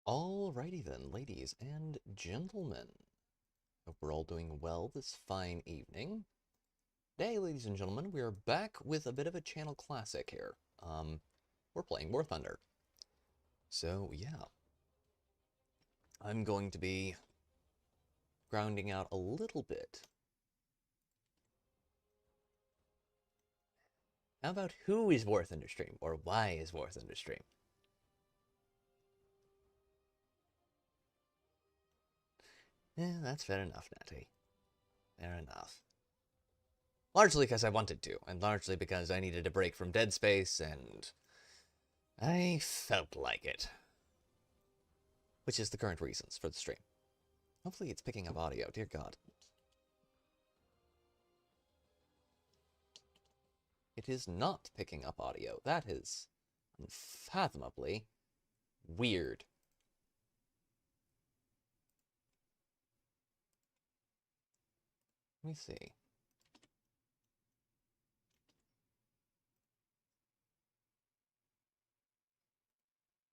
Alrighty then, ladies and gentlemen. Hope we're all doing well this fine evening. Today, ladies and gentlemen, we are back with a bit of a channel classic here. We're playing Warthunder. So, yeah. I'm going to be grounding out a little bit. How about who is Warthunder stream, or why is Warthunder stream? That's fair enough, Natty. Fair enough. Largely because I wanted to, and largely because I needed a break from Dead Space, and I felt like it. Which is the current reasons for the stream. Hopefully it's picking up audio, dear God. It is not picking up audio. That is unfathomably weird. Let me see.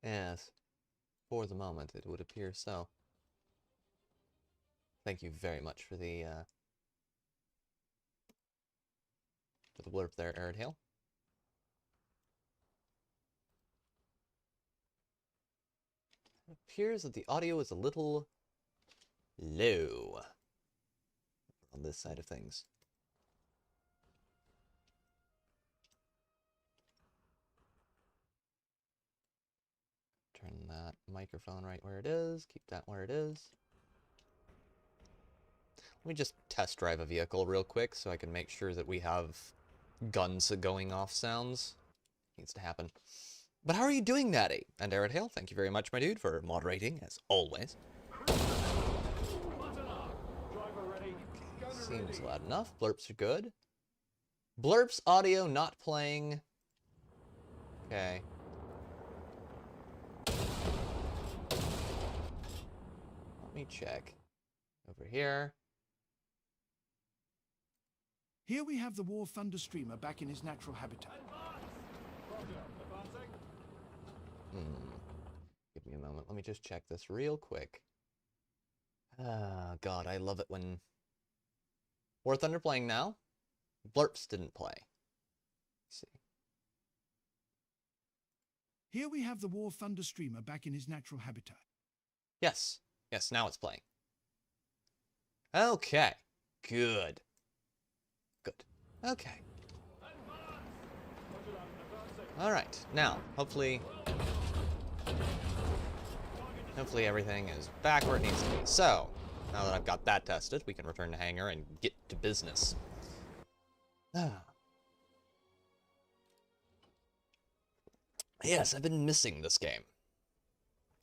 Yes, for the moment it would appear so. Thank you very much for the blurb there, Heretical. It appears that the audio is a little low on this side of things. Turn that microphone right where it is. Keep that where it is. Let me just test drive a vehicle real quick so I can make sure that we have guns going off sounds. Needs to happen. But how are you doing, Natty? And Heretical, thank you very much, my dude, for moderating, as always. Seems loud enough. Blurps are good. Blurps audio not playing. Okay. Let me check. Over here. Here we have the Warthunder streamer back in his natural habitat. Give me a moment. Let me just check this real quick. Ah, God, I love it when... Warthunder playing now. Blurps didn't play. Let's see. Here we have the Warthunder streamer back in his natural habitat. Yes. Yes, now it's playing. Okay. Good. Good. Okay. Alright. Now, hopefully everything is back where it needs to be. So, now that I've got that tested, we can return to hangar and get to business. Yes, I've been missing this game.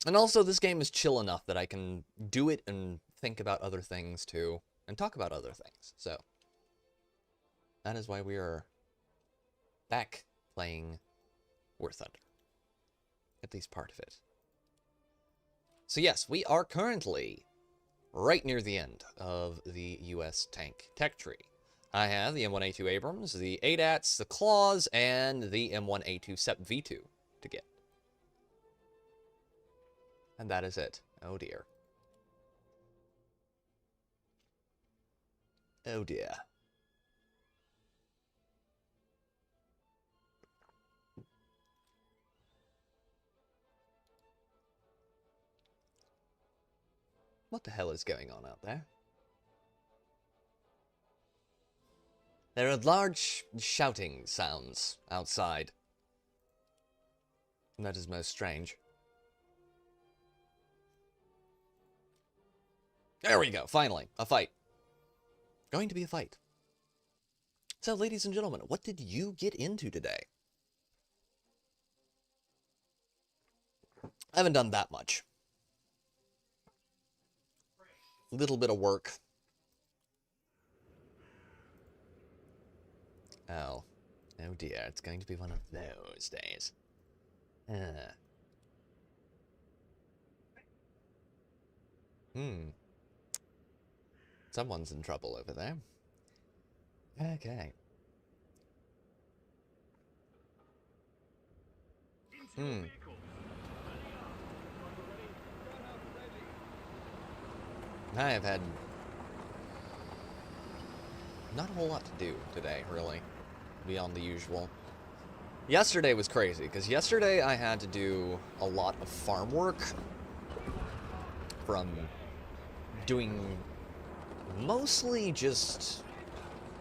And also, this game is chill enough that I can do it and think about other things, too. And talk about other things. So, that is why we are back playing Warthunder. At least part of it. So yes, we are currently right near the end of the US tank tech tree. I have the M1A2 Abrams, the ADATs, the Claws, and the M1A2 SEP V2 to get. And that is it. Oh dear. Oh dear. What the hell is going on out there? There are large shouting sounds outside. And that is most strange. There we go, finally, a fight. Going to be a fight. So, ladies and gentlemen, what did you get into today? I haven't done that much. A little bit of work. Oh. Oh dear, it's going to be one of those days. Someone's in trouble over there. Okay. I have had not a whole lot to do today, really, beyond the usual. Yesterday was crazy, because yesterday I had to do a lot of farm work, from doing mostly just...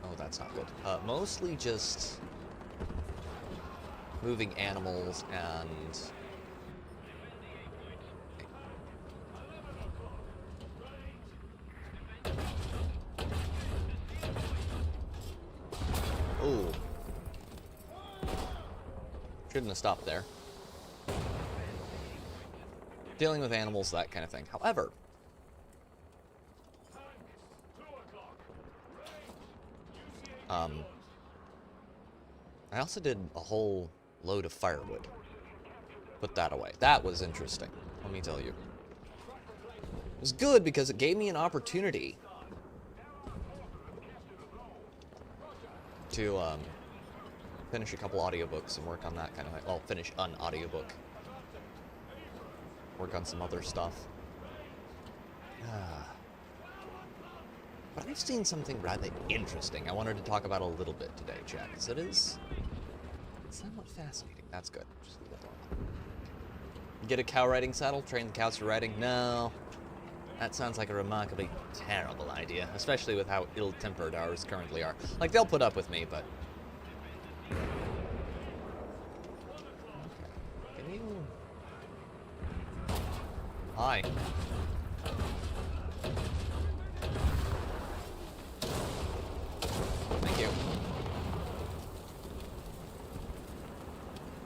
Oh, that's not good. Mostly just moving animals and... Ooh. Shouldn't have stopped there. Dealing with animals, that kind of thing. However, I also did a whole load of firewood. Put that away. That was interesting, let me tell you. It was good because it gave me an opportunity to finish a couple audiobooks and work on that kind of thing. Well, finish an audiobook. Work on some other stuff. But I've seen something rather interesting I wanted to talk about a little bit today, chat, because it is somewhat fascinating. That's good. Just leave it alone. Get a cow riding saddle, train the cows for riding? No. That sounds like a remarkably terrible idea, especially with how ill-tempered ours currently are. Like, they'll put up with me, but... Okay. Can you... Hi. Thank you.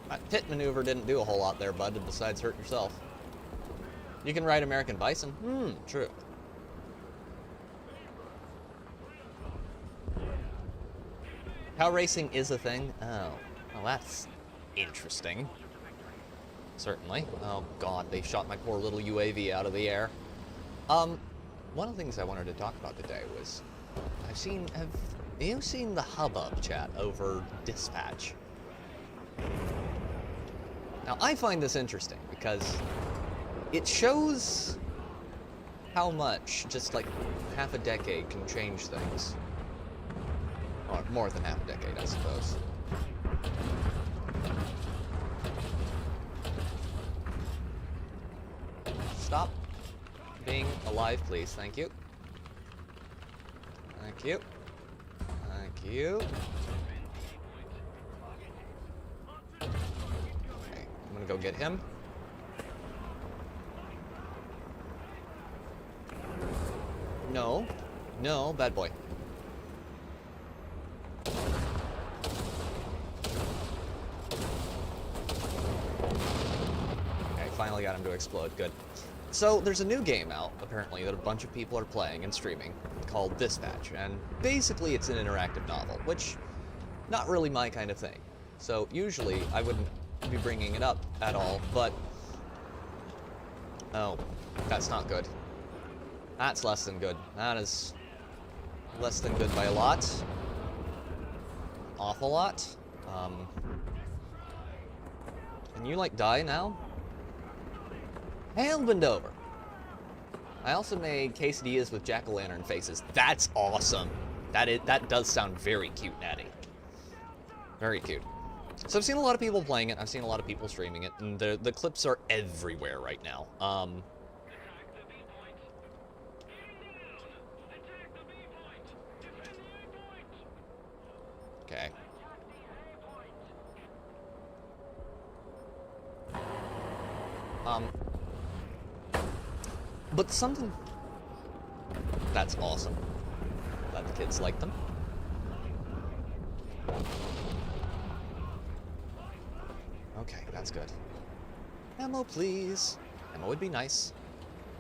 That pit maneuver didn't do a whole lot there, bud, besides hurt yourself. You can ride American Bison? True. Cow racing is a thing? Oh. Well, that's interesting. Certainly. Oh, God, they shot my poor little UAV out of the air. One of the things I wanted to talk about today was... have you seen the hubbub, chat, over dispatch? Now, I find this interesting, because it shows how much just, like, half a decade can change things. Or more than half a decade, I suppose. Stop being alive, please. Thank you. Thank you. Thank you. Okay, I'm gonna go get him. No. No, bad boy. Okay, finally got him to explode. Good. So, there's a new game out, apparently, that a bunch of people are playing and streaming, called Dispatch, and basically it's an interactive novel, which, not really my kind of thing. So, usually, I wouldn't be bringing it up at all, but... Oh, that's not good. That's less than good. That is less than good by a lot. Awful lot. Can you, like, die now? Hellbend over. I also made quesadillas with jack-o'-lantern faces. That's awesome. That does sound very cute, Natty. Very cute. So I've seen a lot of people playing it. I've seen a lot of people streaming it, and the clips are everywhere right now. Okay. But something... That's awesome. Glad the kids like them. Okay, that's good. Ammo, please. Ammo would be nice.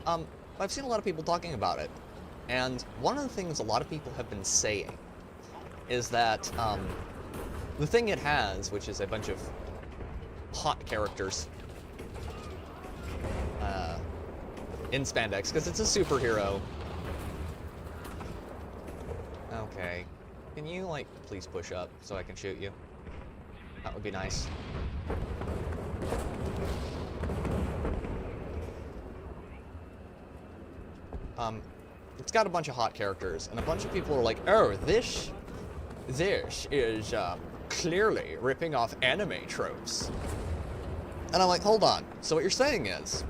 I've seen a lot of people talking about it. And one of the things a lot of people have been saying is that, the thing it has, which is a bunch of hot characters, in spandex, because it's a superhero. Okay. Can you, like, please push up so I can shoot you? That would be nice. It's got a bunch of hot characters, and a bunch of people are like, oh, this is clearly ripping off anime tropes. And I'm like, hold on. So what you're saying is,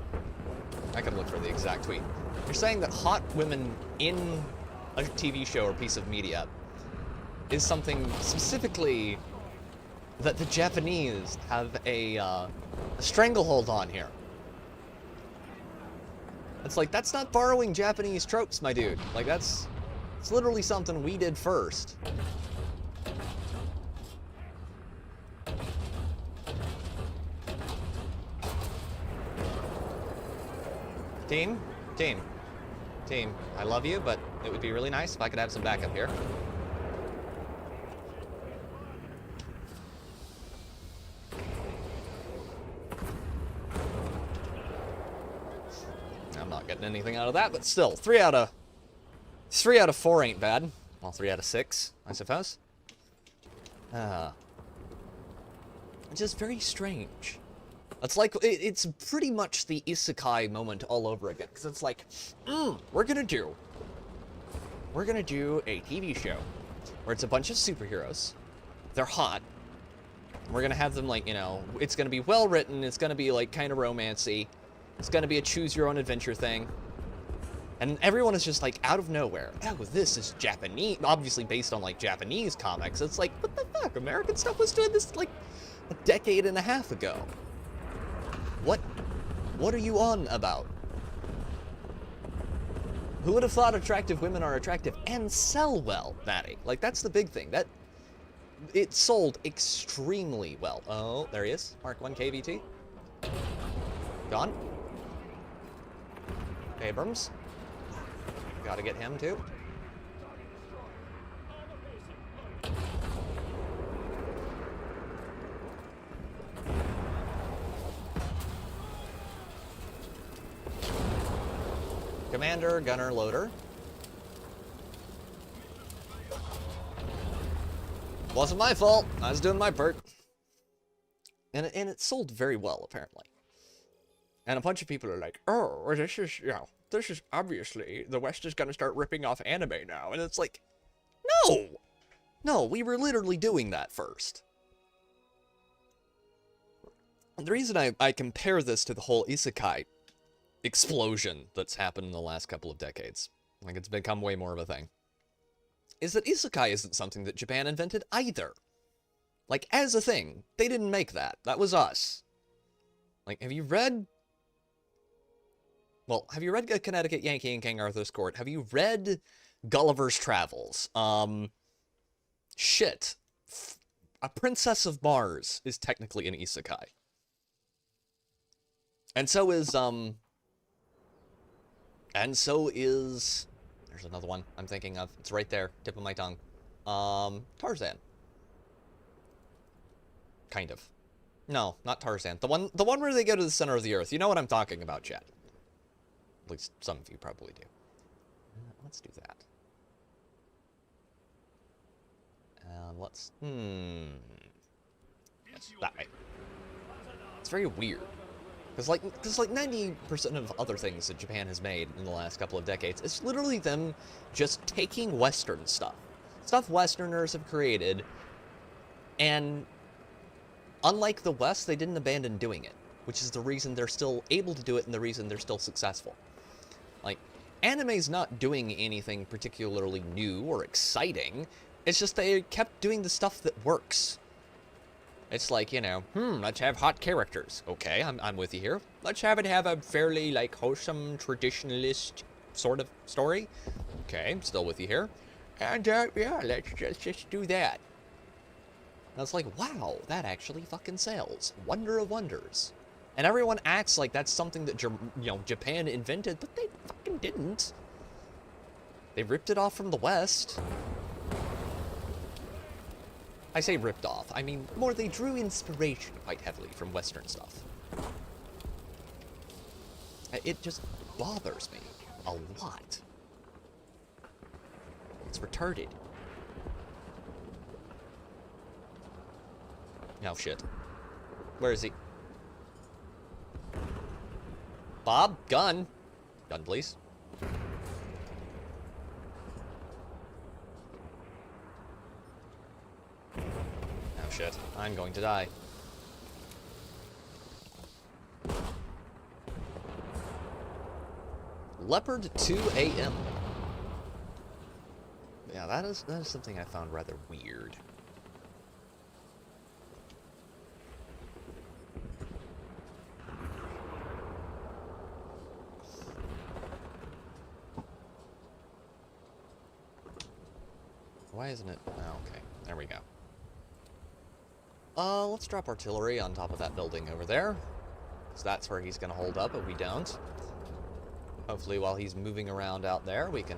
I can look for the exact tweet. You're saying that hot women in a TV show or piece of media is something specifically that the Japanese have a stranglehold on here. It's like, that's not borrowing Japanese tropes, my dude. Like, it's literally something we did first. Team, I love you, but it would be really nice if I could have some backup here. I'm not getting anything out of that, but still, 3 out of 4 ain't bad. Well, 3 out of 6, I suppose. Which is very strange. It's like, it's pretty much the isekai moment all over again. Because it's like, we're gonna do a TV show where it's a bunch of superheroes. They're hot. We're gonna have them, like, you know, it's gonna be well written. It's gonna be, like, kind of romancy. It's gonna be a choose your own adventure thing. And everyone is just like, out of nowhere, oh, this is Japanese, obviously based on, like, Japanese comics. It's like, what the fuck? American stuff was doing this, like, a decade and a half ago. What are you on about? Who would have thought attractive women are attractive and sell well, Maddie? Like, that's the big thing. That it sold extremely well. Oh, there he is. Mark 1 KVT. Gone. Abrams. Gotta get him, too. Commander, gunner, loader. Wasn't my fault. I was doing my part. And it sold very well, apparently. And a bunch of people are like, oh, this is, you know, this is obviously, the West is gonna start ripping off anime now. And it's like, no! No, we were literally doing that first. The reason I compare this to the whole isekai explosion that's happened in the last couple of decades, like it's become way more of a thing, is that isekai isn't something that Japan invented either. Like, as a thing, they didn't make that. That was us. Like, have you read Connecticut Yankee and King Arthur's Court? Have you read Gulliver's Travels? Shit. A Princess of Mars is technically an isekai. And so is, there's another one I'm thinking of. It's right there, tip of my tongue. Tarzan. Kind of. No, not Tarzan. The one where they go to the center of the earth. You know what I'm talking about, chat. At least some of you probably do. Let's do that. Let's, yes, that way. It's very weird. Because like 90% of other things that Japan has made in the last couple of decades, it's literally them just taking Western stuff. Stuff Westerners have created, and unlike the West, they didn't abandon doing it, which is the reason they're still able to do it and the reason they're still successful. Like, anime's not doing anything particularly new or exciting, it's just they kept doing the stuff that works. It's like, you know, let's have hot characters. Okay, I'm with you here. Let's have it have a fairly, like, wholesome, traditionalist sort of story. Okay, I'm still with you here. And, yeah, let's just do that. And it's like, wow, that actually fucking sells. Wonder of wonders. And everyone acts like that's something that, Japan invented, but they fucking didn't. They ripped it off from the West. I say ripped off, I mean more they drew inspiration quite heavily from Western stuff. It just bothers me a lot. It's retarded. Oh shit. Where is he? Bob, gun. Gun, please. I'm going to die. Leopard 2 AM. Yeah, that is something I found rather weird. Why isn't it? Oh, okay. There we go. Let's drop artillery on top of that building over there. So that's where he's gonna hold up if we don't. Hopefully while he's moving around out there, we can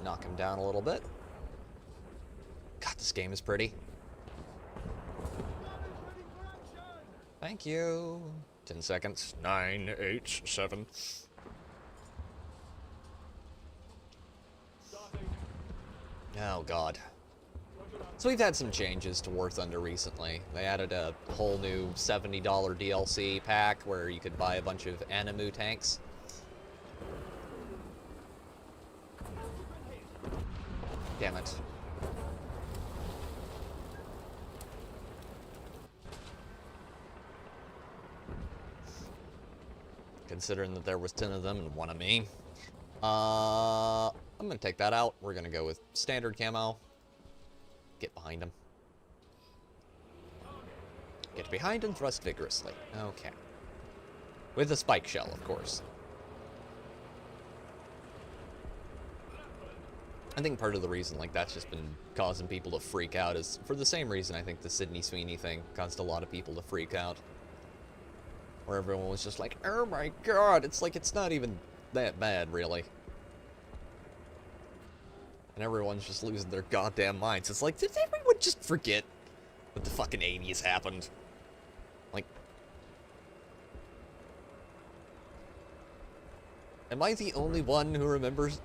knock him down a little bit. God, this game is pretty. Thank you. 10 seconds. 9, 8, 7. Oh, God. So we've had some changes to Warthunder recently. They added a whole new $70 DLC pack where you could buy a bunch of Animu tanks. Damn it. Considering that there was 10 of them and 1 of me. I'm gonna take that out. We're gonna go with standard camo. Get behind him. Get behind and thrust vigorously. Okay. With a spike shell, of course. I think part of the reason like that's just been causing people to freak out is for the same reason I think the Sydney Sweeney thing caused a lot of people to freak out. Where everyone was just like, oh my god, it's like it's not even that bad, really. And everyone's just losing their goddamn minds. It's like, did everyone just forget what the fucking 80s happened? Like, am I the only one who remembers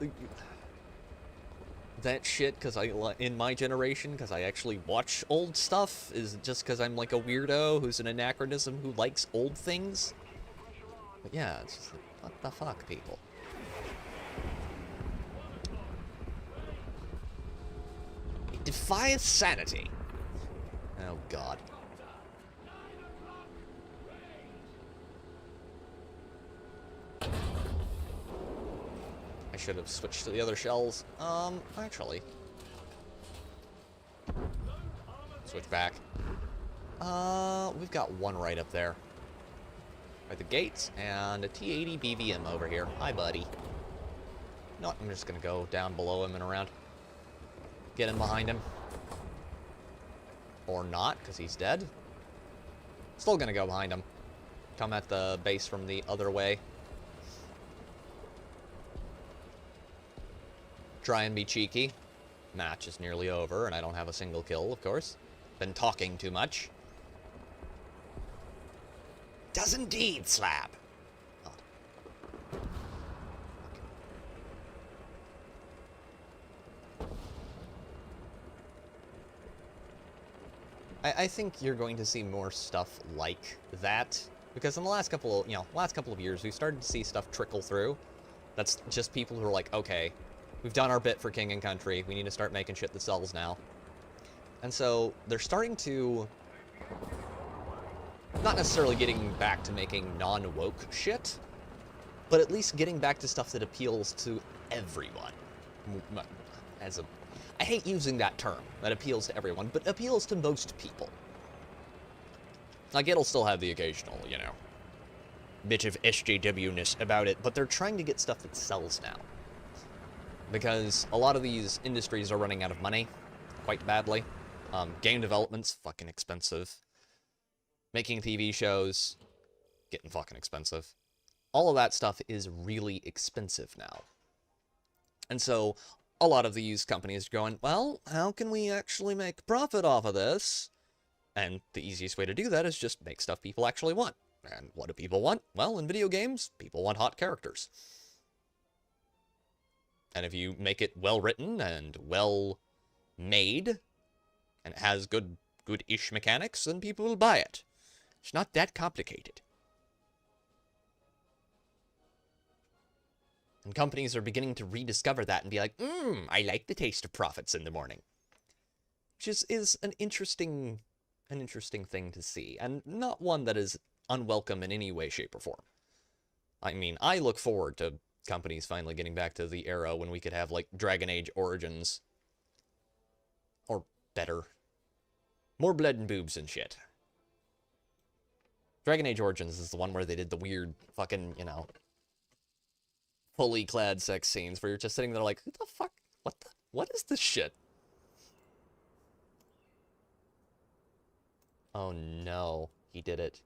that shit? Because in my generation, because I actually watch old stuff? Is it just because I'm like a weirdo who's an anachronism who likes old things? But yeah, it's just like, what the fuck, people? It defies sanity. Oh, God. I should have switched to the other shells. Actually. Switch back. We've got one right up there. By the gates, and a T-80 BVM over here. Hi, buddy. No, I'm just gonna go down below him and around. Get him behind him. Or not, because he's dead. Still gonna go behind him. Come at the base from the other way. Try and be cheeky. Match is nearly over, and I don't have a single kill, of course. Been talking too much. Does indeed, Slab. Oh. I think you're going to see more stuff like that, because in the last couple of years, we've started to see stuff trickle through. That's just people who are like, okay, we've done our bit for King and Country. We need to start making shit that sells now. And so they're starting to, not necessarily getting back to making non-woke shit, but at least getting back to stuff that appeals to everyone. I hate using that term, that appeals to everyone, but appeals to most people. Like, it'll still have the occasional, you know, bit of SJW-ness about it, but they're trying to get stuff that sells now. Because a lot of these industries are running out of money, quite badly. Game development's fucking expensive. Making TV shows, getting fucking expensive. All of that stuff is really expensive now. And so a lot of these companies are going, well, how can we actually make profit off of this? And the easiest way to do that is just make stuff people actually want. And what do people want? Well, in video games, people want hot characters. And if you make it well written and well made, and it has good-ish mechanics, then people will buy it. It's not that complicated. And companies are beginning to rediscover that and be like, I like the taste of profits in the morning. Which is an interesting an interesting thing to see, and not one that is unwelcome in any way, shape, or form. I mean, I look forward to companies finally getting back to the era when we could have, like, Dragon Age Origins. Or better. More blood and boobs and shit. Dragon Age Origins is the one where they did the weird fucking, you know, fully clad sex scenes where you're just sitting there like, who the fuck? What is this shit? Oh no, he did it.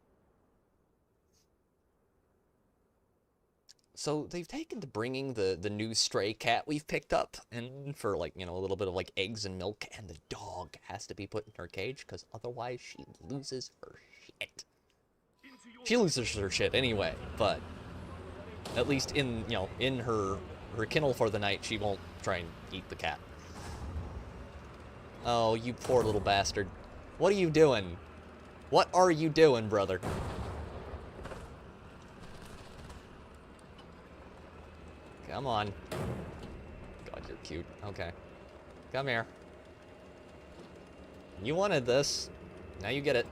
So they've taken to bringing the new stray cat we've picked up, and for, like, you know, a little bit of, like, eggs and milk, and the dog has to be put in her cage, because otherwise she loses her shit. She loses her shit anyway, but at least in, you know, in her kennel for the night, she won't try and eat the cat. Oh, you poor little bastard. What are you doing? What are you doing, brother? Come on. God, you're cute. Okay. Come here. You wanted this. Now you get it.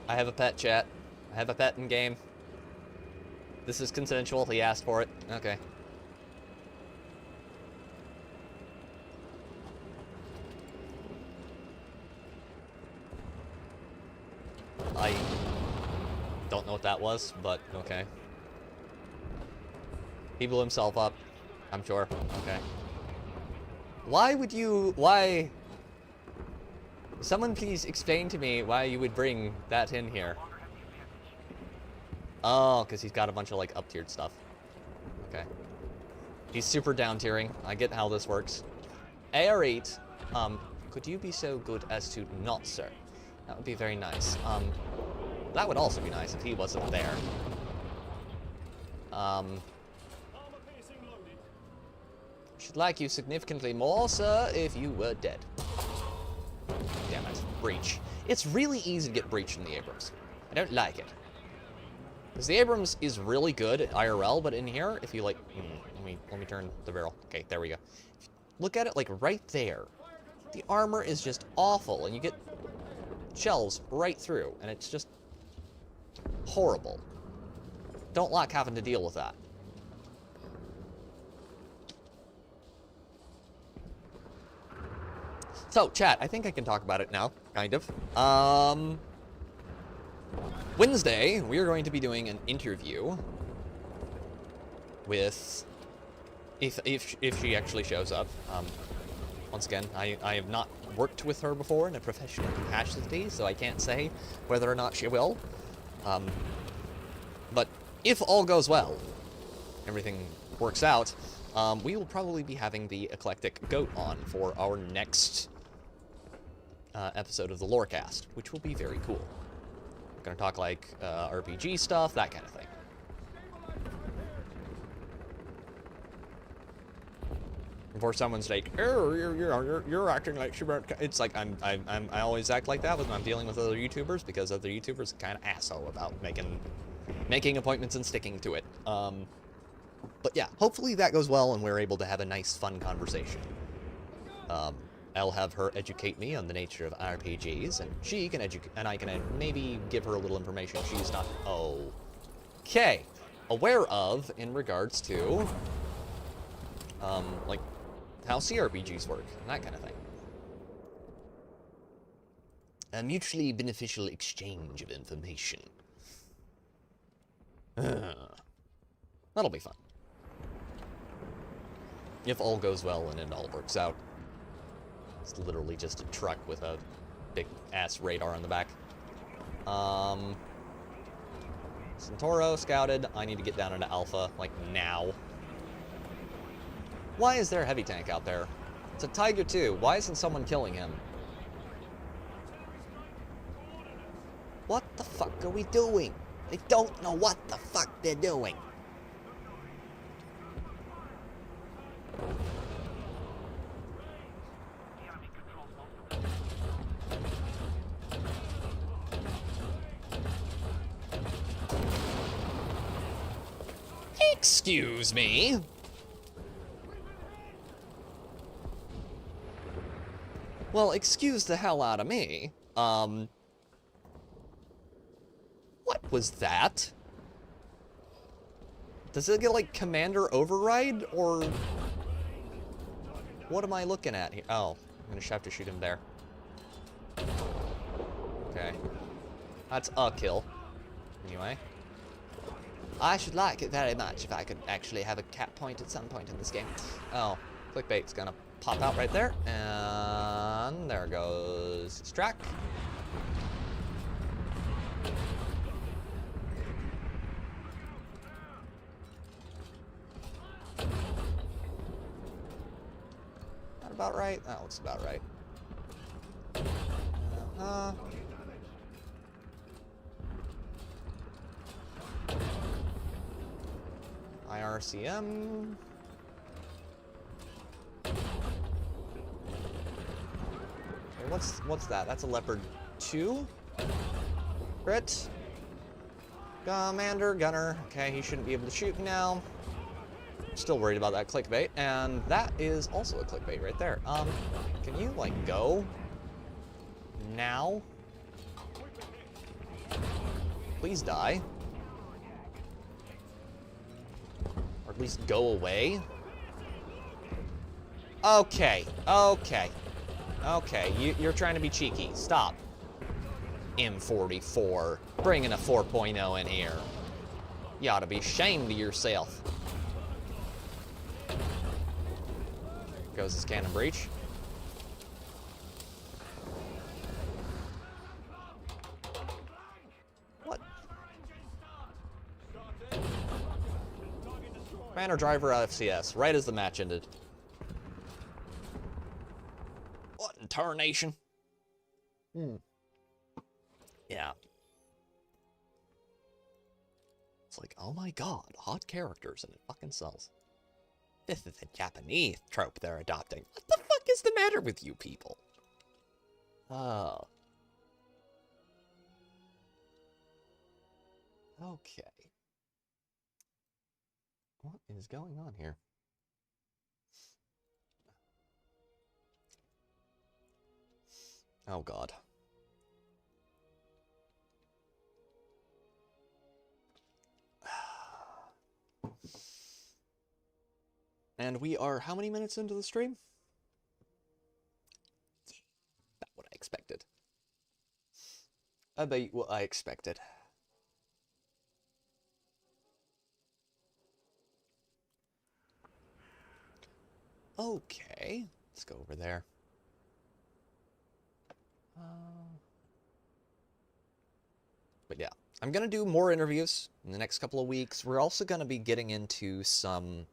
I have a pet, chat. I have a pet in game. This is consensual. He asked for it. Okay. I don't know what that was, but okay. He blew himself up, I'm sure. Okay. Why? Someone please explain to me why you would bring that in here. Oh, because he's got a bunch of, like, up-tiered stuff. Okay. He's super down-tiering. I get how this works. AR8, could you be so good as to not, sir? That would be very nice. That would also be nice if he wasn't there. Should like you significantly more, sir, if you were dead. Damn it. Breach. It's really easy to get breach in the Abrams. I don't like it. Because the Abrams is really good at IRL, but in here, if you, like... let me turn the barrel. Okay, there we go. Look at it, like, right there. The armor is just awful, and you get shells right through, and it's just horrible. Don't like having to deal with that. So, chat, I think I can talk about it now, kind of. Wednesday, we are going to be doing an interview with, if she actually shows up. Once again, I have not worked with her before in a professional capacity, so I can't say whether or not she will. But if all goes well, everything works out, we will probably be having the Eclectic Goat on for our next episode of the Lorecast, which will be very cool. We're gonna talk, like, RPG stuff, that kind of thing. Before someone's like, "Oh, you're acting like she wrote," it's like I always act like that when I'm dealing with other YouTubers, because other YouTubers are kind of asshole about making appointments and sticking to it. But yeah, hopefully that goes well and we're able to have a nice, fun conversation. I'll have her educate me on the nature of RPGs, and she can and I can maybe give her a little information she's not aware of in regards to, like, how CRPGs work, and that kind of thing. A mutually beneficial exchange of information. That'll be fun. If all goes well and it all works out. It's literally just a truck with a big-ass radar on the back. Centauro scouted. I need to get down into Alpha, like, now. Why is there a heavy tank out there? It's a Tiger 2. Why isn't someone killing him? What the fuck are we doing? They don't know what the fuck they're doing. Excuse me? Well, excuse the hell out of me. What was that? Does it get, like, Commander Override, or... What am I looking at here? Oh, I'm gonna have to shoot him there. Okay. That's a kill. Anyway. I should like it very much if I could actually have a cap point at some point in this game. Oh, clickbait's gonna pop out right there. And there goes Strack. That about right? That looks about right. IRCM. Okay, what's that? That's a Leopard 2? Crit. Commander, Gunner. Okay, he shouldn't be able to shoot now. Still worried about that clickbait, and that is also a clickbait right there. Can you, like, go? Now? Please die. Or at least go away. Okay, okay. Okay, you're trying to be cheeky. Stop. M44. Bringing a 4.0 in here. You ought to be ashamed of yourself. Goes his cannon breach. What? Commander driver FCS, right as the match ended. What in tarnation? Yeah. It's like, oh my god, hot characters, and it fucking sells. This is a Japanese trope they're adopting. What the fuck is the matter with you people? Oh. Okay. What is going on here? Oh god. And we are how many minutes into the stream? About what I expected. About what I expected. Okay, let's go over there. But yeah, I'm gonna do more interviews in the next couple of weeks. We're also gonna be getting into some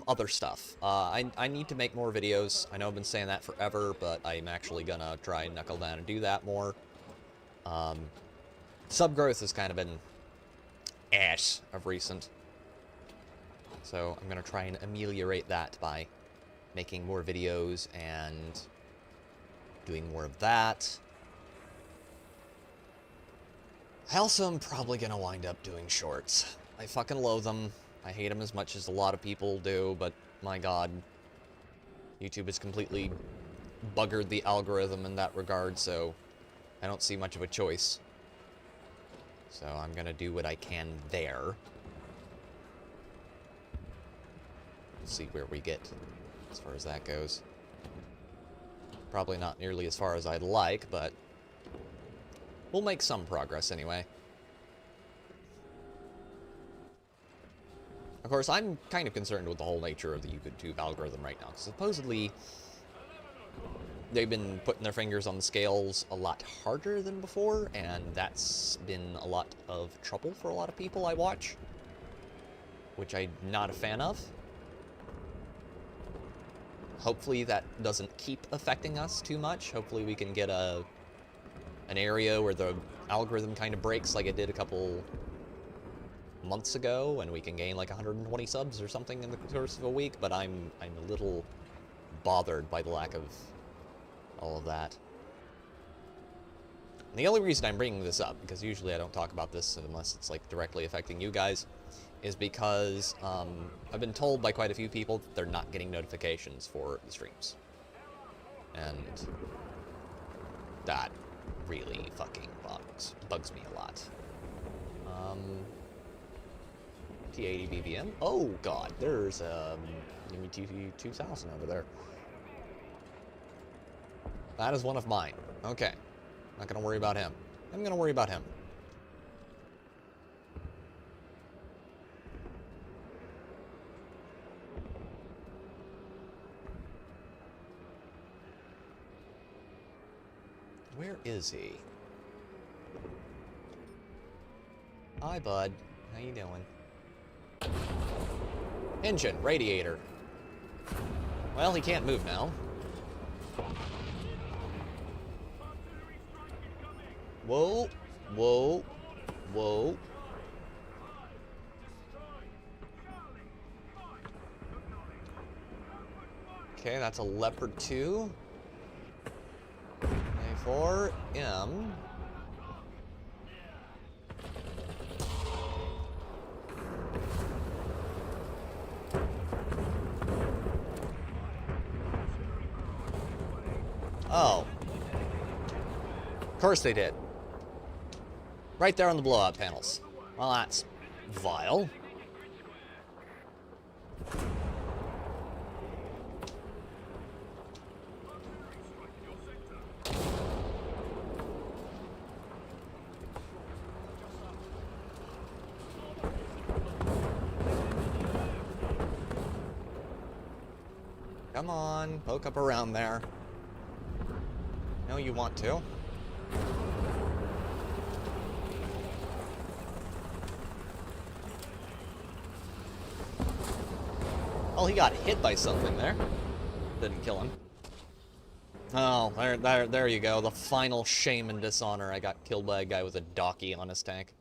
other stuff. I need to make more videos. I know I've been saying that forever, but I'm actually gonna try and knuckle down and do that more. Sub growth has kind of been ass of recent. So I'm gonna try and ameliorate that by making more videos and doing more of that. I also am probably gonna wind up doing shorts. I fucking loathe them. I hate them as much as a lot of people do, but my god. YouTube has completely buggered the algorithm in that regard, so I don't see much of a choice. So I'm gonna do what I can there. See where we get as far as that goes. Probably not nearly as far as I'd like, but we'll make some progress anyway. Of course, I'm kind of concerned with the whole nature of the YouTube algorithm right now. Supposedly, they've been putting their fingers on the scales a lot harder than before, and that's been a lot of trouble for a lot of people I watch, which I'm not a fan of. Hopefully that doesn't keep affecting us too much. Hopefully we can get an area where the algorithm kind of breaks like it did a couple months ago, and we can gain like 120 subs or something in the course of a week, but I'm a little bothered by the lack of all of that. And the only reason I'm bringing this up, because usually I don't talk about this unless it's like directly affecting you guys, is because I've been told by quite a few people that they're not getting notifications for the streams. And that really fucking bugs me a lot. T80 BBM. Oh god, there's T2000 over there. That is one of mine. Okay. Not gonna worry about him. I'm gonna worry about him. Where is he? Hi, bud. How you doing? Engine, radiator. Well, he can't move now. Whoa, whoa, whoa. Okay, that's a Leopard 2. A4M. Oh. Of course they did. Right there on the blowout panels. Well, that's vile. Come on, poke up around there. No, you want to. Oh, he got hit by something there. Didn't kill him. Oh, there you go. The final shame and dishonor. I got killed by a guy with a docky on his tank.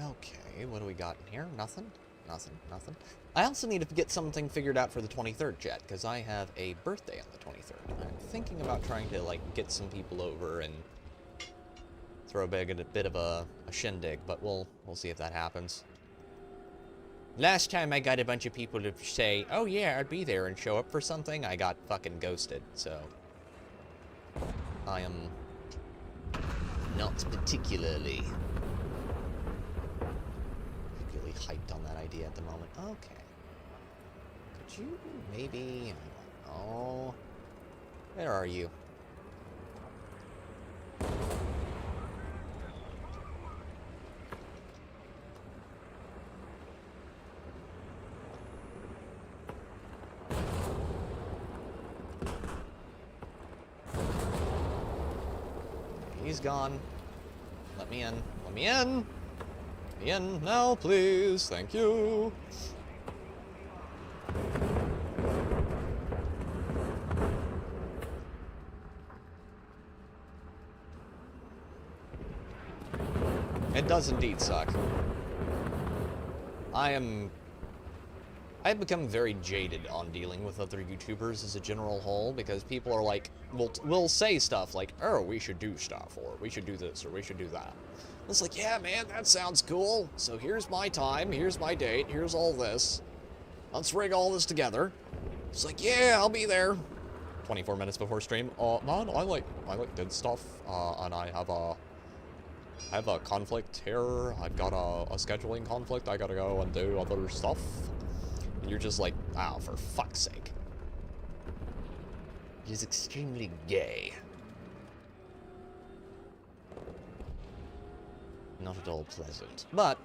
Okay, what do we got in here? Nothing? Nothing, nothing. I also need to get something figured out for the 23rd, Jet, because I have a birthday on the 23rd. I'm thinking about trying to, like, get some people over and throw a bit of a shindig, but we'll see if that happens. Last time I got a bunch of people to say, oh yeah, I'd be there and show up for something, I got fucking ghosted, so I am not particularly hyped on that idea at the moment. Okay. Could you maybe... Oh... Where are you? He's gone. Let me in. Let me in! In now, please. Thank you. It does indeed suck. I've become very jaded on dealing with other YouTubers as a general whole, because people are like, will say stuff like, oh, we should do stuff, or we should do this, or we should do that. It's like, yeah, man, that sounds cool. So here's my time, here's my date, here's all this. Let's rig all this together. It's like, yeah, I'll be there. 24 minutes before stream. Man, I like did stuff, and I have a conflict here. I've got a scheduling conflict. I gotta go and do other stuff. And you're just like, wow, for fuck's sake. It is extremely gay. Not at all pleasant. But,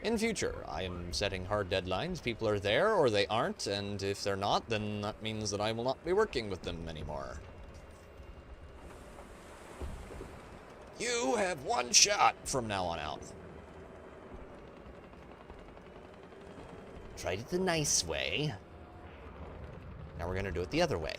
in future, I am setting hard deadlines. People are there, or they aren't, and if they're not, then that means that I will not be working with them anymore. You have one shot from now on out. Tried it the nice way. Now we're gonna do it the other way.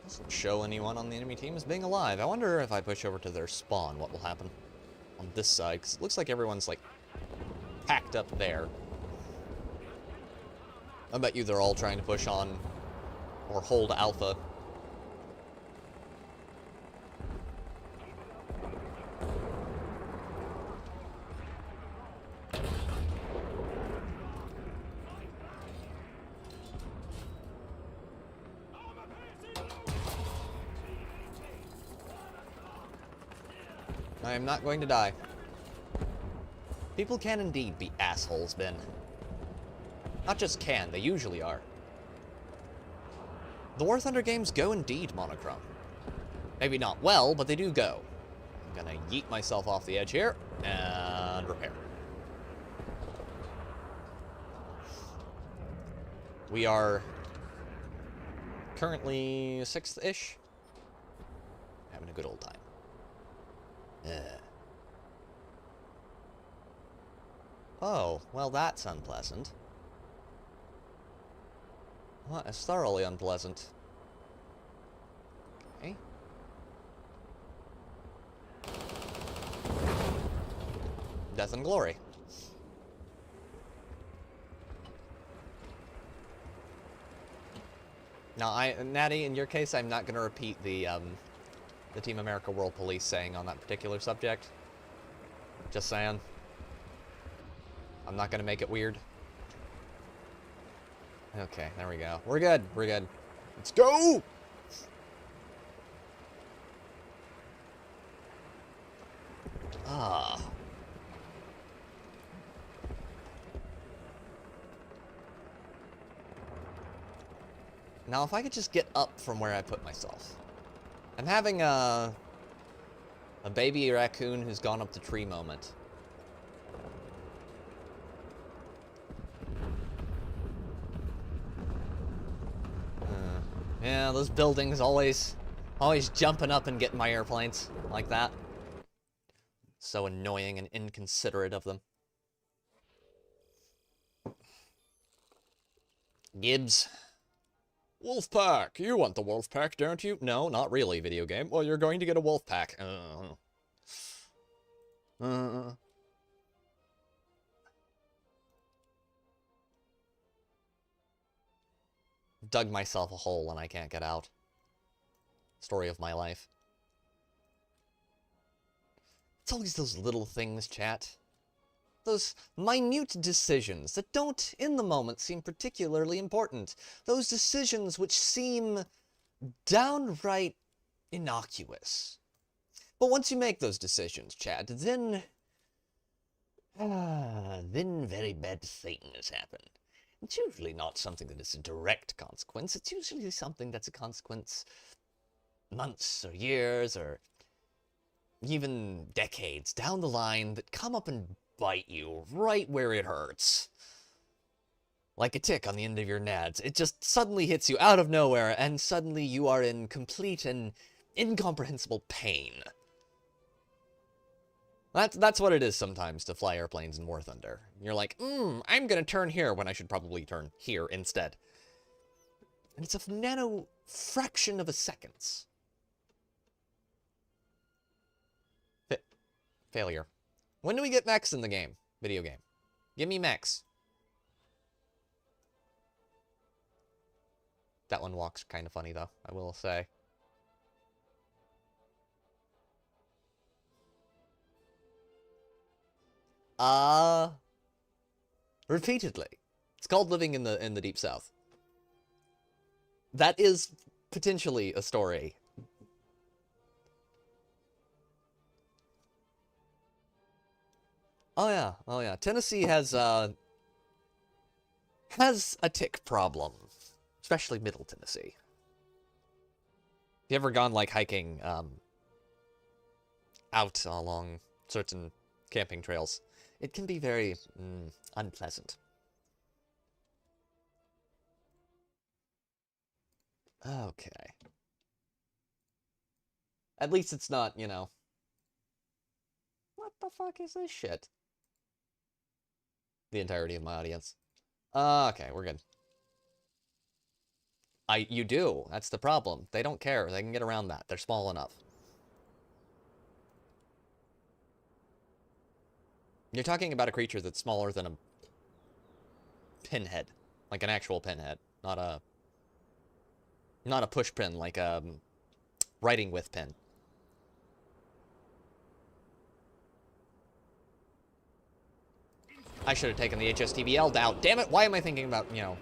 Doesn't show anyone on the enemy team as being alive. I wonder if I push over to their spawn, what will happen on this side, because it looks like everyone's, like, packed up there. I bet you they're all trying to push on or hold Alpha. I am not going to die. People can indeed be assholes, Ben. Not just can, they usually are. The Warthunder games go indeed monochrome. Maybe not well, but they do go. I'm gonna yeet myself off the edge here, and repair. We are currently 6th-ish. Having a good old time. Oh, well that's unpleasant. Well, it's thoroughly unpleasant. Okay. Death and glory. Now, Natty, in your case, I'm not going to repeat the Team America World Police saying on that particular subject. Just saying. I'm not going to make it weird. Okay, there we go. We're good. We're good. Let's go! Ah. Now, if I could just get up from where I put myself. I'm having a baby raccoon who's gone up the tree moment. Yeah, those buildings always jumping up and getting my airplanes like that. So annoying and inconsiderate of them. Gibbs. Wolfpack! You want the Wolfpack, don't you? No, not really, video game. Well, you're going to get a Wolfpack. Dug myself a hole and I can't get out. Story of my life. It's always those little things, chat. Those minute decisions that don't, in the moment, seem particularly important. Those decisions which seem downright innocuous. But once you make those decisions, chat, then very bad things happen. It's usually not something that is a direct consequence. It's usually something that's a consequence months or years or even decades down the line that come up and bite you right where it hurts. Like a tick on the end of your nads. It just suddenly hits you out of nowhere, and suddenly you are in complete and incomprehensible pain. That's what it is sometimes to fly airplanes in War Thunder. You're like, I'm gonna turn here when I should probably turn here instead. And it's a nano fraction of a second. Failure. When do we get mechs in the game? Video game. Give me mechs. That one walks kind of funny, though, I will say. Repeatedly. It's called living in the Deep South. That is potentially a story. Oh yeah. Tennessee has a tick problem, especially Middle Tennessee. you ever gone, like, hiking, out along certain camping trails, it can be very, unpleasant. Okay. At least it's not, you know... What the fuck is this shit? The entirety of my audience. Okay, we're good. You do. That's the problem. They don't care. They can get around that. They're small enough. You're talking about a creature that's smaller than a pinhead. Like an actual pinhead. Not a push pin, like a writing with pin. I should have taken the HSTBL down. Damn it, why am I thinking about, you know,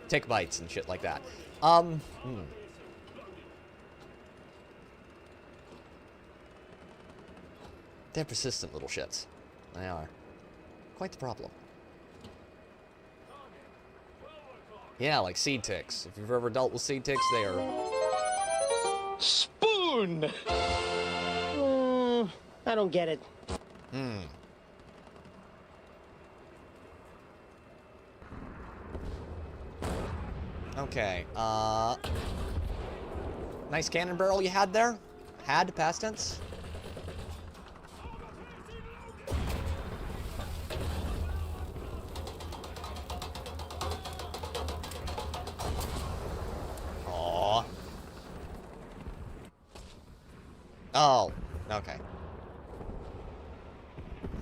tick bites and shit like that? They're persistent little shits. They are. Quite the problem. Yeah, like seed ticks. If you've ever dealt with seed ticks, they are... Spoon! I don't get it. Okay, nice cannon barrel you had there. Had, past tense. Aww. Oh, okay.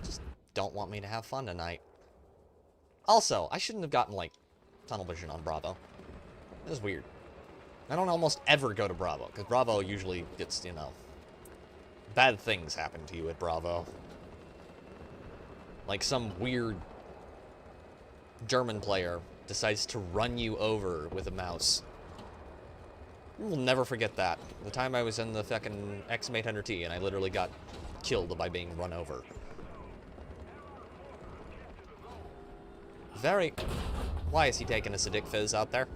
Just don't want me to have fun tonight. Also, I shouldn't have gotten, like, tunnel vision on Bravo. That is weird. I don't almost ever go to Bravo, because Bravo usually gets, you know, bad things happen to you at Bravo. Like some weird German player decides to run you over with a mouse. We'll never forget that. The time I was in the fucking XM800T and I literally got killed by being run over. Very... Why is he taking a Sadiq Fizz out there?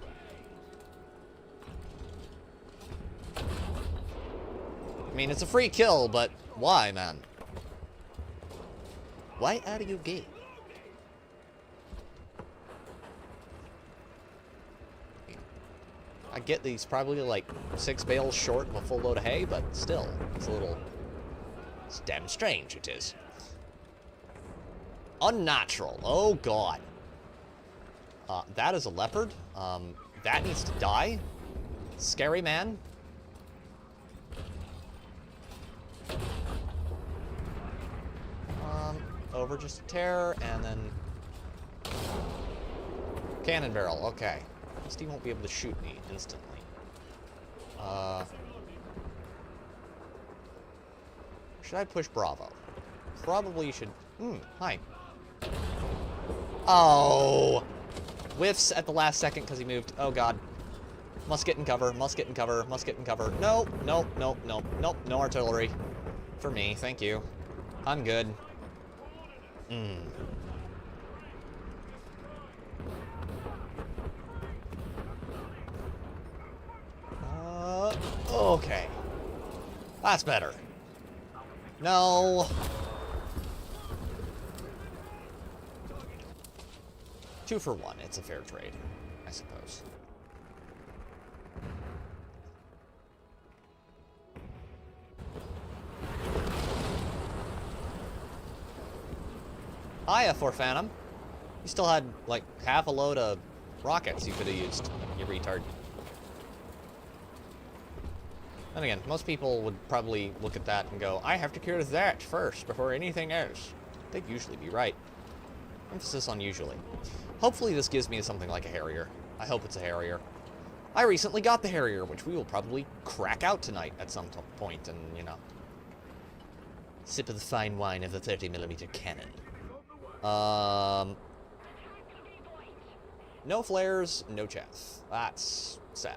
I mean, it's a free kill, but why, man? Why are you gay? I get these probably like 6 bales short of a full load of hay, but still, it's a little... It's damn strange, it is. Unnatural. Oh, God. That is a leopard. That needs to die. Scary man. Over just a tear, and then... Cannon barrel, okay. At least he won't be able to shoot me instantly. Should I push Bravo? Probably should... hi. Oh! Whiffs at the last second because he moved. Oh, God. Must get in cover, must get in cover, must get in cover. Nope, nope, nope, nope, nope. No artillery. For me, thank you. I'm good. Okay. That's better. No. 2 for 1. It's a fair trade, I suppose. Hiya, for Phantom. You still had, like, half a load of rockets you could have used, you retard. And again, most people would probably look at that and go, I have to cure that first before anything else. They'd usually be right. Emphasis on usually. Hopefully this gives me something like a Harrier. I hope it's a Harrier. I recently got the Harrier, which we will probably crack out tonight at some point and, you know, sip of the fine wine of the 30mm cannon. No flares, no chaff. That's sad.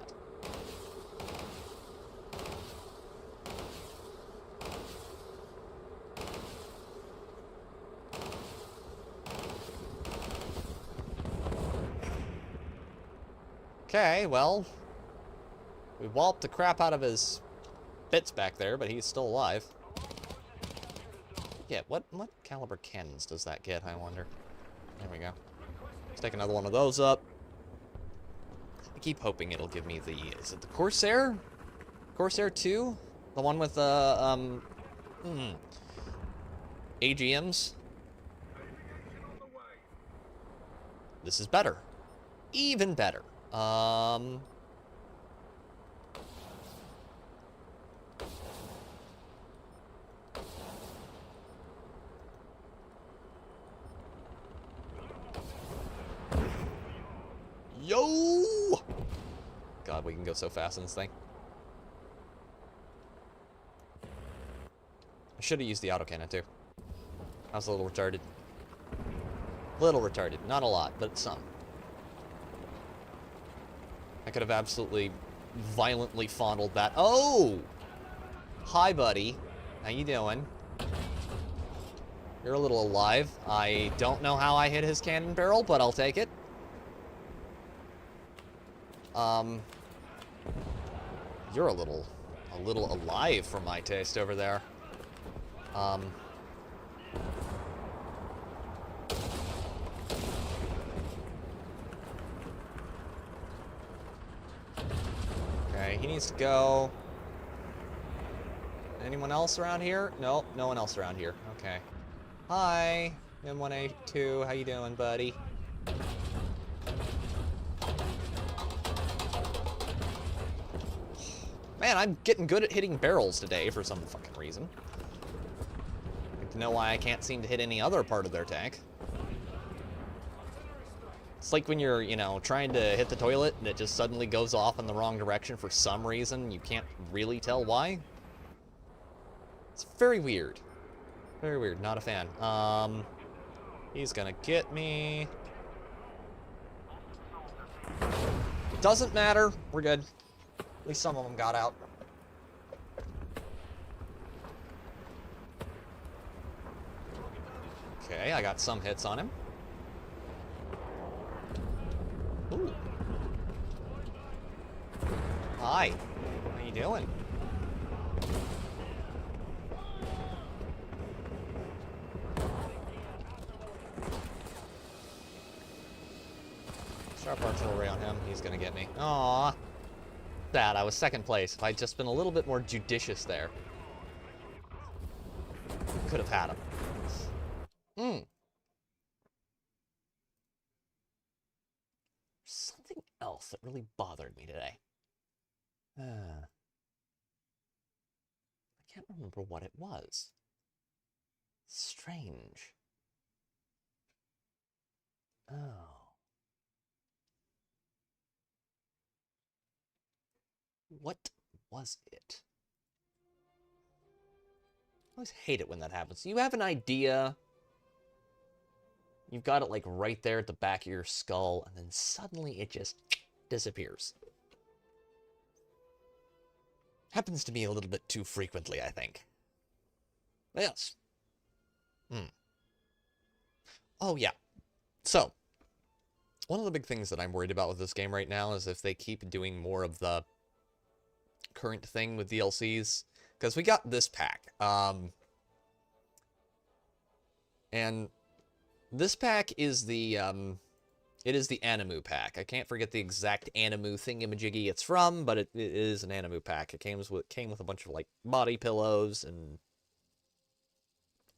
Okay, well, we walloped the crap out of his bits back there, but he's still alive. Yeah, what caliber cannons does that get, I wonder? There we go. Let's take another one of those up. I keep hoping it'll give me the... Is it the Corsair? Corsair 2? The one with the, AGMs? This is better. Even better. Yo! God, we can go so fast in this thing. I should have used the autocannon too. I was a little retarded. Little retarded. Not a lot, but some. I could have absolutely violently fondled that. Oh! Hi, buddy. How you doing? You're a little alive. I don't know how I hit his cannon barrel, but I'll take it. You're a little alive for my taste over there. Okay, he needs to go. Anyone else around here? Nope, no one else around here. Okay. Hi, M1A2, how you doing, buddy? Man, I'm getting good at hitting barrels today for some fucking reason. I'd like to know why I can't seem to hit any other part of their tank. It's like when you're, you know, trying to hit the toilet and it just suddenly goes off in the wrong direction for some reason. You can't really tell why. It's very weird. Very weird. Not a fan. He's gonna get me. Doesn't matter. We're good. At least some of them got out. Okay, I got some hits on him. Ooh. Hi. How you doing? Sharp artillery on him. He's gonna get me. Aww. Sad. I was second place. If I'd just been a little bit more judicious there, could have had him. Something else that really bothered me today. I can't remember what it was. Strange. Oh. What was it? I always hate it when that happens. You have an idea. You've got it like right there at the back of your skull, and then suddenly it just disappears. Happens to me a little bit too frequently, I think. Yes. Oh, yeah. So, one of the big things that I'm worried about with this game right now is if they keep doing more of the current thing with DLCs. Because we got this pack. And this pack is the, it is the Animu pack. I can't forget the exact Animu thingamajiggy it's from, but it is an Animu pack. It came with a bunch of, like, body pillows and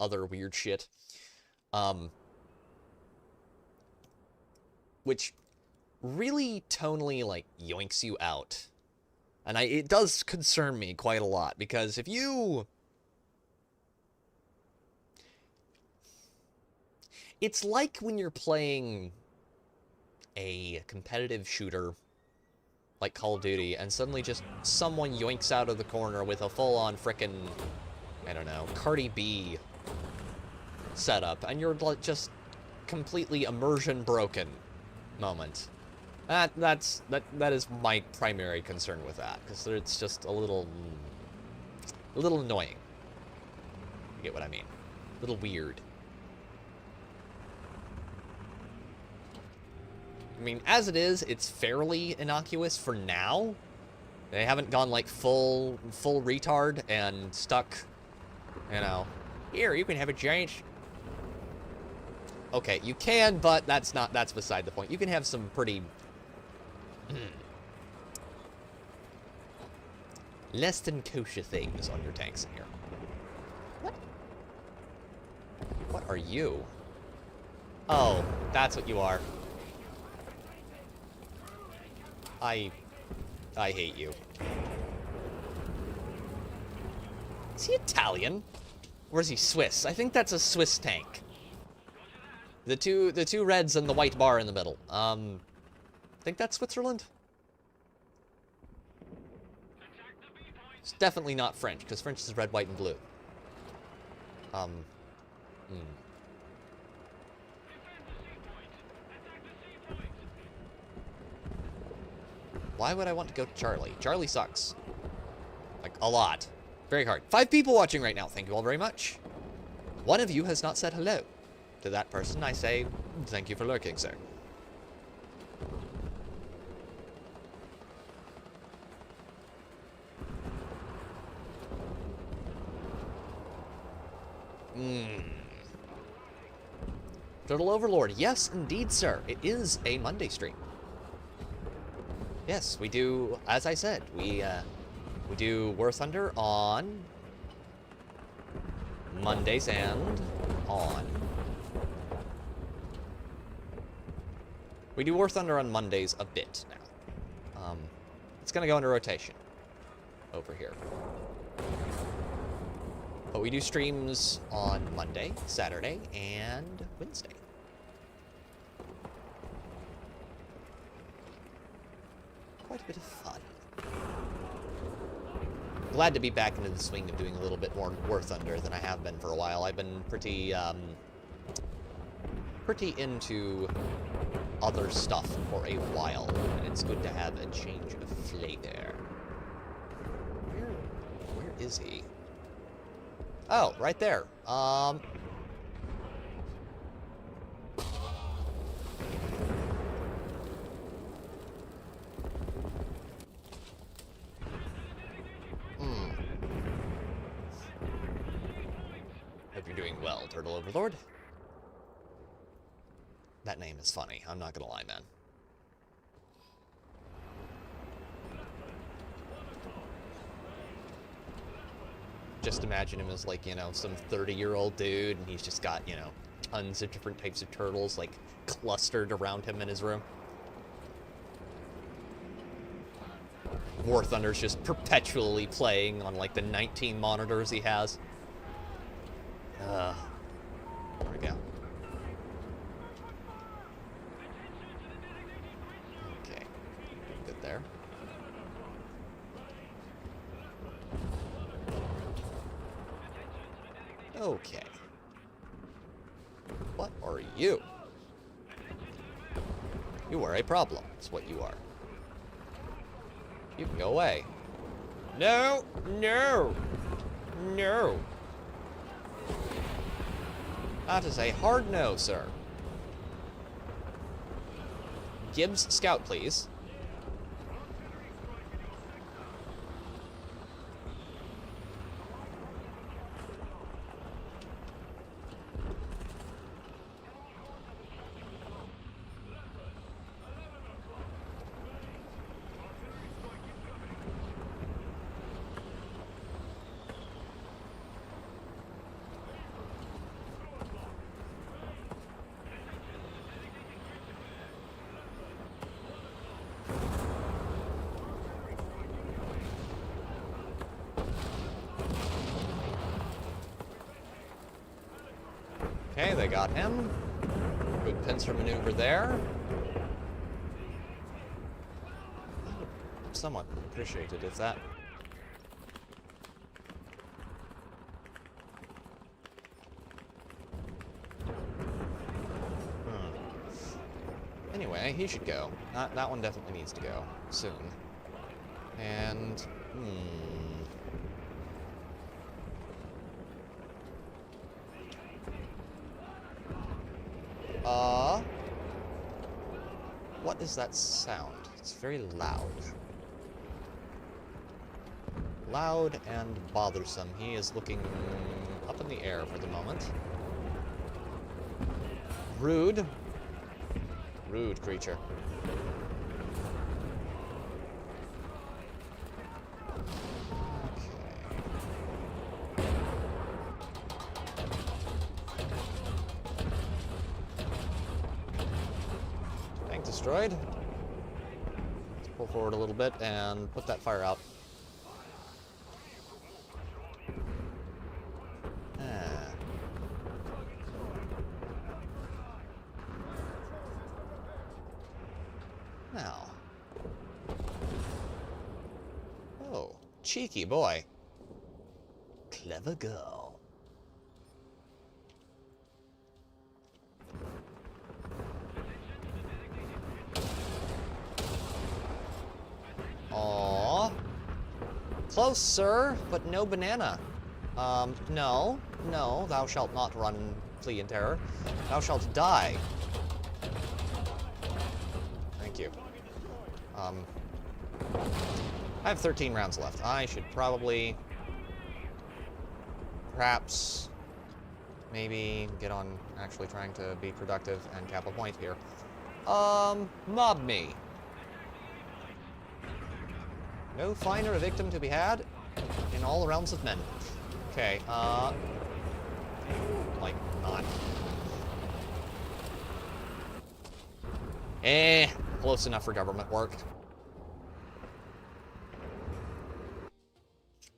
other weird shit. Which really tonally, like, yoinks you out. And it does concern me quite a lot, because if you... It's like when you're playing a competitive shooter, like Call of Duty, and suddenly just someone yoinks out of the corner with a full-on frickin', I don't know, Cardi B setup, and you're just completely immersion broken moment. That is my primary concern with that, because it's just a little annoying. You get what I mean? A little weird. I mean, as it is, it's fairly innocuous for now, They haven't gone like full retard and stuck, you know. Here, you can have a giant. Okay, you can, but that's beside the point. You can have some pretty less than kosher things on your tanks in here. What? What are you? Oh, that's what you are. I hate you. Is he Italian? Or is he Swiss? I think that's a Swiss tank. The two reds and the white bar in the middle. I think that's Switzerland. It's definitely not French, because French is red, white, and blue. Why would I want to go to Charlie? Charlie sucks. Like, a lot. Very hard. 5 people watching right now. Thank you all very much. One of you has not said hello. To that person, I say, thank you for lurking, sir. Turtle Overlord. Yes, indeed, sir. It is a Monday stream. Yes, we do, as I said, we do Warthunder on Mondays and on... We do Warthunder on Mondays a bit now. It's gonna go into rotation over here. But we do streams on Monday, Saturday, and Wednesday. Quite a bit of fun. Glad to be back into the swing of doing a little bit more Warthunder than I have been for a while. I've been pretty into other stuff for a while, and it's good to have a change of flavor. Where is he? Oh, right there. Hope you're doing well, Turtle Overlord. That name is funny, I'm not gonna lie, man. Just imagine him as, like, you know, some 30-year-old dude, and he's just got, you know, tons of different types of turtles, like, clustered around him in his room. Warthunder's just perpetually playing on, like, the 19 monitors he has. There we go. Okay. Good there. Okay. What are you? You are a problem. That's what you are. You can go away. No! No! No! That is a hard no, sir. Gibbs, scout, please. Okay, they got him. Good pincer maneuver there. Somewhat appreciated if that... Anyway, he should go. That one definitely needs to go soon. And... What is that sound? It's very loud. loud and bothersome. He is looking up in the air for the moment. Rude. Rude creature. Tank destroyed. Let's pull forward a little bit and put that fire out. Now. Oh, cheeky boy. Clever girl. Aww. Close, sir, but no banana. No. No, thou shalt not run, flee in terror. Thou shalt die. Thank you. I have 13 rounds left. I should probably... perhaps... maybe get on actually trying to be productive and cap a point here. Mob me. No finer a victim to be had in all the realms of men. Okay, like, not. Close enough for government work.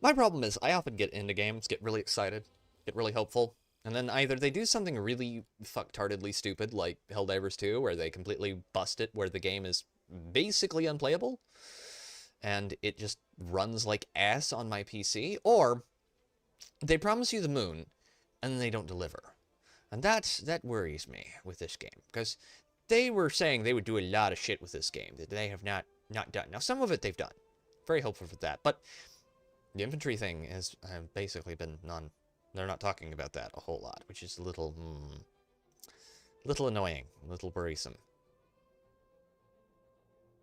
My problem is, I often get into games, get really excited, get really hopeful, and then either they do something really fucktardedly stupid, like Helldivers 2, where they completely bust it, where the game is basically unplayable, and it just runs like ass on my PC, or they promise you the moon, and they don't deliver. And that worries me with this game, because they were saying they would do a lot of shit with this game that they have not done. Now, some of it they've done. Very hopeful for that, but the infantry thing has basically been none. They're not talking about that a whole lot, which is a little annoying, a little worrisome.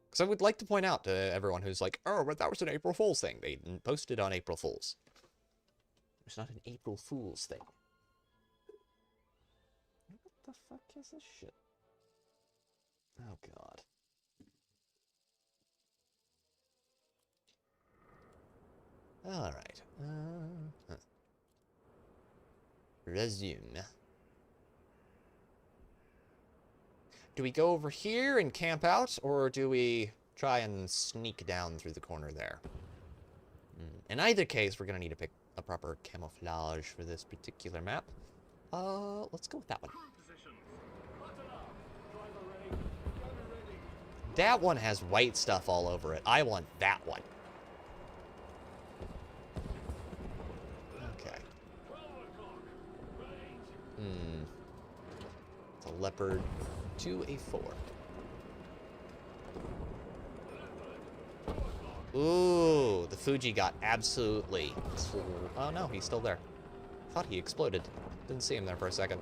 Because I would like to point out to everyone who's like, oh, but that was an April Fool's thing. They posted on April Fool's. It's not an April Fool's thing. What the fuck is this shit? Oh, God. Alright. Resume. Do we go over here and camp out, or do we try and sneak down through the corner there? In either case, we're going to need to pick a proper camouflage for this particular map. Let's go with that one. That one has white stuff all over it. I want that one. Okay. It's a leopard to a 4. Ooh, the Fuji got absolutely... Oh no, he's still there. Thought he exploded. Didn't see him there for a second.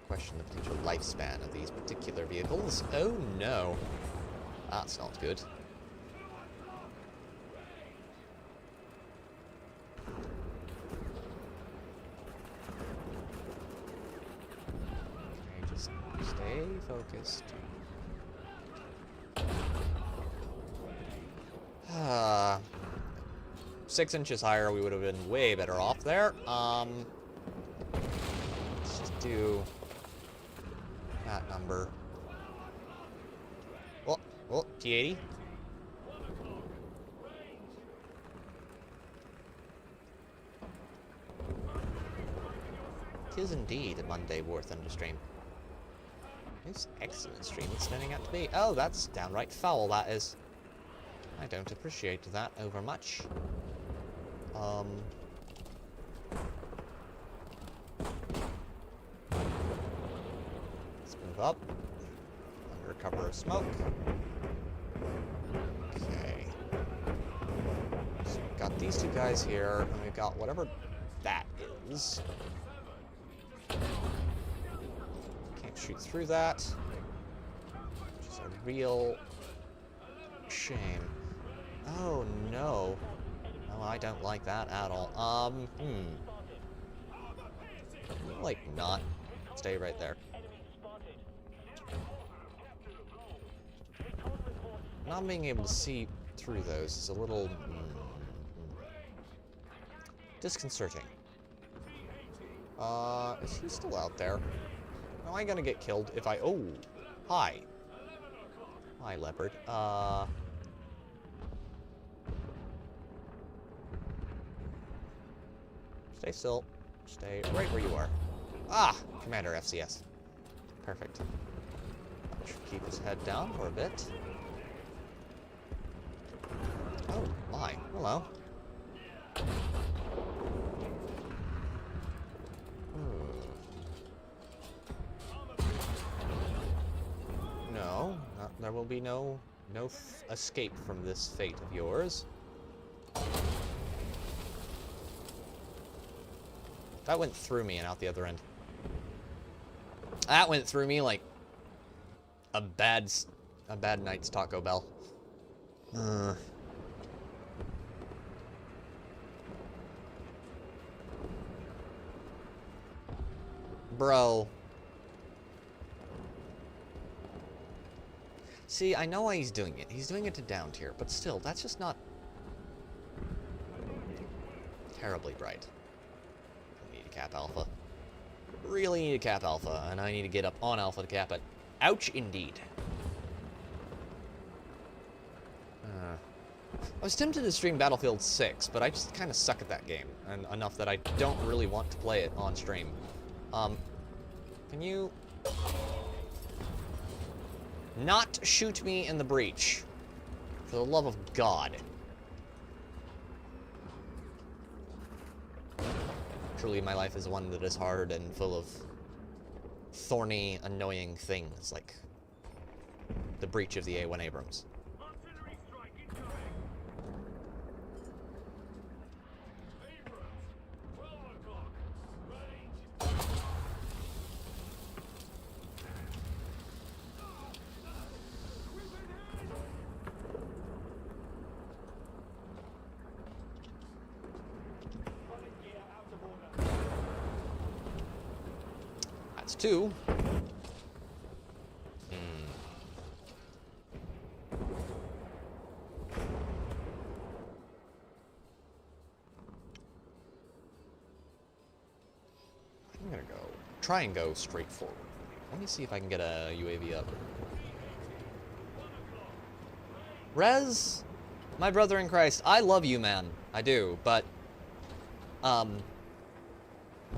Question the potential lifespan of these particular vehicles. Oh no. That's not good. Okay, just stay focused. 6 inches higher, we would have been way better off there. Let's just do that number. Oh, T80. Tis indeed a Monday Warthunder stream. It's excellent stream it's turning out to be. Oh, that's downright foul, that is. I don't appreciate that over much. Let's move up. Under cover of smoke. Okay. So we've got these two guys here, and we've got whatever that is. Can't shoot shoot through that. Which is a real shame. Oh, no. Oh, I don't like that at all. Can you, like, not stay right there? Not being able to see through those is a little disconcerting. Is he still out there? Am I gonna get killed if I... Oh! Hi. Hi, leopard. Stay still. Stay right where you are. Ah! Commander FCS. Perfect. Should keep his head down for a bit. Oh, my. Hello. No, there will be no escape from this fate of yours. That went through me and out the other end. That went through me like a bad night's Taco Bell. Bro. See, I know why he's doing it. He's doing it to down tier, but still, that's just not terribly bright. I need to cap alpha. Really need to cap alpha, and I need to get up on alpha to cap it. Ouch, indeed. I was tempted to stream Battlefield 6, but I just kind of suck at that game, and enough that I don't really want to play it on stream. Can you not shoot me in the breach? For the love of God. Truly, my life is one that is hard and full of thorny, annoying things, like the breach of the A1 Abrams. That's two. I'm gonna try and go straight forward. Let me see if I can get a UAV up. Rez, my brother in Christ, I love you, man. I do, but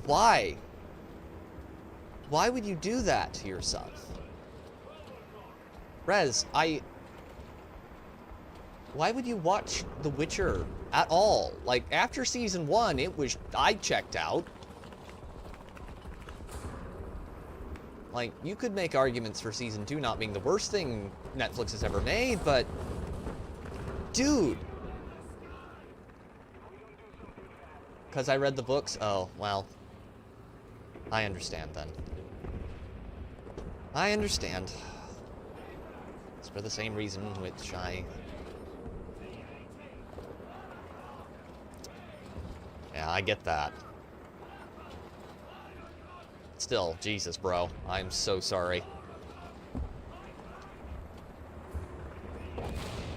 why? Why would you do that to yourself? Rez, why would you watch The Witcher at all? Like, after season 1, I checked out. Like, you could make arguments for season 2 not being the worst thing Netflix has ever made, but dude. Because I read the books? Oh, well. I understand then. I understand. It's for the same reason which Yeah, I get that. Still, Jesus, bro. I'm so sorry.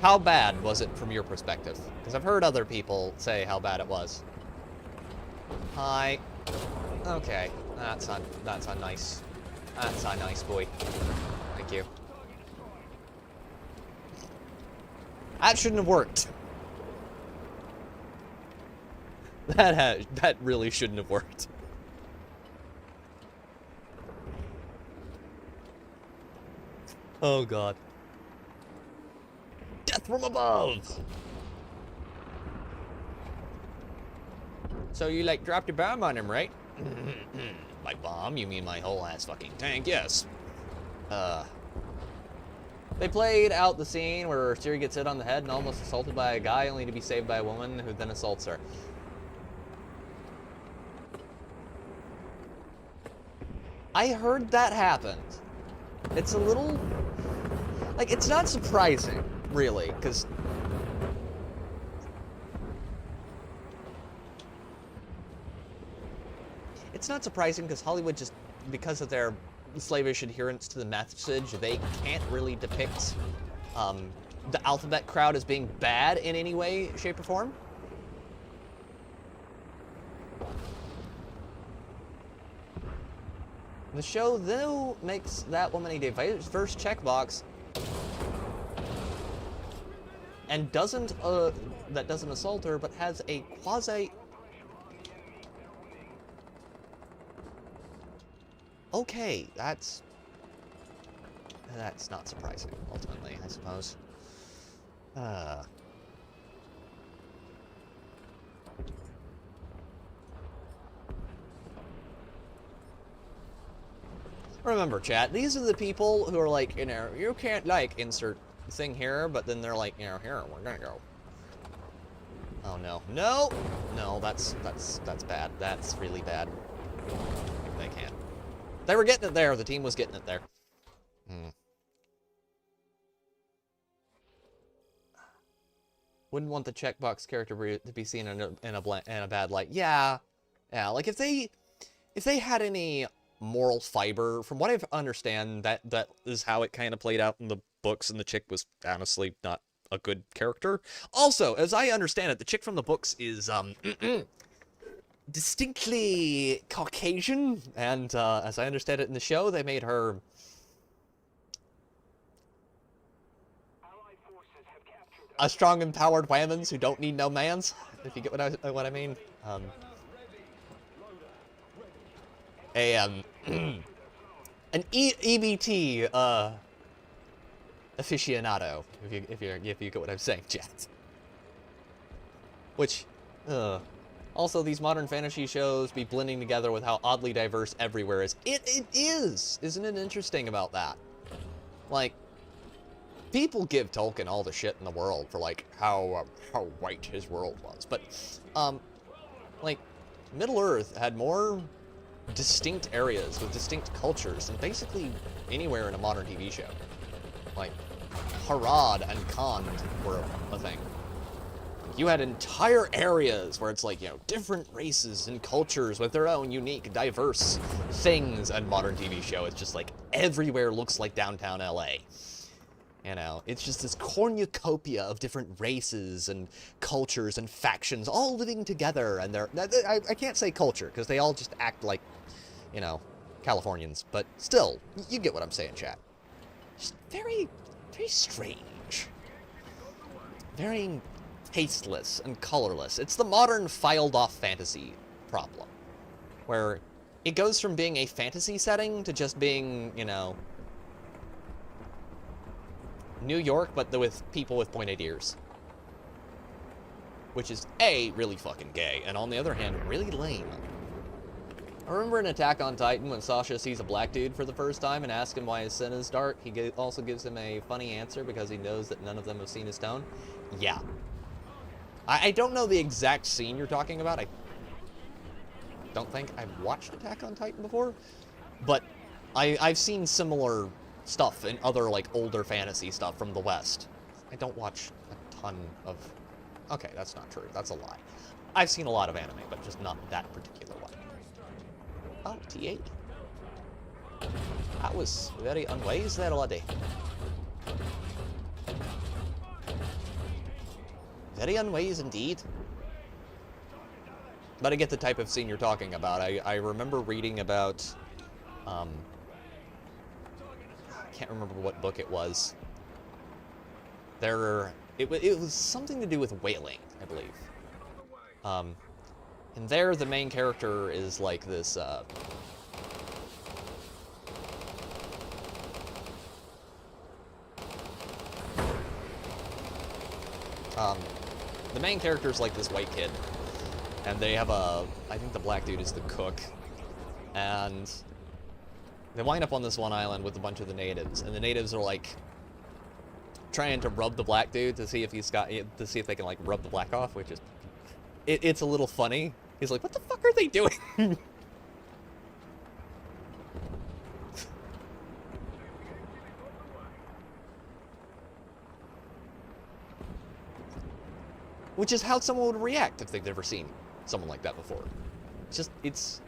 How bad was it from your perspective? Because I've heard other people say how bad it was. Hi. Okay, that's a nice boy. Thank you. That shouldn't have worked. That really shouldn't have worked. Oh God. Death from above! So you, like, dropped a bomb on him, right? By bomb, you mean my whole ass fucking tank? Yes. They played out the scene where Siri gets hit on the head and almost assaulted by a guy, only to be saved by a woman who then assaults her. I heard that happened. It's a little... Like, it's not surprising, really, because... It's not surprising because Hollywood just, because of their slavish adherence to the message, they can't really depict the alphabet crowd as being bad in any way, shape, or form. The show, though, makes that woman a diverse checkbox and doesn't, that doesn't assault her, but has a quasi... Okay, that's not surprising, ultimately, I suppose. Remember, chat, these are the people who are like, you know, you can't, like, insert thing here, but then they're like, you know, here, we're gonna go. Oh, no. No! No, that's bad. That's really bad. They can't. They were getting it there. The team was getting it there. Wouldn't want the checkbox character to be seen in a bad light. Yeah, yeah. Like if they had any moral fiber, from what I understand, that is how it kind of played out in the books, and the chick was honestly not a good character. Also, as I understand it, the chick from the books is distinctly Caucasian, and as I understand it in the show, they made her a strong, empowered women who don't need no mans, if you get what I mean. An EBT aficionado, if you get what I'm saying, chat. Which, also, these modern fantasy shows be blending together with how oddly diverse everywhere is. It is! Isn't it interesting about that? Like, people give Tolkien all the shit in the world for, like, how white his world was. But, like, Middle-earth had more distinct areas with distinct cultures than basically anywhere in a modern TV show. Like, Harad and Khand were a thing. You had entire areas where it's like, you know, different races and cultures with their own unique, diverse things. And modern TV show, it's just like everywhere looks like downtown LA. You know, it's just this cornucopia of different races and cultures and factions all living together. And I can't say culture because they all just act like, you know, Californians. But still, you get what I'm saying, chat. Just very, very strange. Very tasteless and colorless. It's the modern filed-off fantasy problem, where it goes from being a fantasy setting to just being, you know, New York, but with people with pointed ears. Which is, A, really fucking gay, and on the other hand, really lame. I remember in Attack on Titan when Sasha sees a black dude for the first time and asks him why his skin is dark, he also gives him a funny answer because he knows that none of them have seen his tone. Yeah. I don't know the exact scene you're talking about. I don't think I've watched Attack on Titan before, but I've seen similar stuff in other, like, older fantasy stuff from the West. I don't watch a ton of... Okay, that's not true. That's a lie. I've seen a lot of anime, but just not that particular one. Oh, T8. That was very unwise there, laddie. Very unwise indeed. But I get the type of scene you're talking about. I remember reading about... I can't remember what book it was. It was something to do with whaling, I believe. And there, the main character is like this, the main character is like this white kid, and they have I think the black dude is the cook, and they wind up on this one island with a bunch of the natives, and the natives are like trying to rub the black dude to see if they can like rub the black off, which is, it's a little funny. He's like, what the fuck are they doing? which is how someone would react if they've never seen someone like that before. It's just, it's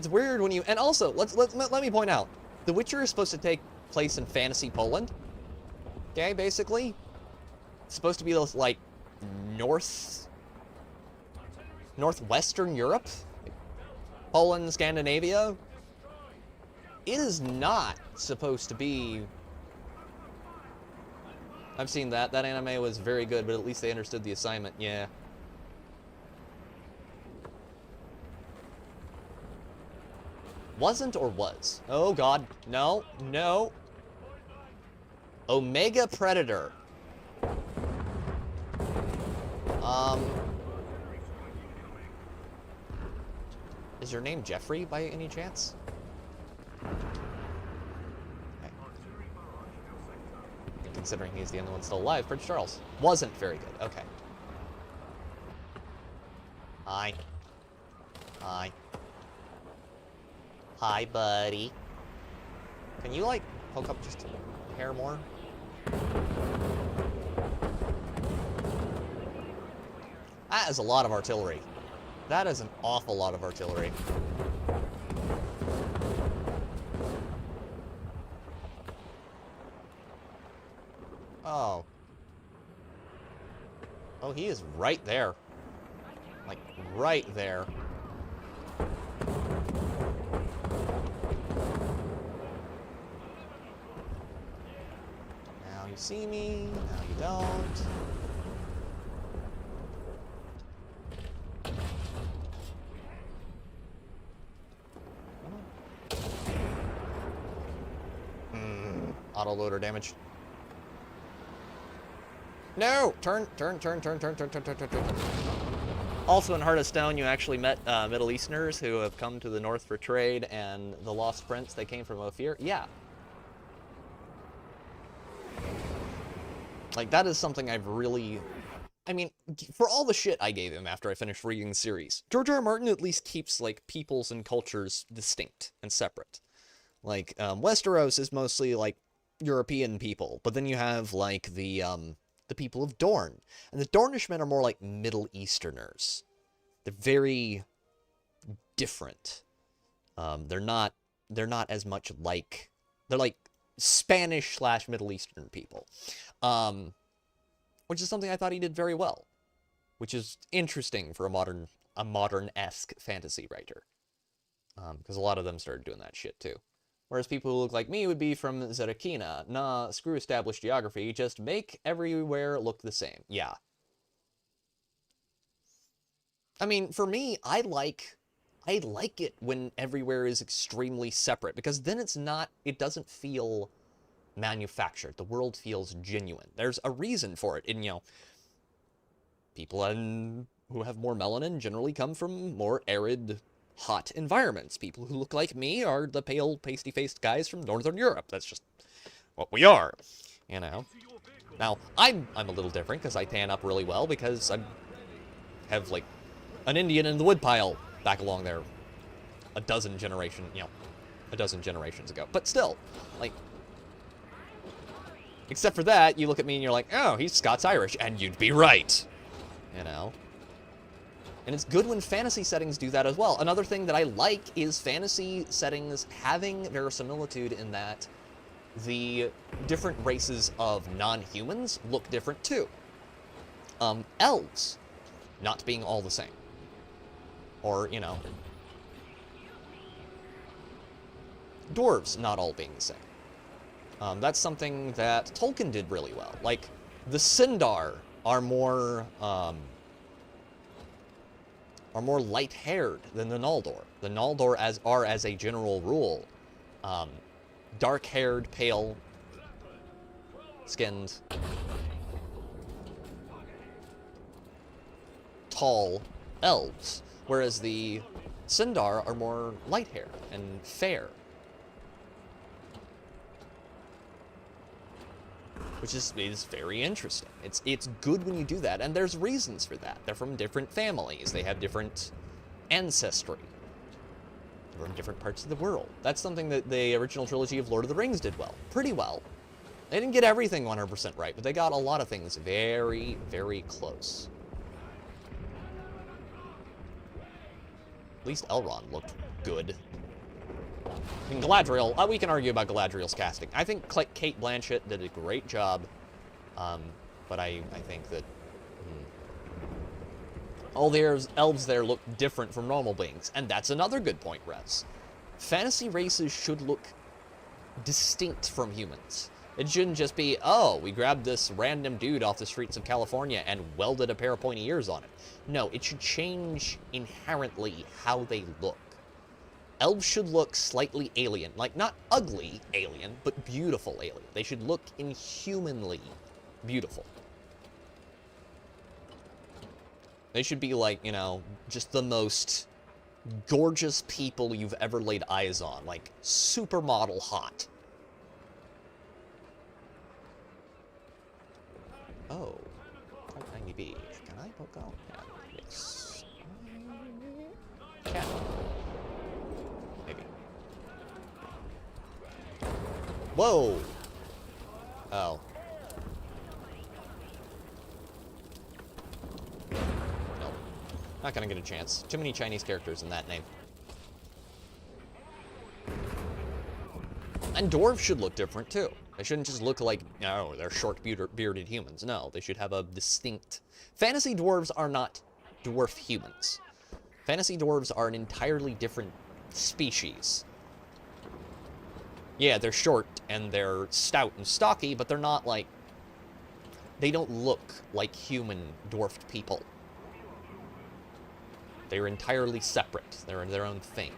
weird when you, and also, let me point out, The Witcher is supposed to take place in fantasy Poland. Okay, basically. It's supposed to be those, like, northwestern Europe. Poland, Scandinavia. It is not supposed to be... I've seen that. That anime was very good, but at least they understood the assignment. Yeah. Wasn't or was? Oh, God. No. No. Omega Predator. Is your name Jeffrey by any chance? Okay. Considering he's the only one still alive, Prince Charles. Wasn't very good. Okay. Hi. Hi. Hi, buddy. Can you, like, poke up just a hair more? That is a lot of artillery. That is an awful lot of artillery. Oh. Oh, he is right there. Like, right there. Now you see me, now you don't. Autoloader damage. No! Turn. Also in Heart of Stone, you actually met Middle Easterners who have come to the North for trade, and the Lost Prince, they came from Ophir. Yeah. Like, that is something I've really... I mean, for all the shit I gave him after I finished reading the series, George R. R. Martin at least keeps, like, peoples and cultures distinct and separate. Like, Westeros is mostly, like, European people, but then you have, like, the people of Dorne. And the Dornishmen are more like Middle Easterners. They're very different. They're not as much like... They're like Spanish/Middle Eastern people. Which is something I thought he did very well. Which is interesting for a modern-esque fantasy writer. Because a lot of them started doing that shit, too. Whereas people who look like me would be from Zerakina. Nah, screw established geography, just make everywhere look the same. Yeah. I mean, for me, I like it when everywhere is extremely separate, because then it doesn't feel manufactured. The world feels genuine. There's a reason for it. And, you know, people who have more melanin generally come from more arid, hot environments. People who look like me are the pale, pasty-faced guys from Northern Europe. That's just what we are, you know. Now, I'm a little different because I tan up really well because I have, like, an Indian in the woodpile back along there a dozen generations ago. But still, like, except for that, you look at me and you're like, oh, he's Scots-Irish, and you'd be right, you know. And it's good when fantasy settings do that as well. Another thing that I like is fantasy settings having verisimilitude in that the different races of non-humans look different too. Elves not being all the same. Or, you know, dwarves not all being the same. That's something that Tolkien did really well. Like, the Sindar are more light-haired than the Noldor. The Noldor are, as a general rule, dark-haired, pale-skinned, tall elves, whereas the Sindar are more light-haired and fair. Which is very interesting. It's good when you do that, and there's reasons for that. They're from different families. They have different ancestry. They're from different parts of the world. That's something that the original trilogy of Lord of the Rings did well. Pretty well. They didn't get everything 100% right, but they got a lot of things very, very close. At least Elrond looked good. I mean, Galadriel, we can argue about Galadriel's casting. I think Kate Blanchett did a great job, but I think that all the elves there look different from normal beings, and that's another good point, Rez. Fantasy races should look distinct from humans. It shouldn't just be, oh, we grabbed this random dude off the streets of California and welded a pair of pointy ears on it. No, it should change inherently how they look. Elves should look slightly alien. Like, not ugly alien, but beautiful alien. They should look inhumanly beautiful. They should be like, you know, just the most gorgeous people you've ever laid eyes on. Like, supermodel hot. Oh. Tiny bee. Can I poke out? Yeah. Yes. Can. Maybe. Whoa! Oh. Nope. Not gonna get a chance. Too many Chinese characters in that name. And dwarves should look different, too. They shouldn't just look like, oh, they're short-bearded humans. No, they should have a distinct... Fantasy dwarves are not dwarf humans. Fantasy dwarves are an entirely different species. Yeah, they're short, and they're stout and stocky, but they're not, like... They don't look like human dwarfed people. They're entirely separate. They're their own thing.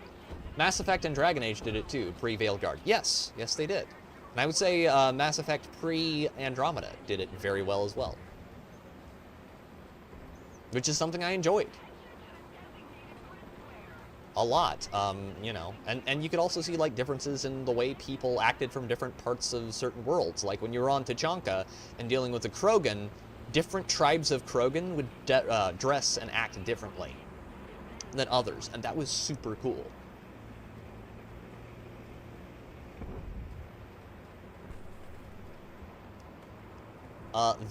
Mass Effect and Dragon Age did it, too, pre-Veilguard. Yes, yes, they did. And I would say Mass Effect pre-Andromeda did it very well as well. Which is something I enjoyed. A lot, you know. And you could also see, like, differences in the way people acted from different parts of certain worlds. Like, when you were on Tachanka and dealing with the Krogan, different tribes of Krogan would dress and act differently than others. And that was super cool.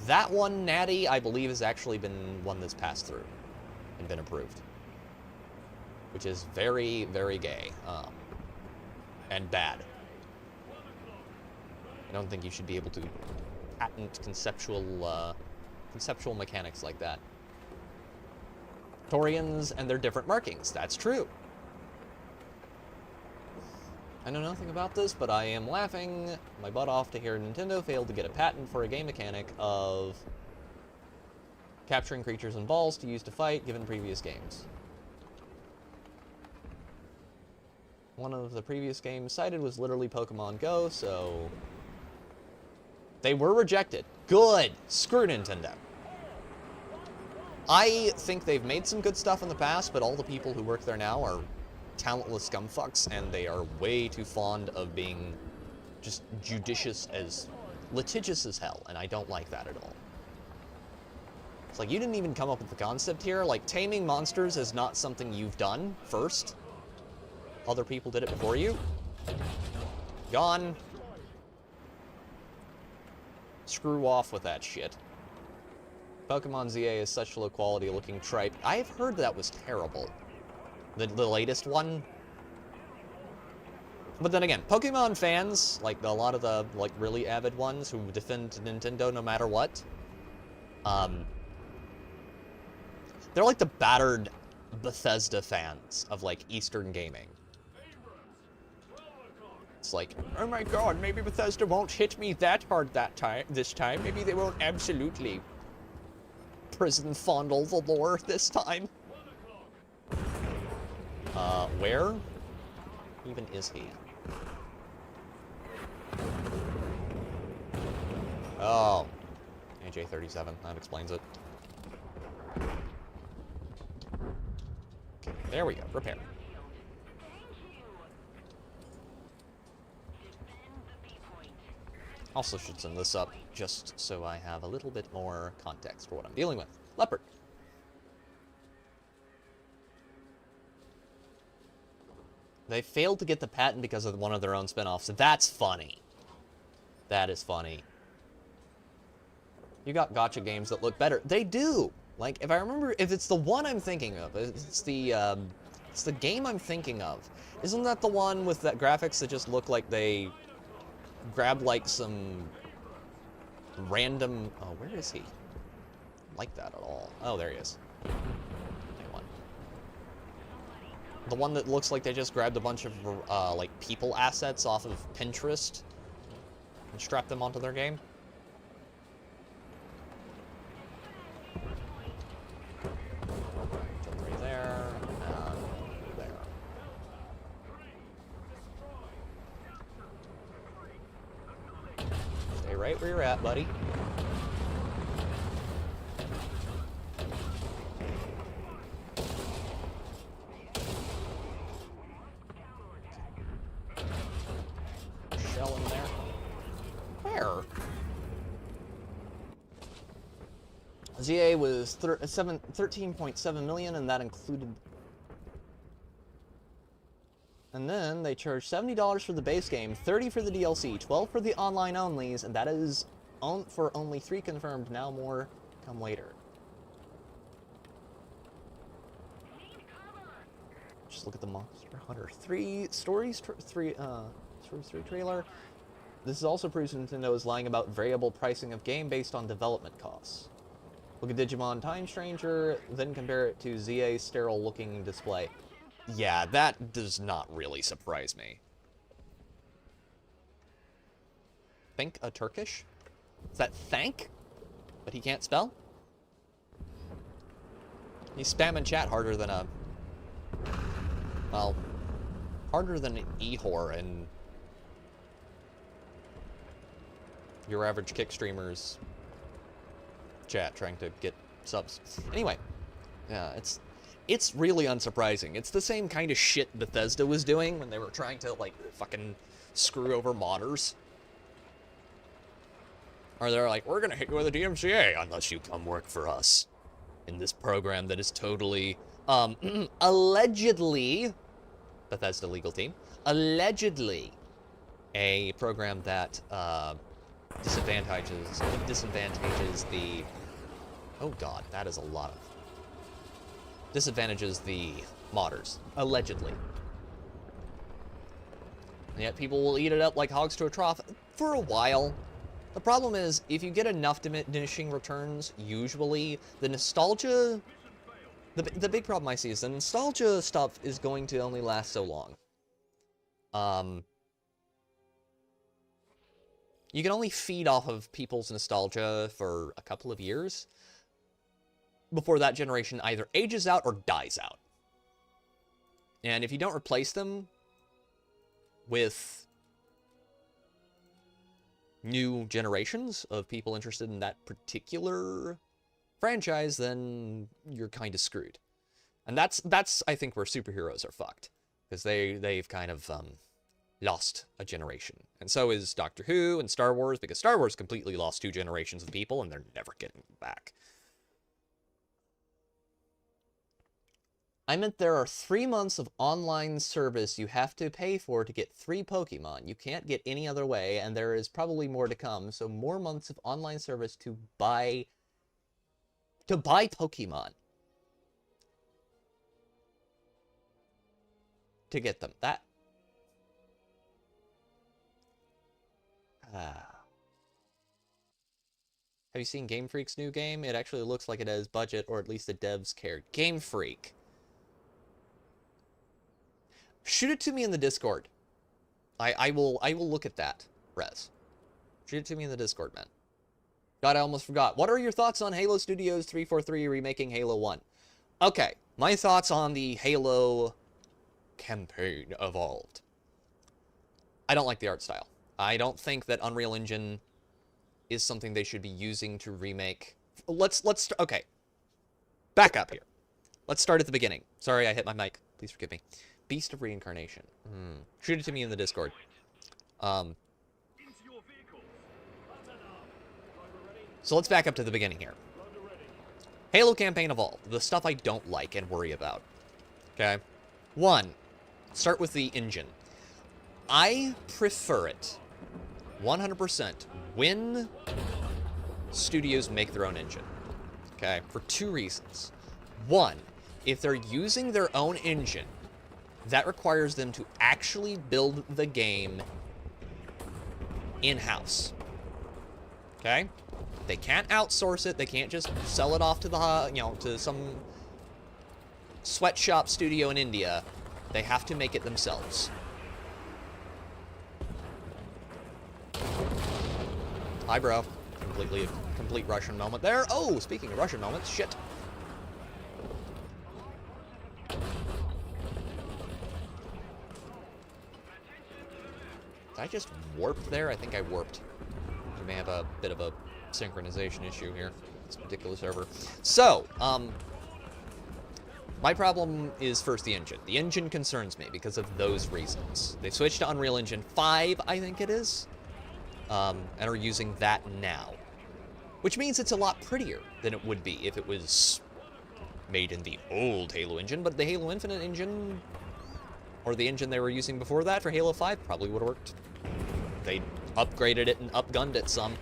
That one, Natty, I believe, has actually been one that's passed through and been approved. Which is very, very gay. And bad. I don't think you should be able to patent conceptual mechanics like that. Torians and their different markings. That's true. I know nothing about this, but I am laughing my butt off to hear Nintendo failed to get a patent for a game mechanic of capturing creatures and balls to use to fight, given previous games. One of the previous games cited was literally Pokemon Go, so they were rejected. Good! Screw Nintendo. I think they've made some good stuff in the past, but all the people who work there now are talentless scumfucks, and they are way too fond of being just litigious as hell, and I don't like that at all. It's like, you didn't even come up with the concept here. Like, taming monsters is not something you've done first. Other people did it before you. Gone. Screw off with that shit. Pokemon ZA is such low quality looking tripe. I've heard that was terrible. The latest one. But then again, Pokemon fans, like a lot of the like really avid ones who defend Nintendo no matter what, they're like the battered Bethesda fans of like Eastern gaming. It's like, oh my god, maybe Bethesda won't hit me that hard this time. Maybe they won't absolutely prison fondle the lore this time. Where even is he? Oh. AJ-37, that explains it. Okay, there we go, repair. Also should send this up just so I have a little bit more context for what I'm dealing with. Leopard. They failed to get the patent because of one of their own spin-offs. That's funny. That is funny. You got gacha games that look better. They do! Like, if I remember, if it's the one I'm thinking of, it's the game I'm thinking of. Isn't that the one with that graphics that just look like they grabbed, like, some random... Oh, where is he? Like that at all. Oh, there he is. Hang on. The one that looks like they just grabbed a bunch of, like, people assets off of Pinterest and strapped them onto their game. Jump right there, and there. Stay right where you're at, buddy. Shell in there. Where? ZA was 13.7 million, and that included... And then they charged $70 for the base game, $30 for the DLC, $12 for the online onlys, and that is for only 3 confirmed. Now more come later. Just look at the Monster Hunter 3 Stories 3 trailer. This is also proves Nintendo is lying about variable pricing of game based on development costs. Look at Digimon Time Stranger, then compare it to ZA's sterile-looking display. Yeah, that does not really surprise me. Think a Turkish? Is that thank? But he can't spell? He's spamming chat harder than a... Well, harder than an e-whore in your average kick streamer's chat trying to get subs. Anyway, yeah, it's really unsurprising. It's the same kind of shit Bethesda was doing when they were trying to, like, fucking screw over modders. Or they're like, we're gonna hit you with a DMCA unless you come work for us in this program that is totally, allegedly, Bethesda legal team, allegedly a program that, disadvantages the... Oh god, that is a lot of... Disadvantages the modders, allegedly. And yet people will eat it up like hogs to a trough for a while. The problem is, if you get enough diminishing returns, usually, the nostalgia... The big problem I see is the nostalgia stuff is going to only last so long. You can only feed off of people's nostalgia for a couple of years before that generation either ages out or dies out. And if you don't replace them with new generations of people interested in that particular franchise, then you're kind of screwed. And that's I think where superheroes are fucked, because they've kind of lost a generation. And so is Doctor Who and Star Wars, because Star Wars completely lost 2 generations of people and they're never getting them back. I meant there are 3 months of online service you have to pay for to get 3 Pokemon. You can't get any other way, and there is probably more to come, so more months of online service to buy Pokemon. To get them. That... Have you seen Game Freak's new game? It actually looks like it has budget, or at least the devs cared. Game Freak. Shoot it to me in the Discord. I will look at that, Rez. Shoot it to me in the Discord, man. God, I almost forgot. What are your thoughts on Halo Studios 343 remaking Halo 1? Okay, my thoughts on the Halo campaign Evolved. I don't like the art style. I don't think that Unreal Engine is something they should be using to remake. Okay. Back up here. Let's start at the beginning. Sorry, I hit my mic. Please forgive me. Beast of Reincarnation. Shoot it to me in the Discord. So let's back up to the beginning here. Halo campaign Evolved. The stuff I don't like and worry about. Okay? 1. Start with the engine. I prefer it 100% when studios make their own engine. Okay, for two reasons. One, if they're using their own engine, that requires them to actually build the game in-house. Okay? They can't outsource it. They can't just sell it off to the, to some sweatshop studio in India. They have to make it themselves. Hi, bro. Complete Russian moment there. Oh, speaking of Russian moments, shit. Did I just warp there? I think I warped. We may have a bit of a synchronization issue here. This particular server. So, my problem is first the engine. The engine concerns me because of those reasons. They switched to Unreal Engine 5, I think it is, and are using that now. Which means it's a lot prettier than it would be if it was made in the old Halo engine, but the Halo Infinite engine, or the engine they were using before that for Halo 5, probably would have worked. They upgraded it and upgunned it some.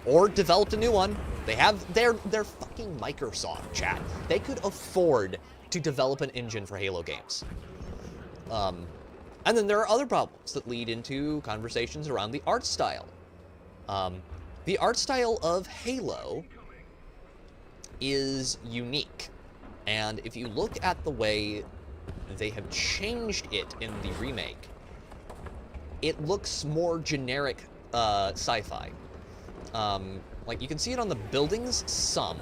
Or developed a new one. They're fucking Microsoft, chat. They could afford to develop an engine for Halo games. And then there are other problems that lead into conversations around the art style. The art style of Halo is unique. And if you look at the way they have changed it in the remake, it looks more generic sci-fi. Like, you can see it on the buildings some.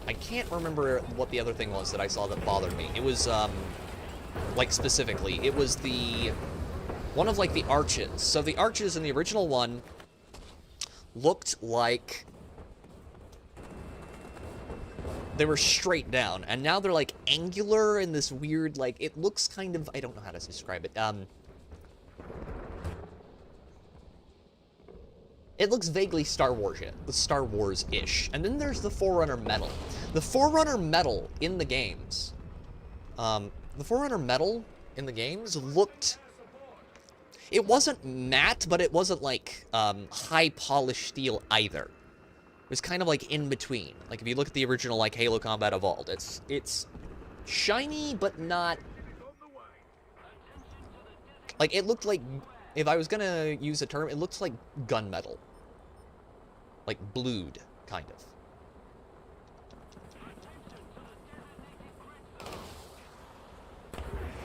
I can't remember what the other thing was that I saw that bothered me. It was, like, specifically, it was one of, like, the arches. So the arches in the original one looked like they were straight down, and now they're, like, angular in this weird, like, it looks kind of, I don't know how to describe it, it looks vaguely Star Wars-ish. And then there's the Forerunner metal. The Forerunner metal in the games, looked, it wasn't matte, but it wasn't like high-polished steel either. It was kind of like in between. Like if you look at the original like Halo Combat Evolved, it's shiny but not, like it looked like, if I was gonna use a term, it looks like gunmetal. Like blued, kind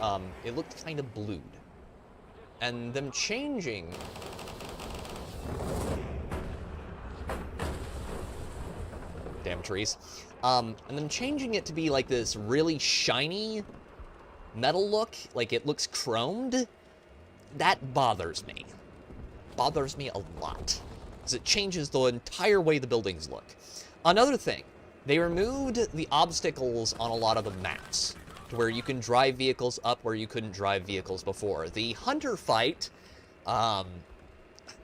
of. It looked kind of blued. And them changing... Damn trees. And them changing it to be like this really shiny metal look, like it looks chromed, that bothers me. Bothers me a lot. Because it changes the entire way the buildings look. Another thing, they removed the obstacles on a lot of the maps, to where you can drive vehicles up where you couldn't drive vehicles before. The Hunter fight, I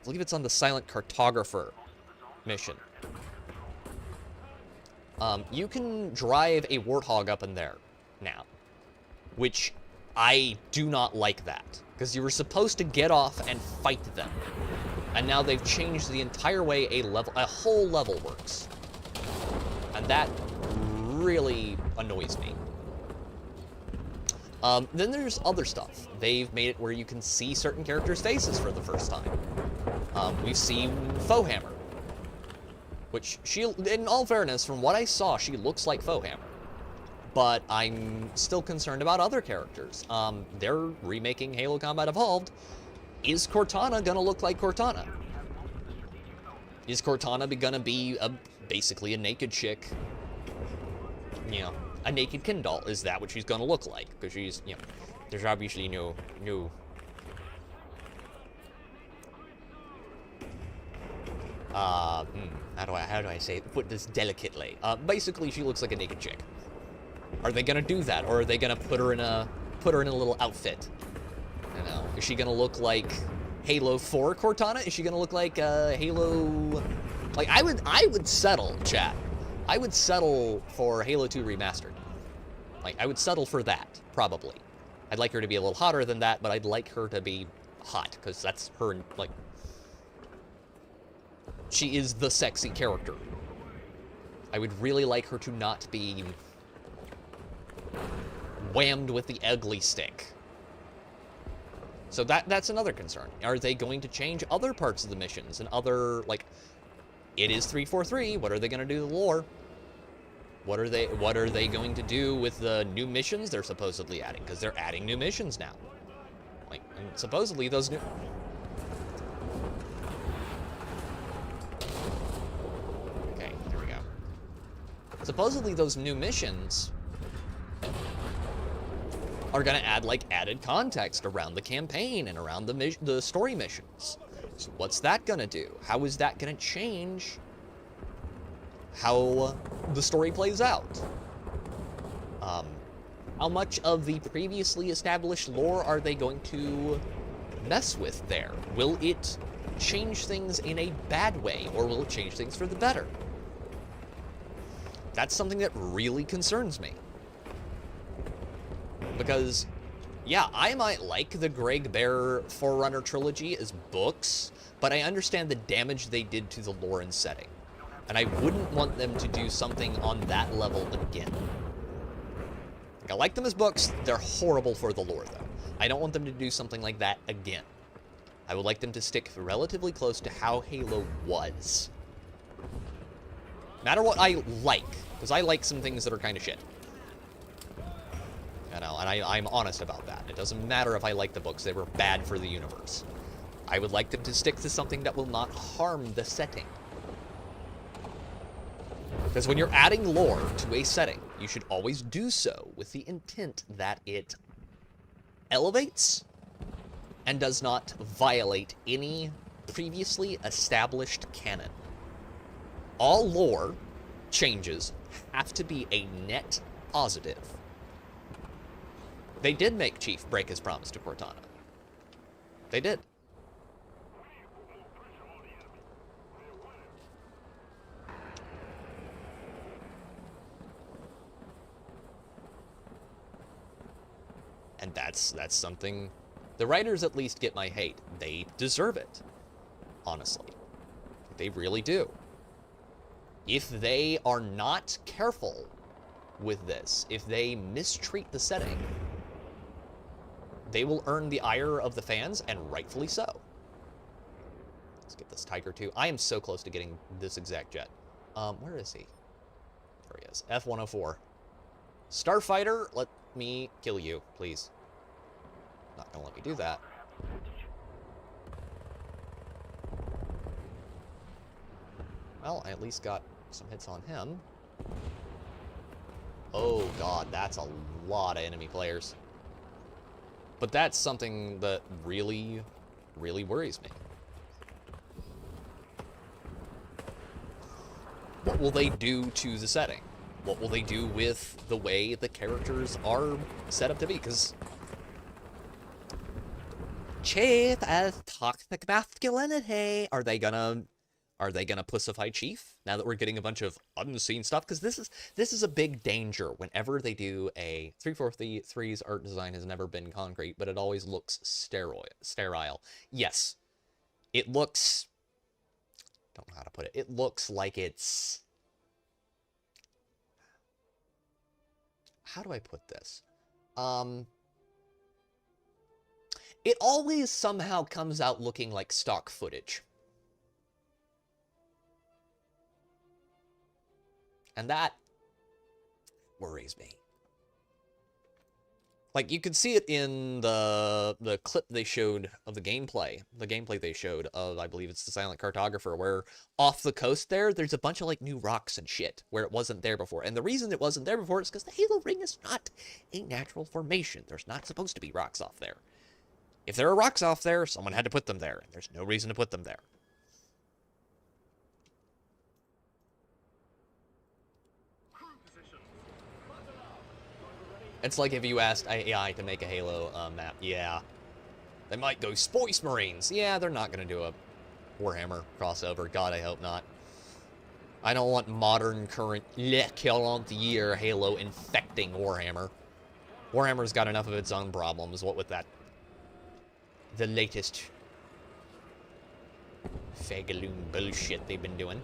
believe it's on the Silent Cartographer mission. You can drive a Warthog up in there now, which I do not like that, because you were supposed to get off and fight them, and now they've changed the entire way a whole level works, and that really annoys me. Then there's other stuff. They've made it where you can see certain characters' faces for the first time. We've seen Foehammer, which she, in all fairness, from what I saw, she looks like Foehammer. But I'm still concerned about other characters. They're remaking Halo Combat Evolved. Is Cortana gonna look like Cortana? Is Cortana gonna be basically a naked chick? You know, a naked Ken doll. Is that what she's gonna look like? Because she's, you know, there's obviously no... how do I say it? Put this delicately. Basically, she looks like a naked chick. Are they gonna do that, or are they gonna put her in a little outfit? You know, is she gonna look like Halo 4 Cortana? Is she gonna look like Halo? Like I would settle, chat. I would settle for Halo 2 Remastered. Like I would settle for that probably. I'd like her to be a little hotter than that, but I'd like her to be hot, because that's her, like, she is the sexy character. I would really like her to not be whammed with the ugly stick. So that's another concern. Are they going to change other parts of the missions and other, like, it is 343, what are they going to do to the lore? What are they going to do with the new missions they're supposedly adding? Because they're adding new missions now. Like, and supposedly those new... Okay, here we go. Supposedly those new missions are going to add, like, added context around the campaign and around the story missions. So what's that going to do? How is that going to change how the story plays out? How much of the previously established lore are they going to mess with there? Will it change things in a bad way, or will it change things for the better? That's something that really concerns me. Because, yeah, I might like the Greg Bear Forerunner trilogy as books, but I understand the damage they did to the lore and setting. And I wouldn't want them to do something on that level again. Like, I like them as books, they're horrible for the lore, though. I don't want them to do something like that again. I would like them to stick relatively close to how Halo was. No matter what I like, because I like some things that are kind of shit. You know, and I'm honest about that. It doesn't matter if I like the books, they were bad for the universe. I would like them to stick to something that will not harm the setting. Because when you're adding lore to a setting, you should always do so with the intent that it elevates and does not violate any previously established canon. All lore changes have to be a net positive. They did make Chief break his promise to Cortana. They did. And that's something... The writers at least get my hate. They deserve it. Honestly. They really do. If they are not careful with this, if they mistreat the setting, they will earn the ire of the fans, and rightfully so. Let's get this Tiger 2. I am so close to getting this exact jet. Where is he? There he is. F-104. Starfighter, let me kill you, please. Not gonna let me do that. Well, I at least got some hits on him. Oh god, that's a lot of enemy players. But that's something that really, really worries me. What will they do to the setting? What will they do with the way the characters are set up to be? Because Chief as toxic masculinity. Are they gonna pussify Chief now that we're getting a bunch of unseen stuff? Because this is a big danger whenever they do a 343's art design has never been concrete, but it always looks sterile. Yes, it looks. Don't know how to put it. It looks like it's. How do I put this? It always somehow comes out looking like stock footage. And that worries me. Like, you could see it in the clip they showed of the gameplay they showed of, I believe it's the Silent Cartographer, where off the coast there's a bunch of, like, new rocks and shit, where it wasn't there before. And the reason it wasn't there before is because the Halo Ring is not a natural formation. There's not supposed to be rocks off there. If there are rocks off there, someone had to put them there, and there's no reason to put them there. It's like if you asked AI to make a Halo map. Yeah. They might go Space Marines. Yeah, they're not going to do a Warhammer crossover. God, I hope not. I don't want modern, current, current year Halo infecting Warhammer. Warhammer's got enough of its own problems. What with that the latest fagaloon bullshit they've been doing.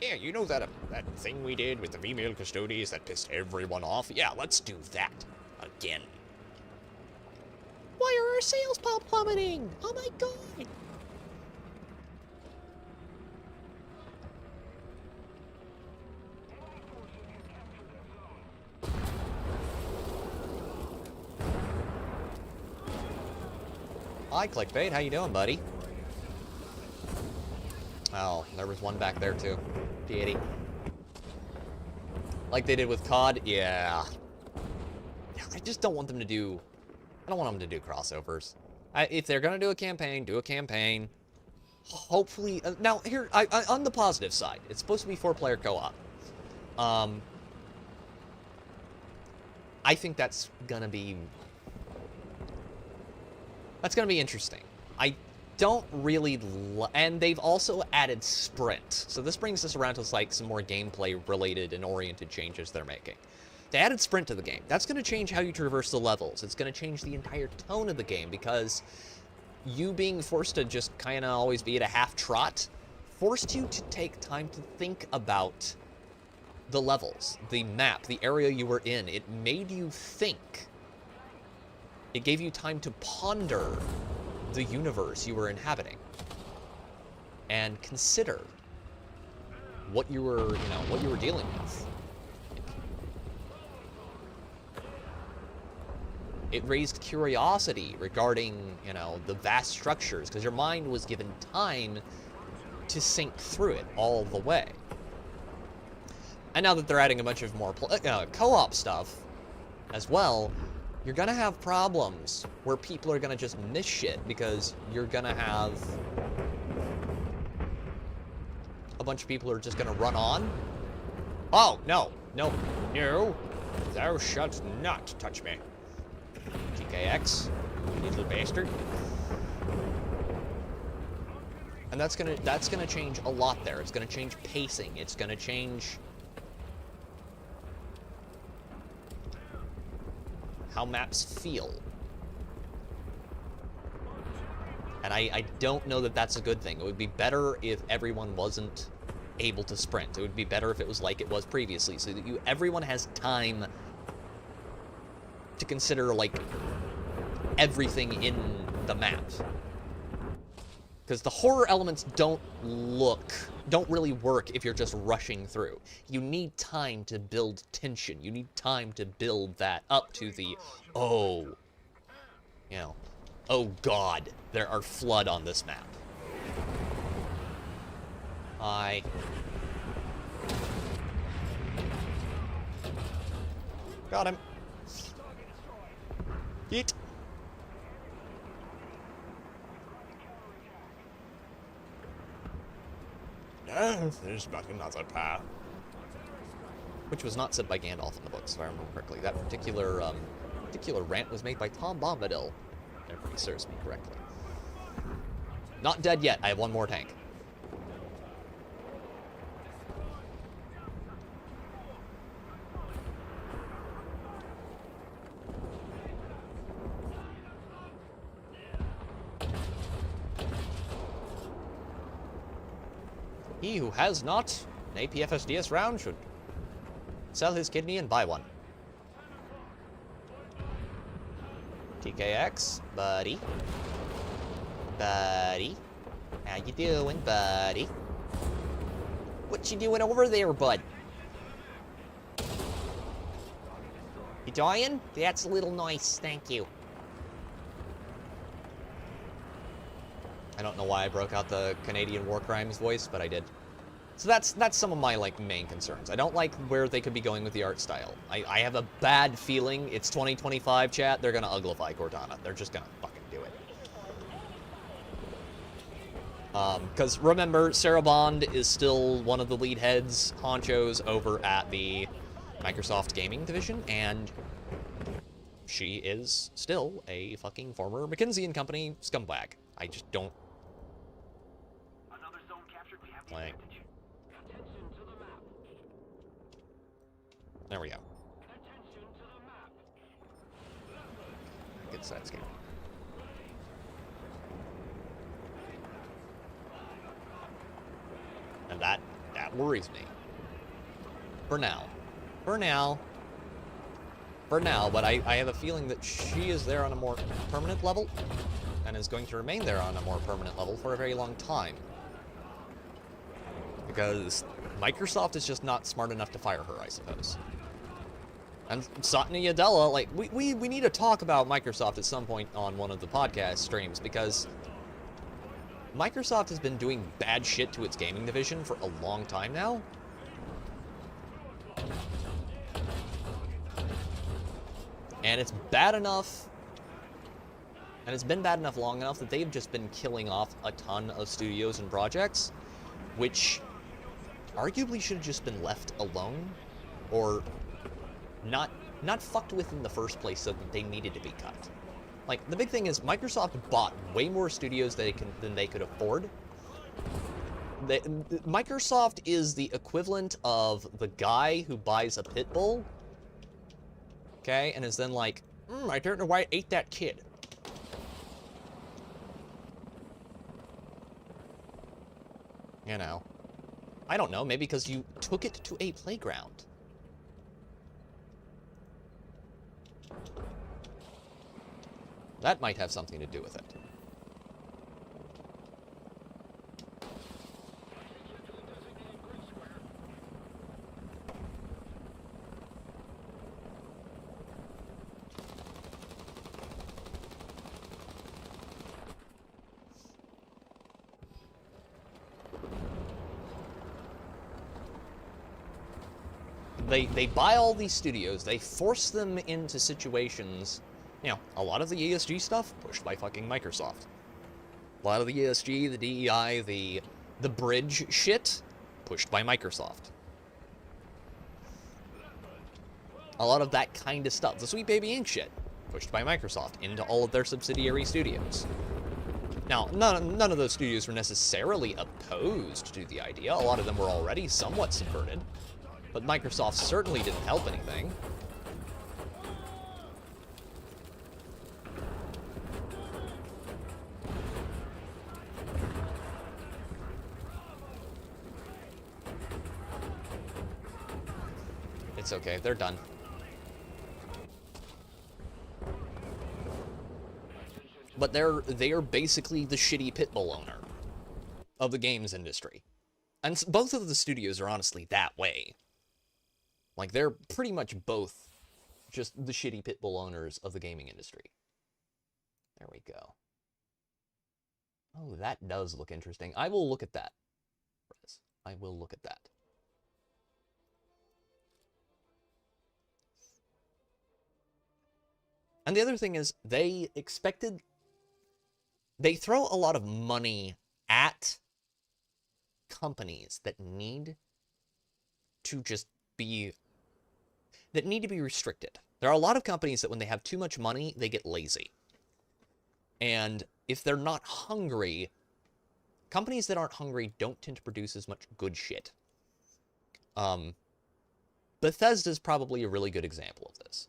Yeah, you know that that thing we did with the female custodians that pissed everyone off? Yeah, let's do that again. Why are our sales plummeting? Oh my god! Hi, Clickbait. How you doing, buddy? Oh, there was one back there, too. Pity. Like they did with COD? Yeah. I just don't want them to do... I don't want them to do crossovers. If they're going to do a campaign, do a campaign. Hopefully... now, here, on the positive side, it's supposed to be 4-player co-op. I think that's going to be... That's going to be interesting. I don't really... and they've also added sprint. So this brings us around to, like, some more gameplay-related and oriented changes they're making. They added sprint to the game. That's going to change how you traverse the levels. It's going to change the entire tone of the game, because you being forced to just kind of always be at a half trot forced you to take time to think about the levels, the map, the area you were in. It made you think. It gave you time to ponder the universe you were inhabiting and consider what you were, what you were dealing with. It raised curiosity regarding, the vast structures, because your mind was given time to think through it all the way. And now that they're adding a bunch of more co-op stuff as well, you're going to have problems where people are going to just miss shit, because you're going to have a bunch of people who are just going to run on. Oh, no, no, no, thou shalt not touch me. TKX, you little bastard. And that's gonna change a lot there. It's gonna change pacing. It's gonna change how maps feel. And I don't know that that's a good thing. It would be better if everyone wasn't able to sprint. It would be better if it was like it was previously, so that everyone has time to consider, like, everything in the map. Because the horror elements don't really work if you're just rushing through. You need time to build tension. You need time to build that up to the, oh god, there are flood on this map. Got him. Yeet. No, there's but another path. Which was not said by Gandalf in the books, if I remember correctly. That particular rant was made by Tom Bombadil, if everybody serves me correctly. Not dead yet. I have one more tank. He who has not an APFSDS round should sell his kidney and buy one. TKX, buddy. Buddy. How you doing, buddy? What you doing over there, bud? You dying? That's a little nice, thank you. I don't know why I broke out the Canadian war crimes voice, but I did. So that's some of my, like, main concerns. I don't like where they could be going with the art style. I have a bad feeling it's 2025, chat. They're gonna uglify Cortana. They're just gonna fucking do it. Because remember, Sarah Bond is still one of the lead heads, honchos, over at the Microsoft Gaming division, and she is still a fucking former McKinsey & Company scumbag. I just don't like. There we go. gets that scary. And that worries me. For now. For now. For now, but I have a feeling that she is there on a more permanent level, and is going to remain there on a more permanent level for a very long time. Because Microsoft is just not smart enough to fire her, I suppose. And Satya Nadella, like, we need to talk about Microsoft at some point on one of the podcast streams, because Microsoft has been doing bad shit to its gaming division for a long time now. And it's bad enough, and it's been bad enough long enough that they've just been killing off a ton of studios and projects, which arguably should have just been left alone, or not fucked with in the first place so that they needed to be cut. Like, the big thing is Microsoft bought way more studios than they could afford. Microsoft is the equivalent of the guy who buys a pit bull, okay, and is then like, I don't know why I ate that kid. You know. I don't know, maybe because you took it to a playground. That might have something to do with it. They buy all these studios, they force them into situations, you know, a lot of the ESG stuff pushed by fucking Microsoft. A lot of the ESG, the DEI, the bridge shit pushed by Microsoft. A lot of that kind of stuff, the Sweet Baby Inc. shit, pushed by Microsoft into all of their subsidiary studios. Now, none of those studios were necessarily opposed to the idea. A lot of them were already somewhat subverted. But Microsoft certainly didn't help anything. It's okay, they're done. But they are basically the shitty pit bull owner of the games industry. And both of the studios are honestly that way. Like, they're pretty much both just the shitty pit bull owners of the gaming industry. There we go. Oh, that does look interesting. I will look at that. I will look at that. And the other thing is, they throw a lot of money at companies that need to be restricted. There are a lot of companies that when they have too much money, they get lazy. And if they're not hungry, companies that aren't hungry don't tend to produce as much good shit. Bethesda's probably a really good example of this.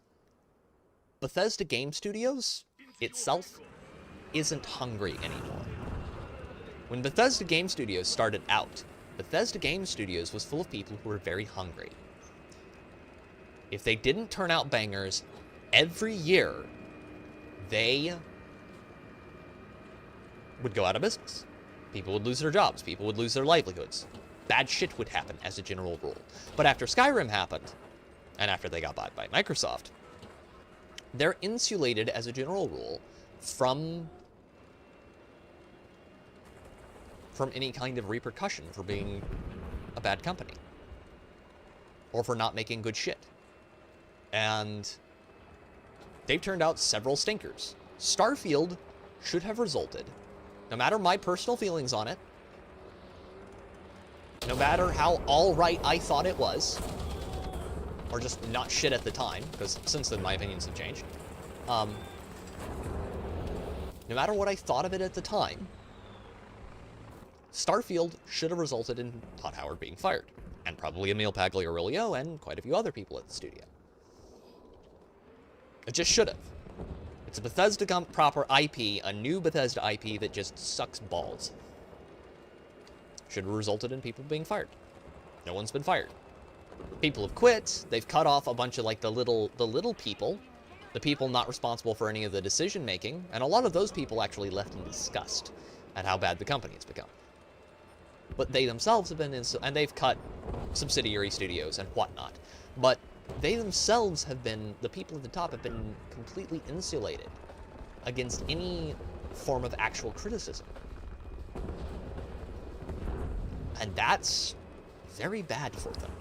Bethesda Game Studios itself isn't hungry anymore. When Bethesda Game Studios started out, Bethesda Game Studios was full of people who were very hungry. If they didn't turn out bangers every year, they would go out of business. People would lose their jobs. People would lose their livelihoods. Bad shit would happen as a general rule. But after Skyrim happened, and after they got bought by Microsoft, they're insulated as a general rule from any kind of repercussion for being a bad company. Or for not making good shit. And they've turned out several stinkers. Starfield should have resulted, no matter my personal feelings on it, no matter how alright I thought it was, or just not shit at the time, because since then my opinions have changed. No matter what I thought of it at the time, Starfield should have resulted in Todd Howard being fired, and probably Emil Pagliarillo and quite a few other people at the studio. It just should have. It's a Bethesda proper IP, a new Bethesda IP that just sucks balls. Should have resulted in people being fired. No one's been fired. People have quit. They've cut off a bunch of like the little people, the people not responsible for any of the decision making, and a lot of those people actually left in disgust at how bad the company has become. But they themselves have been and they've cut subsidiary studios and whatnot. But they themselves have been, the people at the top have been completely insulated against any form of actual criticism. And that's very bad for them.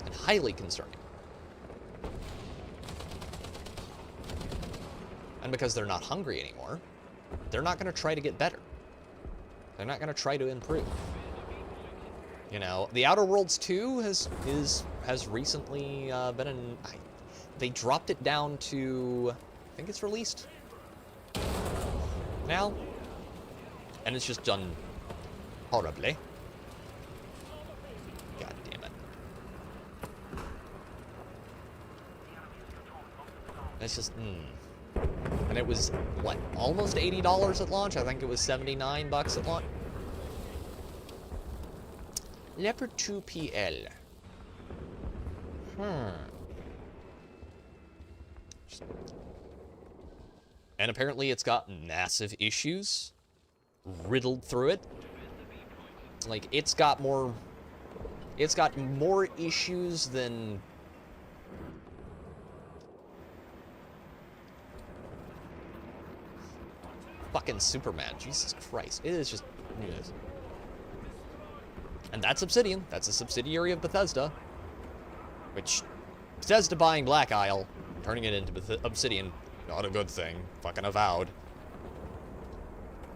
And highly concerning. And because they're not hungry anymore, they're not going to try to get better. They're not going to try to improve. You know, The Outer Worlds 2 has recently been in... they dropped it down to... I think it's released now. And it's just done horribly. God damn it. It's just... And it was, what, almost $80 at launch? I think it was $79 at launch. Leopard 2 PL. And apparently it's got massive issues riddled through it. Like, it's got more issues than... fucking Superman. Jesus Christ. It is just... it is. And that's Obsidian. That's a subsidiary of Bethesda. Which, Bethesda buying Black Isle, turning it into Obsidian, not a good thing. Fucking avowed.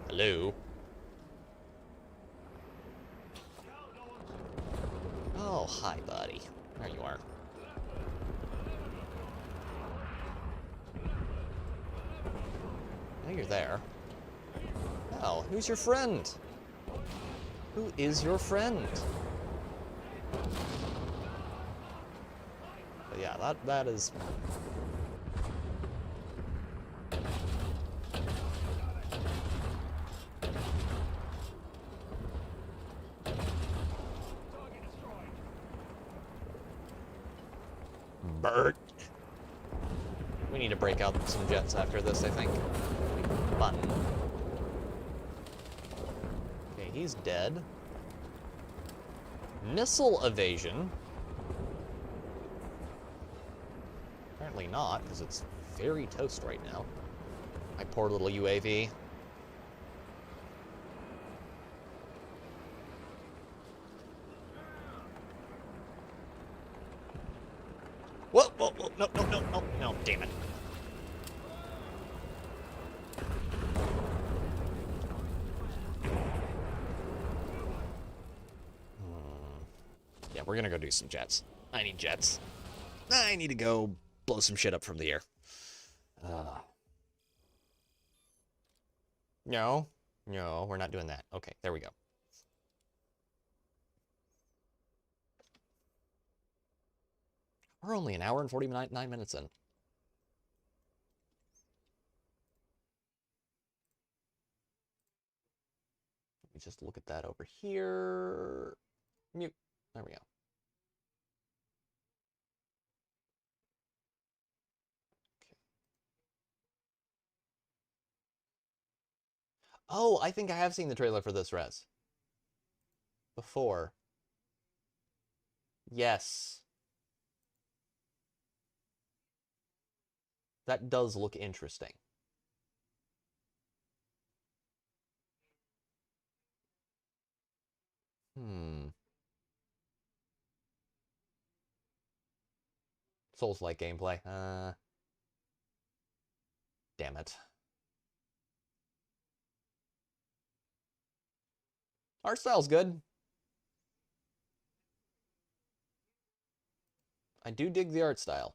Hello? Oh, hi, buddy. There you are. I know you're there. Oh, who's your friend? Who is your friend? But yeah, that is... Bert. We need to break out some jets after this, I think. Fun. Okay, he's dead. Missile evasion. Apparently not, because it's very toast right now. My poor little UAV. Whoa, whoa, whoa, no, no, no, no, no, damn it. Yeah, we're gonna go do some jets. I need jets. I need to go blow some shit up from the air. No, no, we're not doing that. Okay, there we go. We're only an hour and 49 minutes in. Let me just look at that over here. Mute. There we go. Okay. Oh, I think I have seen the trailer for this, Rez. Before. Yes. That does look interesting. Souls-like gameplay. Damn it. Art style's good. I do dig the art style.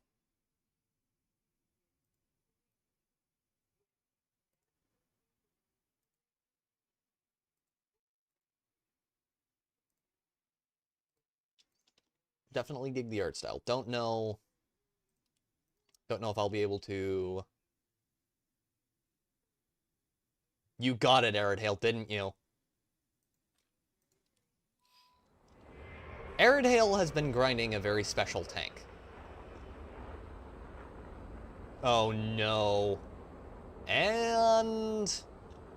Definitely dig the art style. Don't know Don't know if I'll be able to... You got it, Aridhale, didn't you? Aridhale has been grinding a very special tank. Oh no. And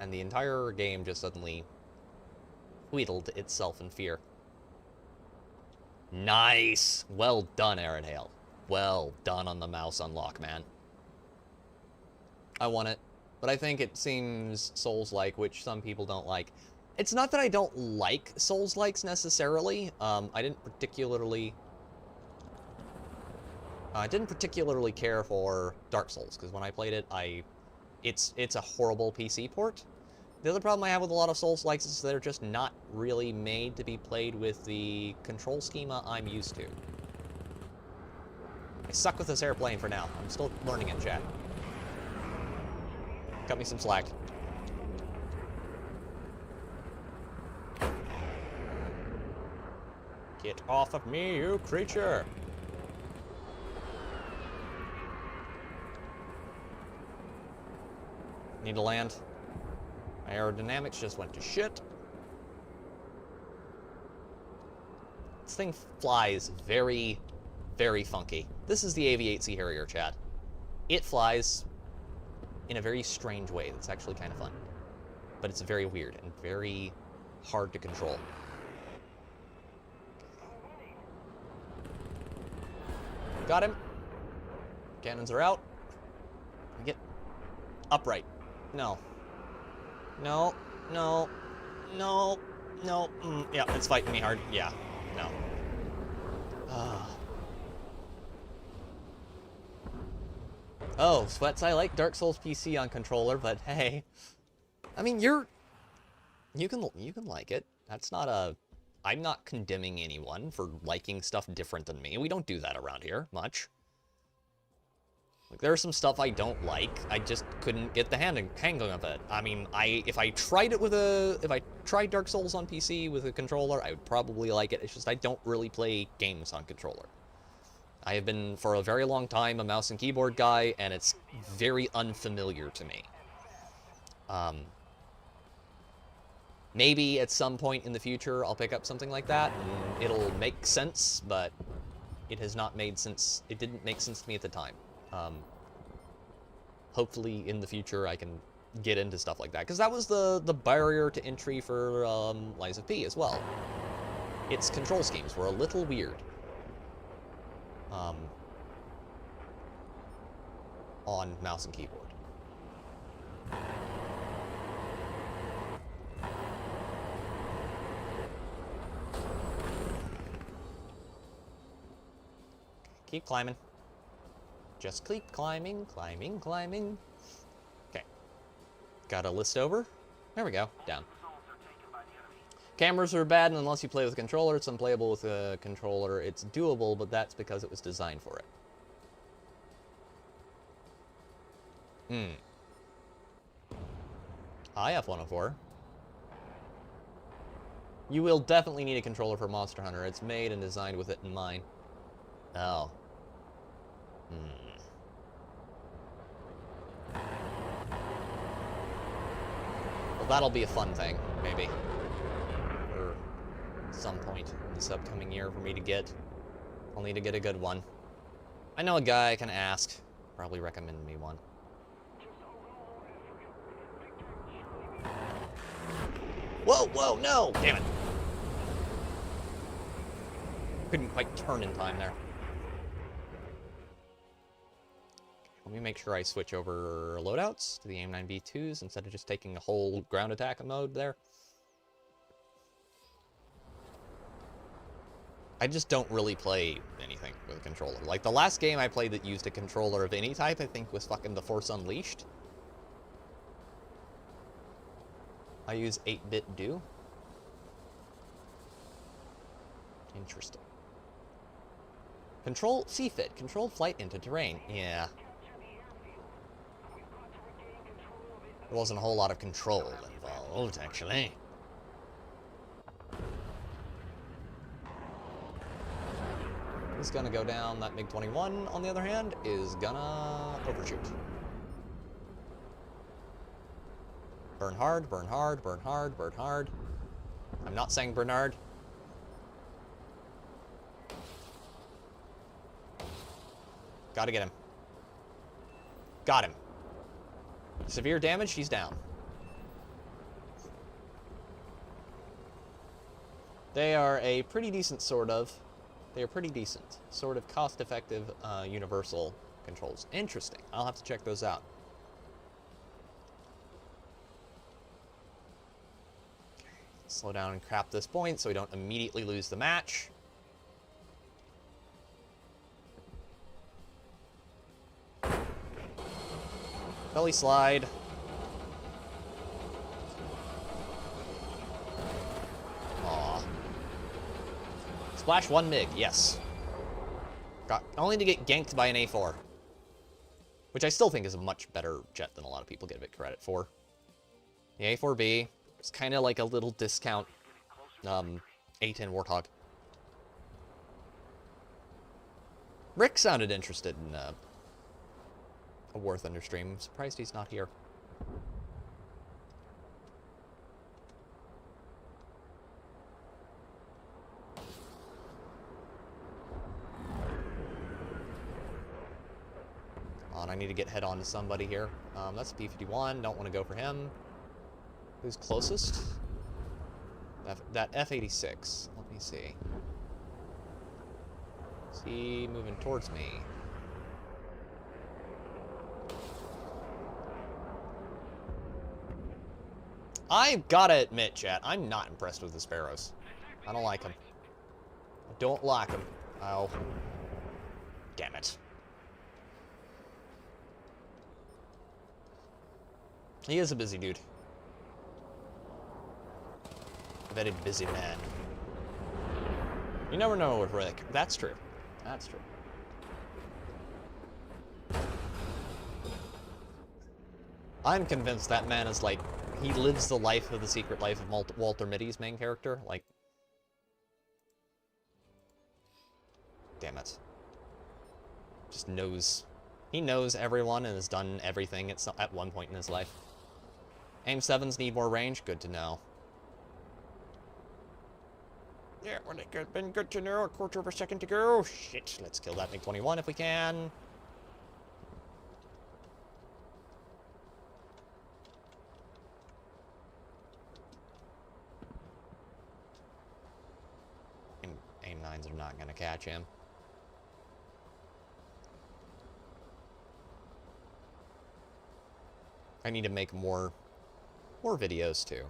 the entire game just suddenly wheedled itself in fear. Nice! Well done, Aridhale. Well done on the mouse unlock, man. I want it, but I think it seems Souls-like, which some people don't like. It's not that I don't like Souls-likes necessarily. I didn't particularly care for Dark Souls, because when I played it, it's a horrible PC port. The other problem I have with a lot of Souls-likes is they're just not really made to be played with the control schema I'm used to. I suck with this airplane for now. I'm still learning it, chat. Cut me some slack. Get off of me, you creature! Need to land. My aerodynamics just went to shit. This thing flies very, very funky. This is the AV-8C Harrier, chat. It flies in a very strange way that's actually kind of fun. But it's very weird and very hard to control. Got him. Cannons are out. Get upright. No. No. No. No. No. Yeah, it's fighting me hard. Yeah. No. Oh, Sweats, I like Dark Souls PC on controller, but hey. I mean, you can like it. That's not a... I'm not condemning anyone for liking stuff different than me. We don't do that around here much. Like, there's some stuff I don't like. I just couldn't get the hang of it. I mean, if I tried Dark Souls on PC with a controller, I would probably like it. It's just I don't really play games on controller. I have been, for a very long time, a mouse and keyboard guy, and it's very unfamiliar to me. Maybe at some point in the future I'll pick up something like that, and it'll make sense, but it has not made sense. It didn't make sense to me at the time. Hopefully in the future I can get into stuff like that, because that was the barrier to entry for Lies of P as well. Its control schemes were a little weird. On mouse and keyboard. Keep climbing. Just keep climbing, climbing, climbing. Okay. Got a list over. There we go. Down. Cameras are bad, and unless you play with a controller, it's unplayable with a controller. It's doable, but that's because it was designed for it. I have 104. You will definitely need a controller for Monster Hunter. It's made and designed with it in mind. Oh. Well, that'll be a fun thing, maybe. Or some point in this upcoming year for me to get. I'll need to get a good one. I know a guy I can ask. Probably recommend me one. Whoa, whoa, no! Damn it. Couldn't quite turn in time there. Let me make sure I switch over loadouts to the AIM-9B2s instead of just taking a whole ground attack mode there. I just don't really play anything with a controller. Like, the last game I played that used a controller of any type, I think, was fucking The Force Unleashed. I use 8-bit do. Interesting. Control CFIT, controlled flight into terrain. Yeah. There wasn't a whole lot of control involved, actually. is gonna go down. That MiG-21, on the other hand, is gonna overshoot. Burn hard, burn hard, burn hard, burn hard. I'm not saying Bernard. Gotta get him. Got him. Severe damage, he's down. They are a pretty decent they are pretty decent. Sort of cost-effective universal controls. Interesting. I'll have to check those out. Slow down and crap this point so we don't immediately lose the match. Belly slide. Aw. Splash 1 MiG, yes. Got only to get ganked by an A4. Which I still think is a much better jet than a lot of people give it credit for. The A4B is kind of like a little discount A10 Warthog. Rick sounded interested in a Warthunder stream. I'm surprised he's not here. Come on, I need to get head on to somebody here. That's P-51. Don't want to go for him. Who's closest? That F-86. Let me see. Is he moving towards me? I've gotta admit, chat, I'm not impressed with the Sparrows. I don't like them. I don't like them. Oh. Damn it. He is a busy dude. A very busy man. You never know with Rick. That's true. That's true. I'm convinced that man is like, he lives the life of the secret life of Walter Mitty's main character. Like, damn it. Just knows. He knows everyone and has done everything at one point in his life. AIM-7s need more range. Good to know. Yeah, well, it's been good to know. A quarter of a second to go. Shit, let's kill that MiG-21 if we can. AIM-9s are not going to catch him. I need to make more videos too.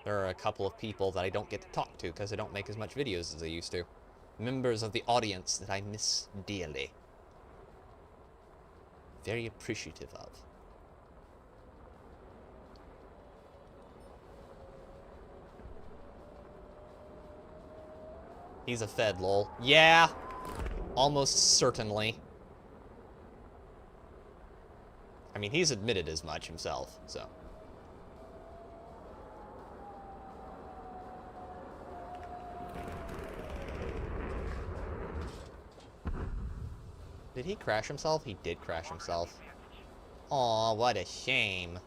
There are a couple of people that I don't get to talk to because I don't make as much videos as I used to. Members of the audience that I miss dearly. Very appreciative of. He's a Fed, lol. Yeah! Almost certainly. I mean, he's admitted as much himself, so. Did he crash himself? He did crash himself. Aw, what a shame.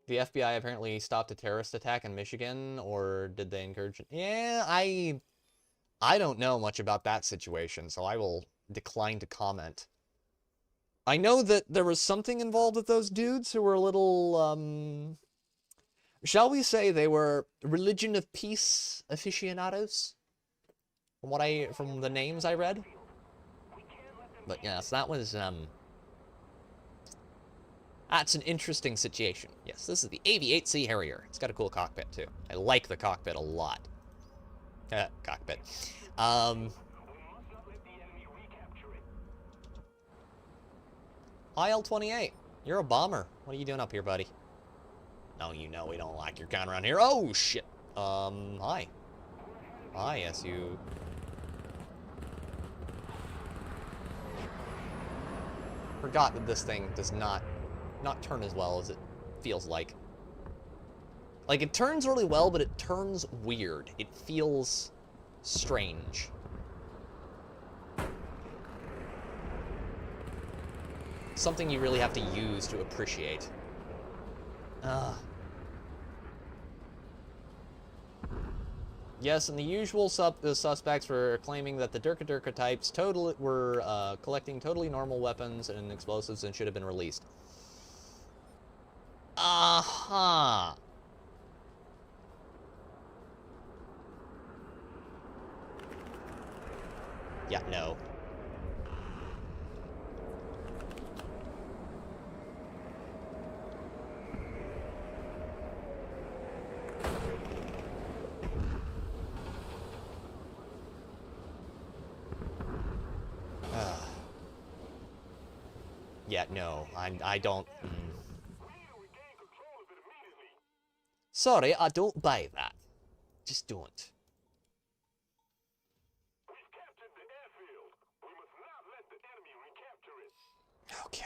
The FBI apparently stopped a terrorist attack in Michigan, or did they encourage it? Yeah, I don't know much about that situation, so I will decline to comment. I know that there was something involved with those dudes who were a little, shall we say they were religion of peace aficionados? From the names I read. But yes, that was, that's an interesting situation. Yes, this is the AV-8C Harrier. It's got a cool cockpit, too. I like the cockpit a lot. Cockpit. IL-28, you're a bomber. What are you doing up here, buddy? No, you know we don't like your kind around here. Oh, shit. Hi. Hi, yes, you... Forgot that this thing does not turn as well as it feels like. Like, it turns really well, but it turns weird. It feels strange. Something you really have to use to appreciate. Yes, and the usual suspects were claiming that the Durka Durka types were collecting totally normal weapons and explosives and should have been released. Uh-huh. Yeah, no. Yeah, no, I don't... Sorry, I don't buy that. Just don't. Okay.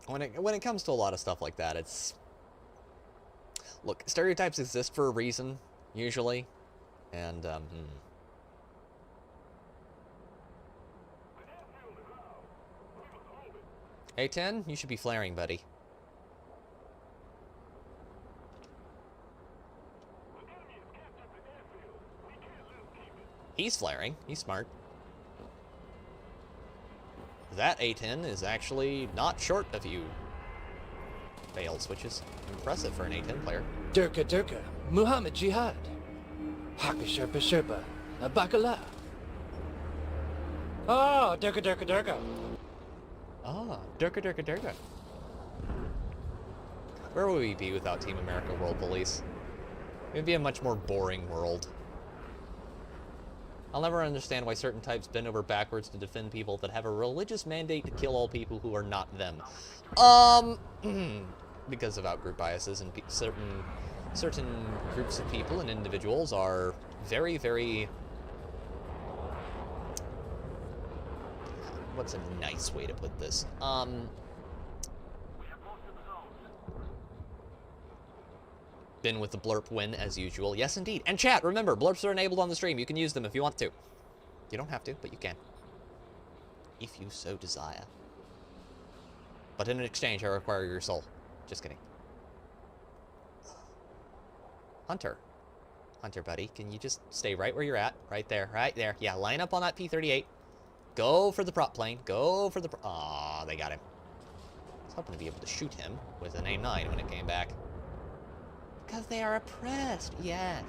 When it comes to a lot of stuff like that, it's... Look, stereotypes exist for a reason, usually, and, A10, you should be flaring, buddy. He's flaring. He's smart. That A10 is actually not short of you. Fails, which is impressive for an A10 player. Durka Durka, Muhammad Jihad. Haka Sherpa Sherpa, Bakala. Ah, Durka Durka Durka. Ah, Durka Durka Durka. Where would we be without Team America World Police? It would be a much more boring world. I'll never understand why certain types bend over backwards to defend people that have a religious mandate to kill all people who are not them. Because of outgroup biases, and certain groups of people and individuals are very, very... What's a nice way to put this? Been with the blurp win, as usual. Yes, indeed. And chat, remember, blurps are enabled on the stream. You can use them if you want to. You don't have to, but you can. If you so desire. But in exchange, I require your soul. Just kidding. Hunter. Hunter, buddy, can you just stay right where you're at? Right there, right there. Yeah, line up on that P-38. Go for the prop plane. Go for the Aw, they got him. I was hoping to be able to shoot him with an A9 when it came back. Because they are oppressed, yeah.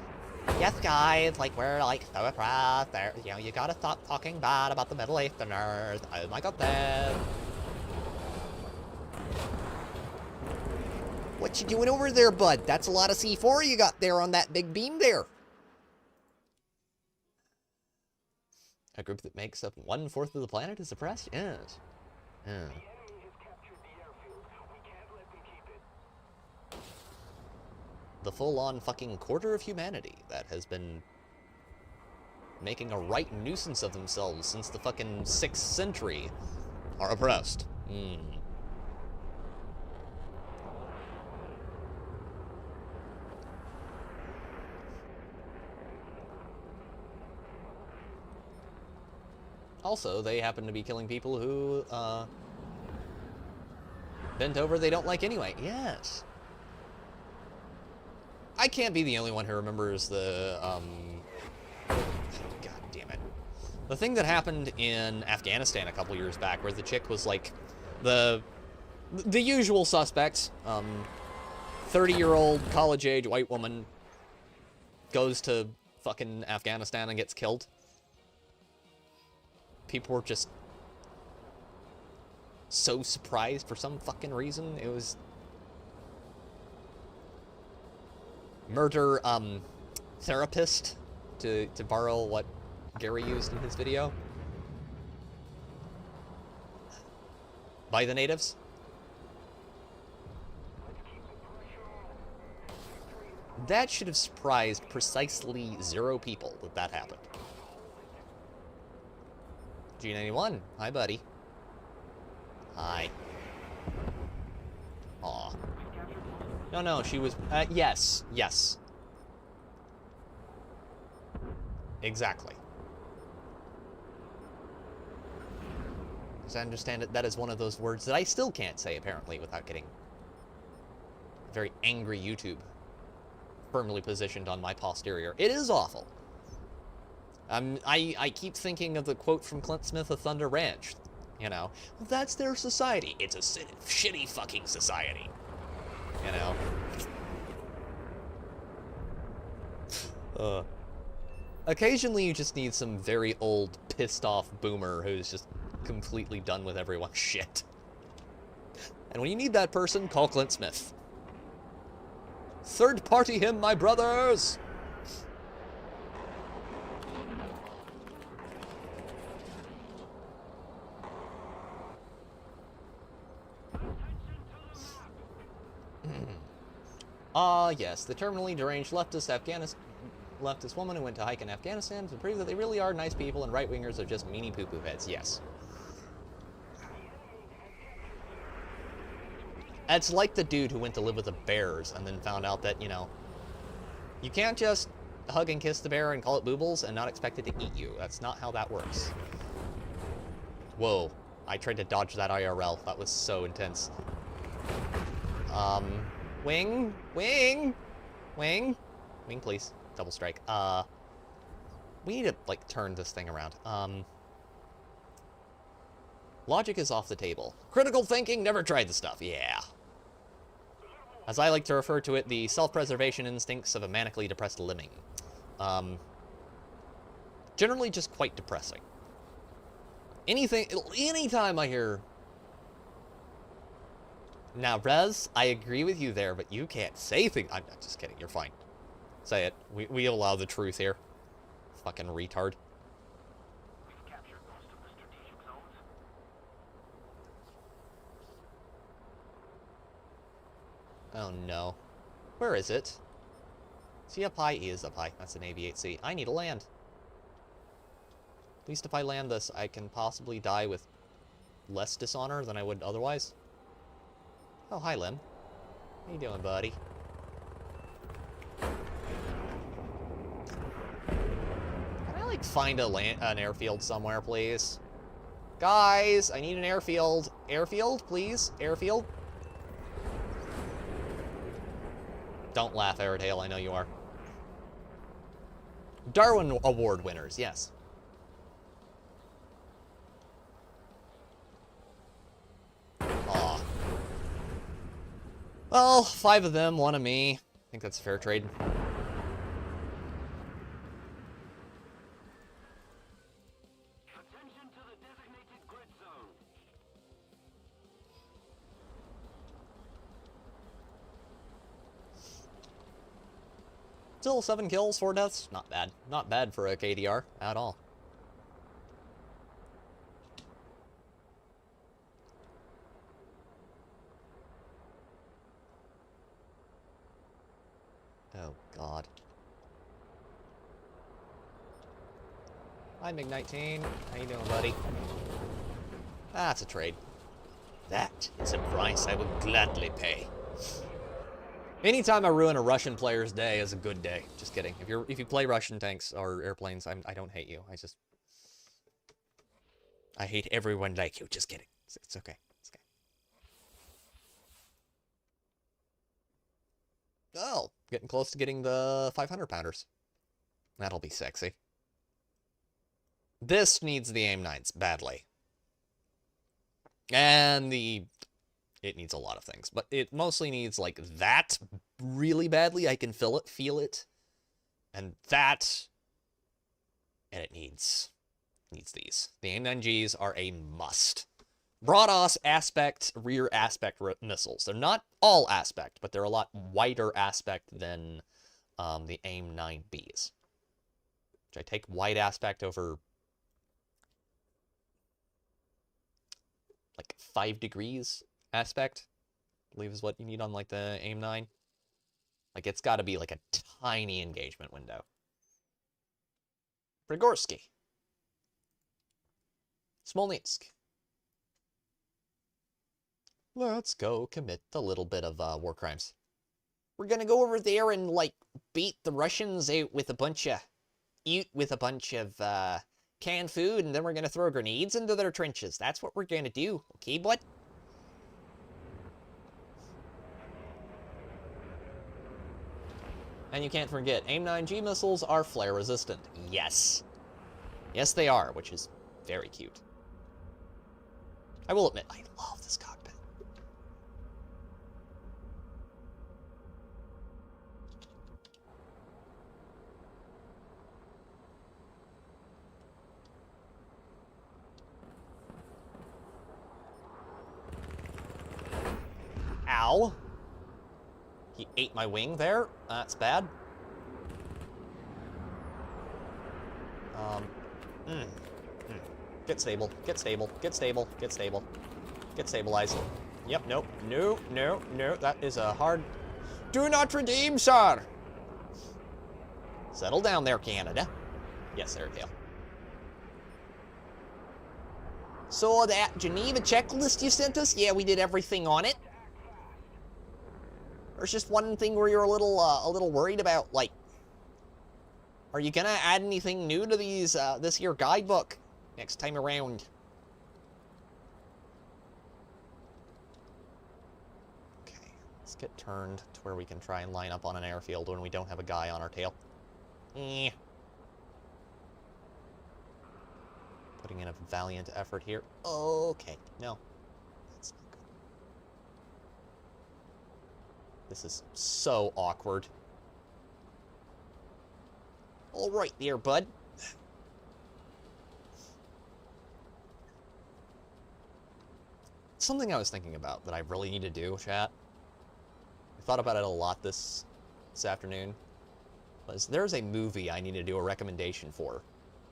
Yes, guys, like, we're, like, so oppressed. They're, you know, you gotta stop talking bad about the Middle Easterners. Oh my god, then. What you doing over there, bud? That's a lot of C4 you got there on that big beam there. A group that makes up 1/4 of the planet is oppressed? Yes. Yeah. The full-on fucking quarter of humanity that has been making a right nuisance of themselves since the fucking 6th century are oppressed. Also, they happen to be killing people who, bent over they don't like anyway. Yes. I can't be the only one who remembers the, God damn it. The thing that happened in Afghanistan a couple years back where the chick was like, the usual suspects, 30-year-old college-age white woman goes to fucking Afghanistan and gets killed. People were just so surprised for some fucking reason. It was... Murder, therapist, to borrow what Gary used in his video. By the natives. That should have surprised precisely 0 people that happened. G91. Hi, buddy. Hi. Aw. No, she was... yes. Yes. Exactly. As I understand it, that is one of those words that I still can't say, apparently, without getting a very angry YouTube firmly positioned on my posterior. It is awful. I keep thinking of the quote from Clint Smith of Thunder Ranch. You know, that's their society. It's a shitty fucking society. You know? Occasionally you just need some very old, pissed-off boomer who's just completely done with everyone's shit. And when you need that person, call Clint Smith. Third party him, my brothers! Yes, the terminally deranged leftist woman who went to hike in Afghanistan to prove that they really are nice people and right-wingers are just meanie poo-poo heads. Yes. It's like the dude who went to live with the bears and then found out that, you know, you can't just hug and kiss the bear and call it boobles and not expect it to eat you. That's not how that works. Whoa. I tried to dodge that IRL. That was so intense. Wing, please. Double strike. We need to, like, turn this thing around. Logic is off the table. Critical thinking, never tried the stuff. Yeah. As I like to refer to it, the self-preservation instincts of a manically depressed lemming. Generally just quite depressing. Anytime I hear... Now, Rez, I agree with you there, but you can't say things... I'm not just kidding, you're fine. Say it. We allow the truth here. Fucking retard. We've captured most of the strategic zones. Oh no. Where is it? Is he up high? He is up high. That's an AV-8C. I need to land. At least if I land this, I can possibly die with less dishonor than I would otherwise. Oh, hi, Lim. How you doing, buddy? Can I, like, find an airfield somewhere, please? Guys, I need an airfield. Airfield, please? Airfield? Don't laugh, Airtail. I know you are. Darwin Award winners, yes. Aw. Well, 5 of them, 1 of me. I think that's a fair trade. Attention to the designated grid zone. Still 7 kills, 4 deaths. Not bad. Not bad for a KDR at all. Oh, God. Hi, MiG-19. How you doing, buddy? That's a trade. That is a price I would gladly pay. Anytime I ruin a Russian player's day is a good day. Just kidding. If you play Russian tanks or airplanes, I don't hate you. I hate everyone like you. Just kidding. It's okay. It's okay. Oh, getting close to getting the 500-pounders. That'll be sexy. This needs the AIM-9s badly. And it needs a lot of things, but it mostly needs, like, that really badly. I can feel it. And that, and it needs these. The AIM-9Gs are a must. Broad aspect, rear aspect missiles. They're not all aspect, but they're a lot wider aspect than the AIM-9Bs. Which I take wide aspect over, like, 5 degrees aspect, I believe is what you need on, like, the AIM-9. Like, it's got to be, like, a tiny engagement window. Prigorski. Smolnitsk. Let's go commit a little bit of war crimes. We're gonna go over there and, like, beat the Russians out with a bunch of... canned food, and then we're gonna throw grenades into their trenches. That's what we're gonna do. Okay, bud? And you can't forget, AIM-9G missiles are flare-resistant. Yes. Yes, they are, which is very cute. I will admit, I love this cockpit. Ow. He ate my wing there. That's bad. Get stable. Get stable. Get stable. Get stable. Get stabilized. Yep, nope. No, no, no. That is a hard... Do not redeem, sir! Settle down there, Canada. Yes, there we go. So that Geneva checklist you sent us, yeah, we did everything on it. There's just one thing where you're a little worried about, like, are you gonna add anything new to these, this here guidebook next time around? Okay, let's get turned to where we can try and line up on an airfield when we don't have a guy on our tail. Putting in a valiant effort here. Okay, no. That's not good. This is so awkward. All right there, bud. Something I was thinking about that I really need to do, chat. I thought about it a lot this afternoon. Was there's a movie I need to do a recommendation for.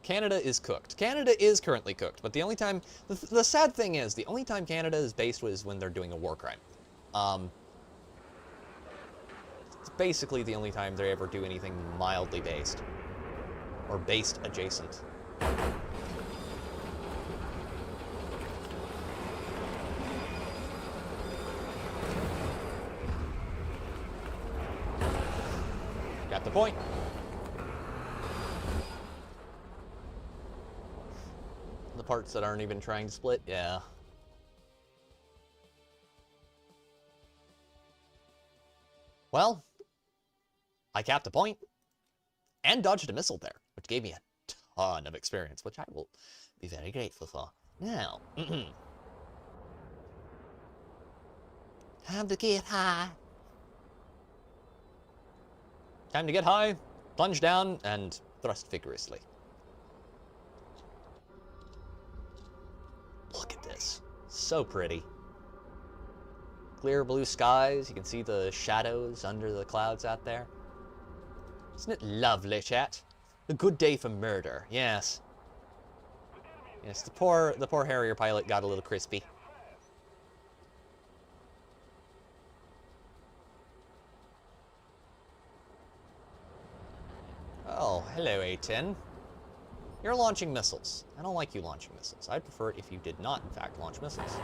Canada is cooked. Canada is currently cooked, but the only time... The sad thing is, the only time Canada is based is when they're doing a war crime. It's basically the only time they ever do anything mildly based. Or based adjacent. Got the point. The parts that aren't even trying to split, yeah. Well, I capped a point and dodged a missile there, which gave me a ton of experience, which I will be very grateful for. Now, time to get high. Time to get high, plunge down, and thrust vigorously. Look at this. So pretty. Clear blue skies. You can see the shadows under the clouds out there. Isn't it lovely, chat? A good day for murder. Yes. Yes, the poor Harrier pilot got a little crispy. Oh, hello, A-10. You're launching missiles. I don't like you launching missiles. I'd prefer it if you did not, in fact, launch missiles.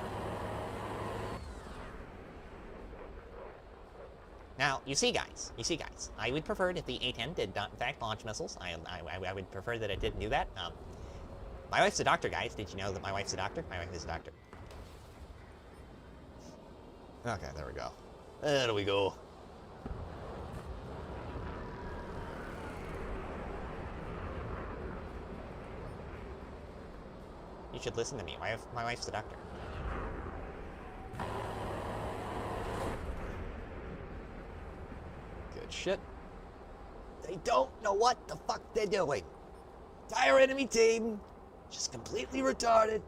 Now, you see, guys, I would prefer it if the A-10 did not, in fact, launch missiles. I would prefer that it didn't do that. My wife's a doctor, guys. Did you know that my wife's a doctor? My wife is a doctor. Okay, there we go. There we go. You should listen to me. My wife's a doctor. Good shit. They don't know what the fuck they're doing. Entire enemy team, just completely retarded.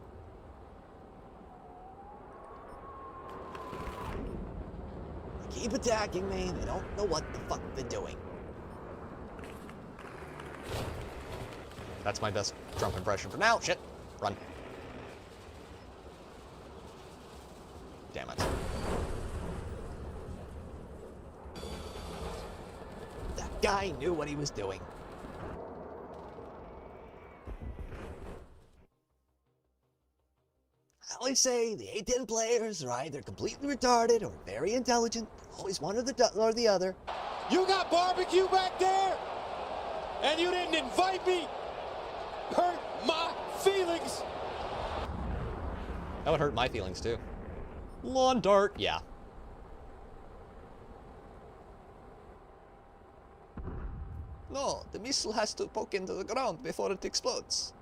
They keep attacking me. They don't know what the fuck they're doing. That's my best Trump impression for now. Shit. Run. Damn it. That guy knew what he was doing. I always say the A10 players are either completely retarded or very intelligent. Always one or the other. You got barbecue back there? And you didn't invite me? Hurt my feelings. That would hurt my feelings too. Lawn dart, yeah. No, the missile has to poke into the ground before it explodes.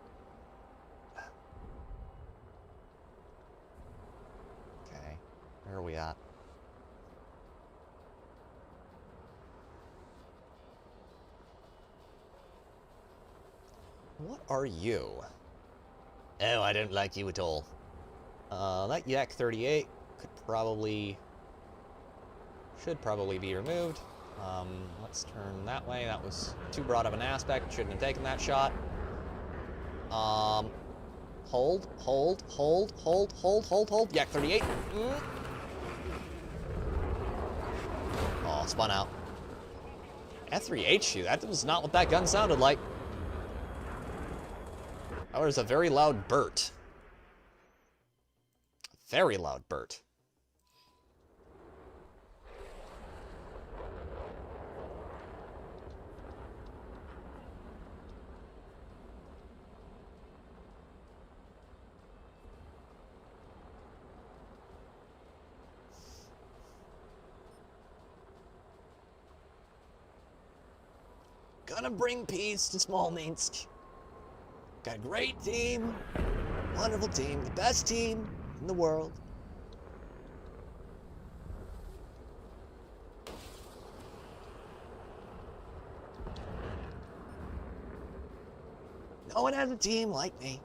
Okay, where are we at? What are you? Oh, I don't like you at all. That Yak 38 should probably be removed. Let's turn that way. That was too broad of an aspect. Shouldn't have taken that shot. Hold. Yak 38. Oh, spun out. F3HU, that was not what that gun sounded like. That was a very loud burt. Very loud burt. Gonna bring peace to Smolninsk. Got a great team, wonderful team, the best team in the world. No one has a team like me.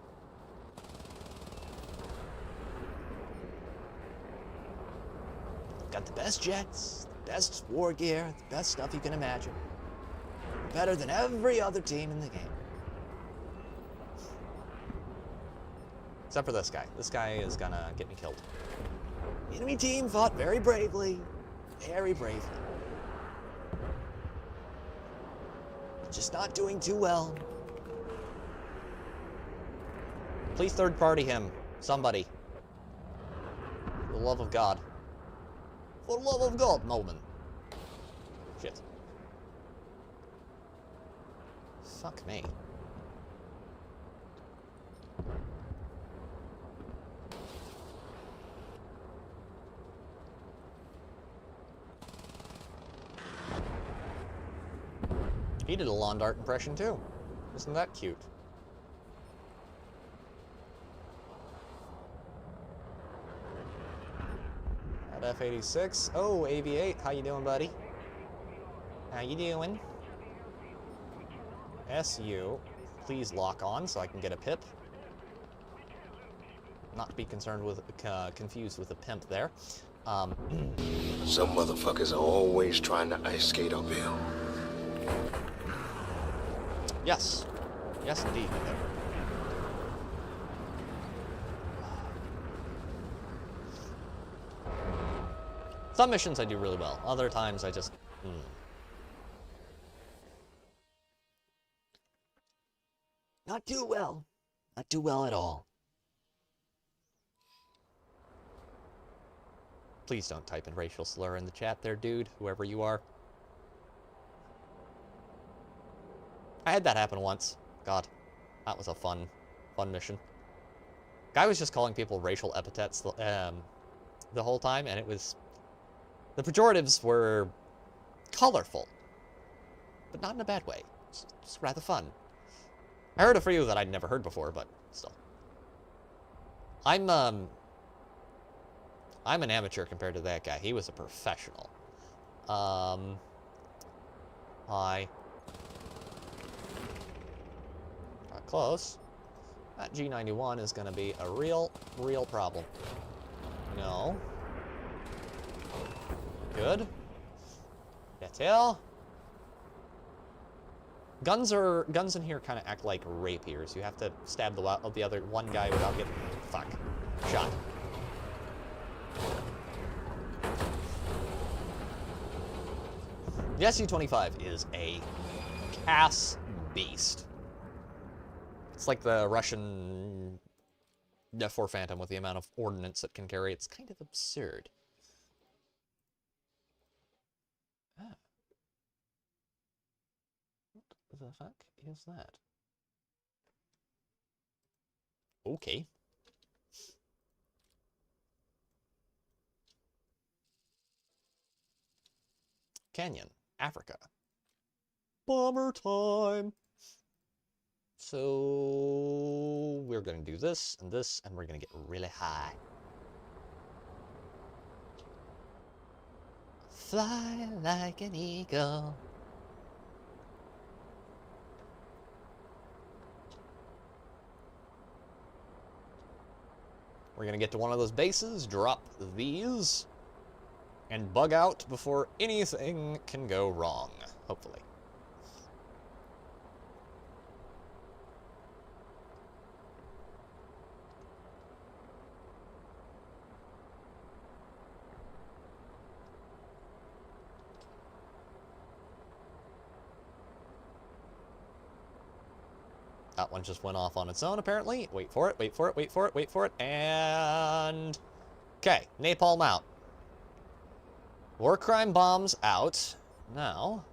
Got the best jets, the best war gear, the best stuff you can imagine. Better than every other team in the game. Except for this guy. This guy is gonna get me killed. The enemy team fought very bravely. Very bravely. Just not doing too well. Please third party him. Somebody. For the love of God. For the love of God, Nolan. Shit. Fuck me. He did a lawn dart impression too. Isn't that cute? At F-86. Oh, AV-8. How you doing, buddy? How you doing? SU. Please lock on so I can get a pip. Not to be concerned with, confused with a pimp there. Some motherfuckers are always trying to ice skate uphill. Yes. Yes, indeed. Some missions I do really well. Other times I just... Not too well. Not too well at all. Please don't type in racial slur in the chat there, dude, whoever you are. I had that happen once. God, that was a fun mission. Guy was just calling people racial epithets the whole time, and it was... The pejoratives were colorful, but not in a bad way. It's rather fun. I heard a few that I'd never heard before, but still. I'm an amateur compared to that guy. He was a professional. Hi. Got close. That G91 is going to be a real problem. No. Good. Detail. Guns in here kind of act like rapiers. You have to stab the other one guy without getting shot. The Su-25 is a CAS beast. It's like the Russian for Phantom with the amount of ordnance it can carry. It's kind of absurd. Ah. What the fuck is that? Okay. Canyon, Africa. Bomber time! So we're gonna do this, and we're gonna get really high. Fly like an eagle. We're gonna get to one of those bases, drop these, and bug out before anything can go wrong, hopefully. That one just went off on its own, apparently. Wait for it, wait for it, wait for it, wait for it, and... Okay, napalm out. War crime bombs out. Now,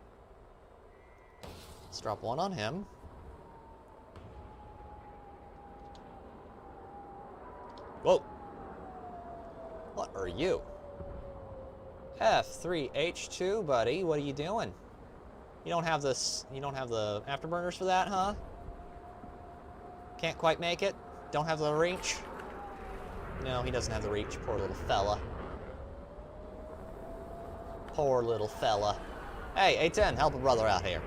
let's drop one on him. Whoa. What are you? F3H2, buddy. What are you doing? You don't have this, you don't have the afterburners for that, huh? Can't quite make it? Don't have the reach? No, he doesn't have the reach. Poor little fella. Poor little fella. Hey, A10, help a brother out here.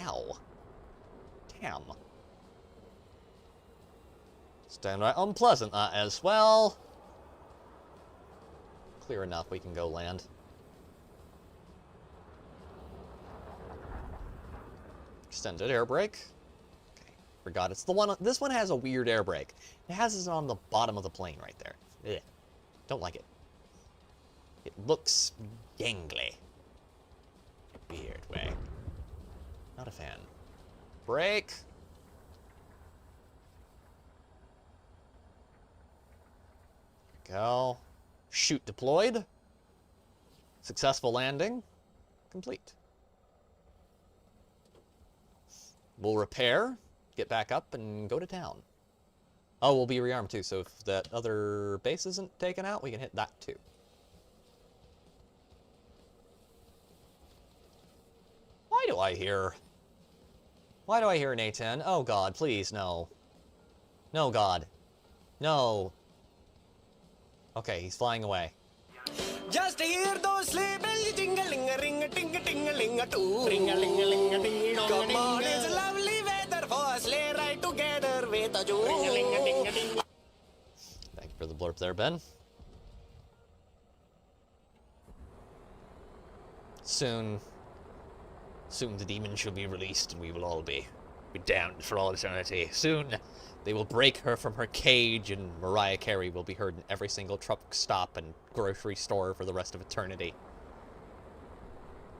Ow. Damn. It's downright unpleasant, that as well. Clear enough, we can go land. Extended air brake. Okay, forgot it's the one. This one has a weird air brake. It has it on the bottom of the plane right there. Ugh. Don't like it. It looks gangly. Weird way. Not a fan. Brake. Go. Chute deployed. Successful landing. Complete. We'll repair, get back up, and go to town. Oh, we'll be rearmed too, so if that other base isn't taken out, we can hit that too. Why do I hear an A10? Oh god, please, no. No, god. No. Okay, he's flying away. Just hear those sleigh bells jingling a ring a ting a ting a ling a too. Ring a ling a ling a ding dong. Come on, it's lovely weather for a sleigh ride together with a Jew. Ring a ling a ding a ding. Thank you for the blurb there, Ben. Soon the demon shall be released and we will all be damned for all eternity. Soon they will break her from her cage and Mariah Carey will be heard in every single truck stop and grocery store for the rest of eternity.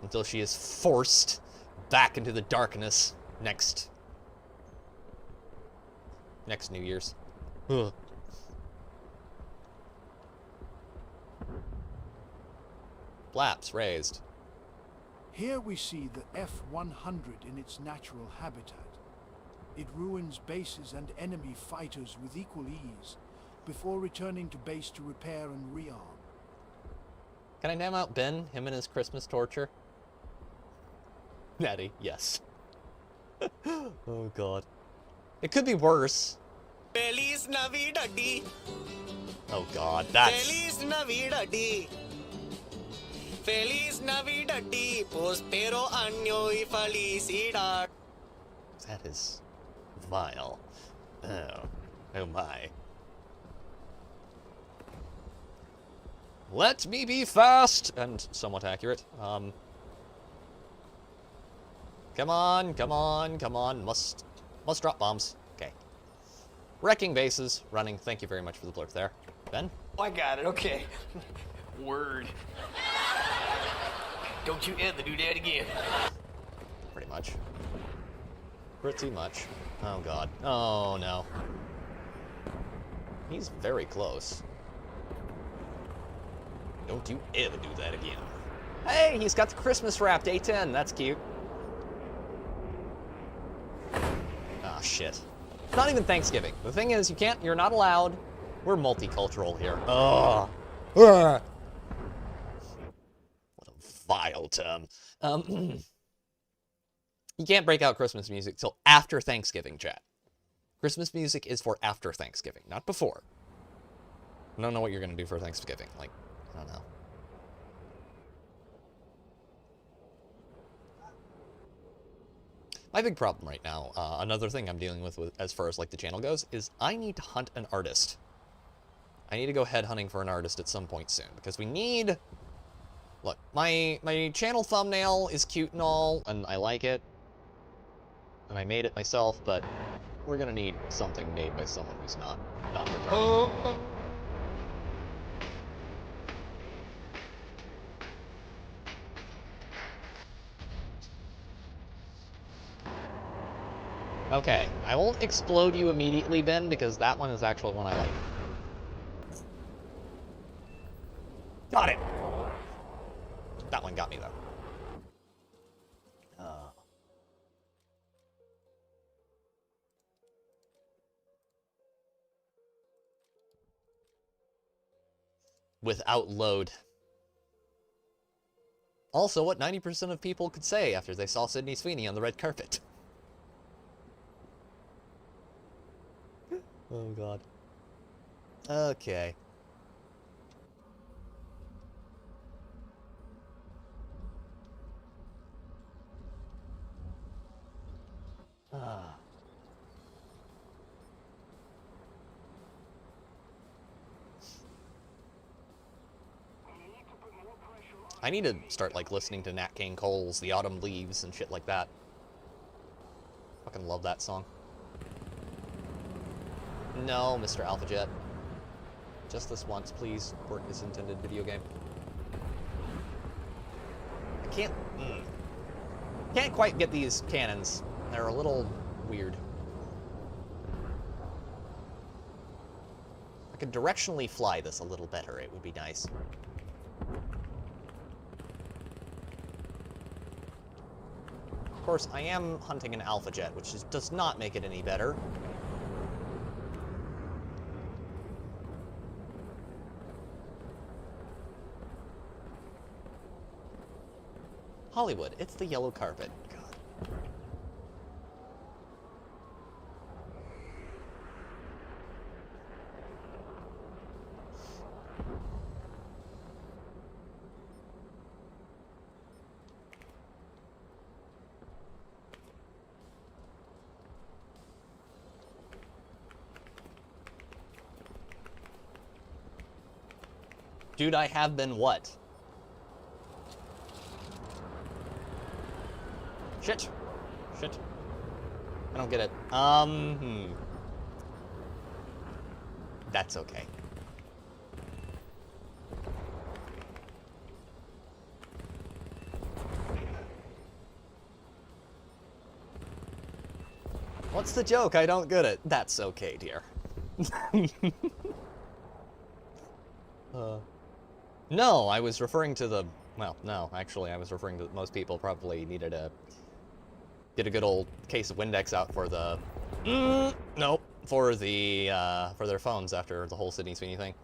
Until she is forced back into the darkness next New Year's. Ugh. Flaps raised. Here we see the F-100 in its natural habitat. It ruins bases and enemy fighters with equal ease, before returning to base to repair and rearm. Can I name out Ben, him and his Christmas torture? Natty, yes. Oh god. It could be worse. Feliz Navidad. Oh god, that's... Feliz Navidad. Feliz Navidad. Prospero año y felicidad. That is vile. Oh my. Let me be fast and somewhat accurate. Come on, come on, come on. Must drop bombs. Okay. Wrecking bases, running. Thank you very much for the blurb there. Ben? I got it, okay. Word. Don't you ever do that again. Pretty much. Pretty much. Oh god. Oh no. He's very close. Don't you ever do that again. Hey, he's got the Christmas wrapped A10. That's cute. Ah, shit. It's not even Thanksgiving. The thing is, you're not allowed. We're multicultural here. Ugh. Ugh. What a vile term. You can't break out Christmas music till after Thanksgiving, chat. Christmas music is for after Thanksgiving, not before. I don't know what you're going to do for Thanksgiving. Like, I don't know. My big problem right now, another thing I'm dealing with as far as like the channel goes, is I need to hunt an artist. I need to go head hunting for an artist at some point soon, because we need... Look, my channel thumbnail is cute and all, and I like it. And I made it myself, but we're gonna need something made by someone who's not retarded. Okay, I won't explode you immediately, Ben, because that one is actually one I like. Got it! That one got me, though. Without load. Also, what 90% of people could say after they saw Sydney Sweeney on the red carpet. Oh, God. Okay. Ah. I need to start, like, listening to Nat King Cole's The Autumn Leaves and shit like that. Fucking love that song. No, Mr. Alphajet. Just this once, please. Work as intended video game. I can't quite get these cannons. They're a little weird. I could directionally fly this a little better. It would be nice. Of course, I am hunting an Alpha Jet, which does not make it any better. Hollywood, it's the yellow carpet. God. Dude, I have been what? Shit. Shit. I don't get it. That's okay. What's the joke? I don't get it. That's okay, dear. No, I was referring to the... Well, no, actually, I was referring to most people probably needed to get a good old case of Windex out for the... Nope. For their phones after the whole Sydney Sweeney thing.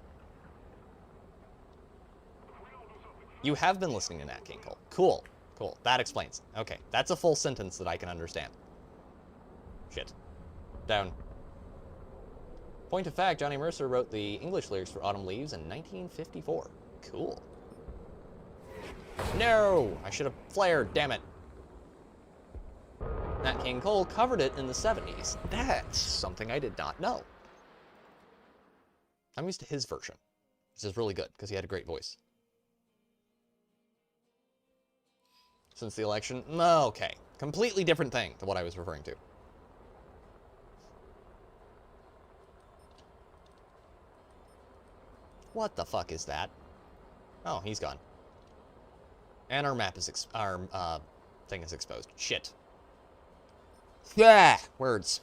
You have been listening to Nat King Cole. Cool. Cool. That explains. Okay. That's a full sentence that I can understand. Shit. Down. Point of fact, Johnny Mercer wrote the English lyrics for Autumn Leaves in 1954. Cool. No! I should have flared, damn it. Nat King Cole covered it in the 70s. That's something I did not know. I'm used to his version, which is really good, because he had a great voice. Since the election? Okay. Completely different thing to what I was referring to. What the fuck is that? Oh, he's gone. And our map is our thing is exposed. Shit. Yeah, words.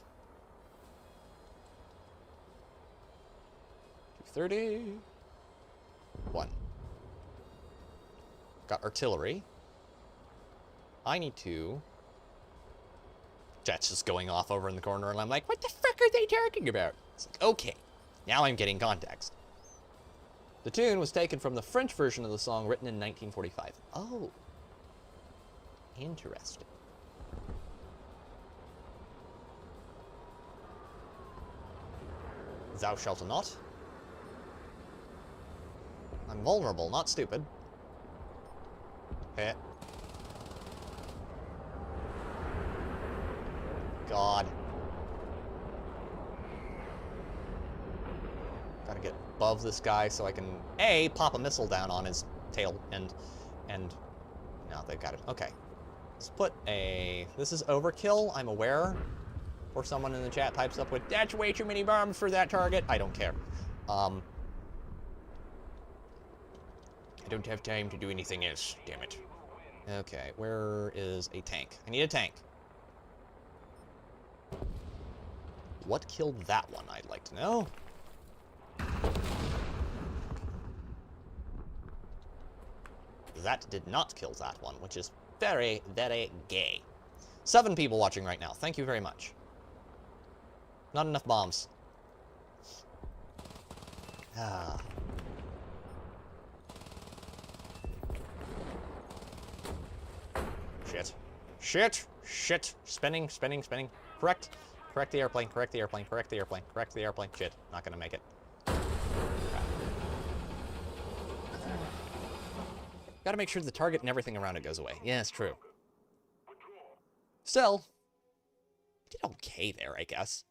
230. 1. Got artillery. I need to... Jets just going off over in the corner, and I'm like, what the fuck are they talking about? It's like, okay, now I'm getting context. The tune was taken from the French version of the song written in 1945. Oh. Interesting. Thou shalt not. I'm vulnerable, not stupid. Hit. God. Gotta get above this guy so I can, A, pop a missile down on his tail, and no, they've got him. Okay. Let's put a, this is overkill, I'm aware. Or someone in the chat types up with, that's way too many bombs for that target. I don't care. I don't have time to do anything else, damn it. Okay, where is a tank? I need a tank. What killed that one, I'd like to know. That did not kill that one, which is very, very gay. 7 people watching right now. Thank you very much. Not enough bombs. Ah. Shit. Shit! Shit! Spinning, spinning, spinning. Correct. Correct the airplane, correct the airplane, correct the airplane, correct the airplane. Shit. Not gonna make it. Gotta make sure the target and everything around it goes away. Yeah, it's true. Still, did okay there, I guess.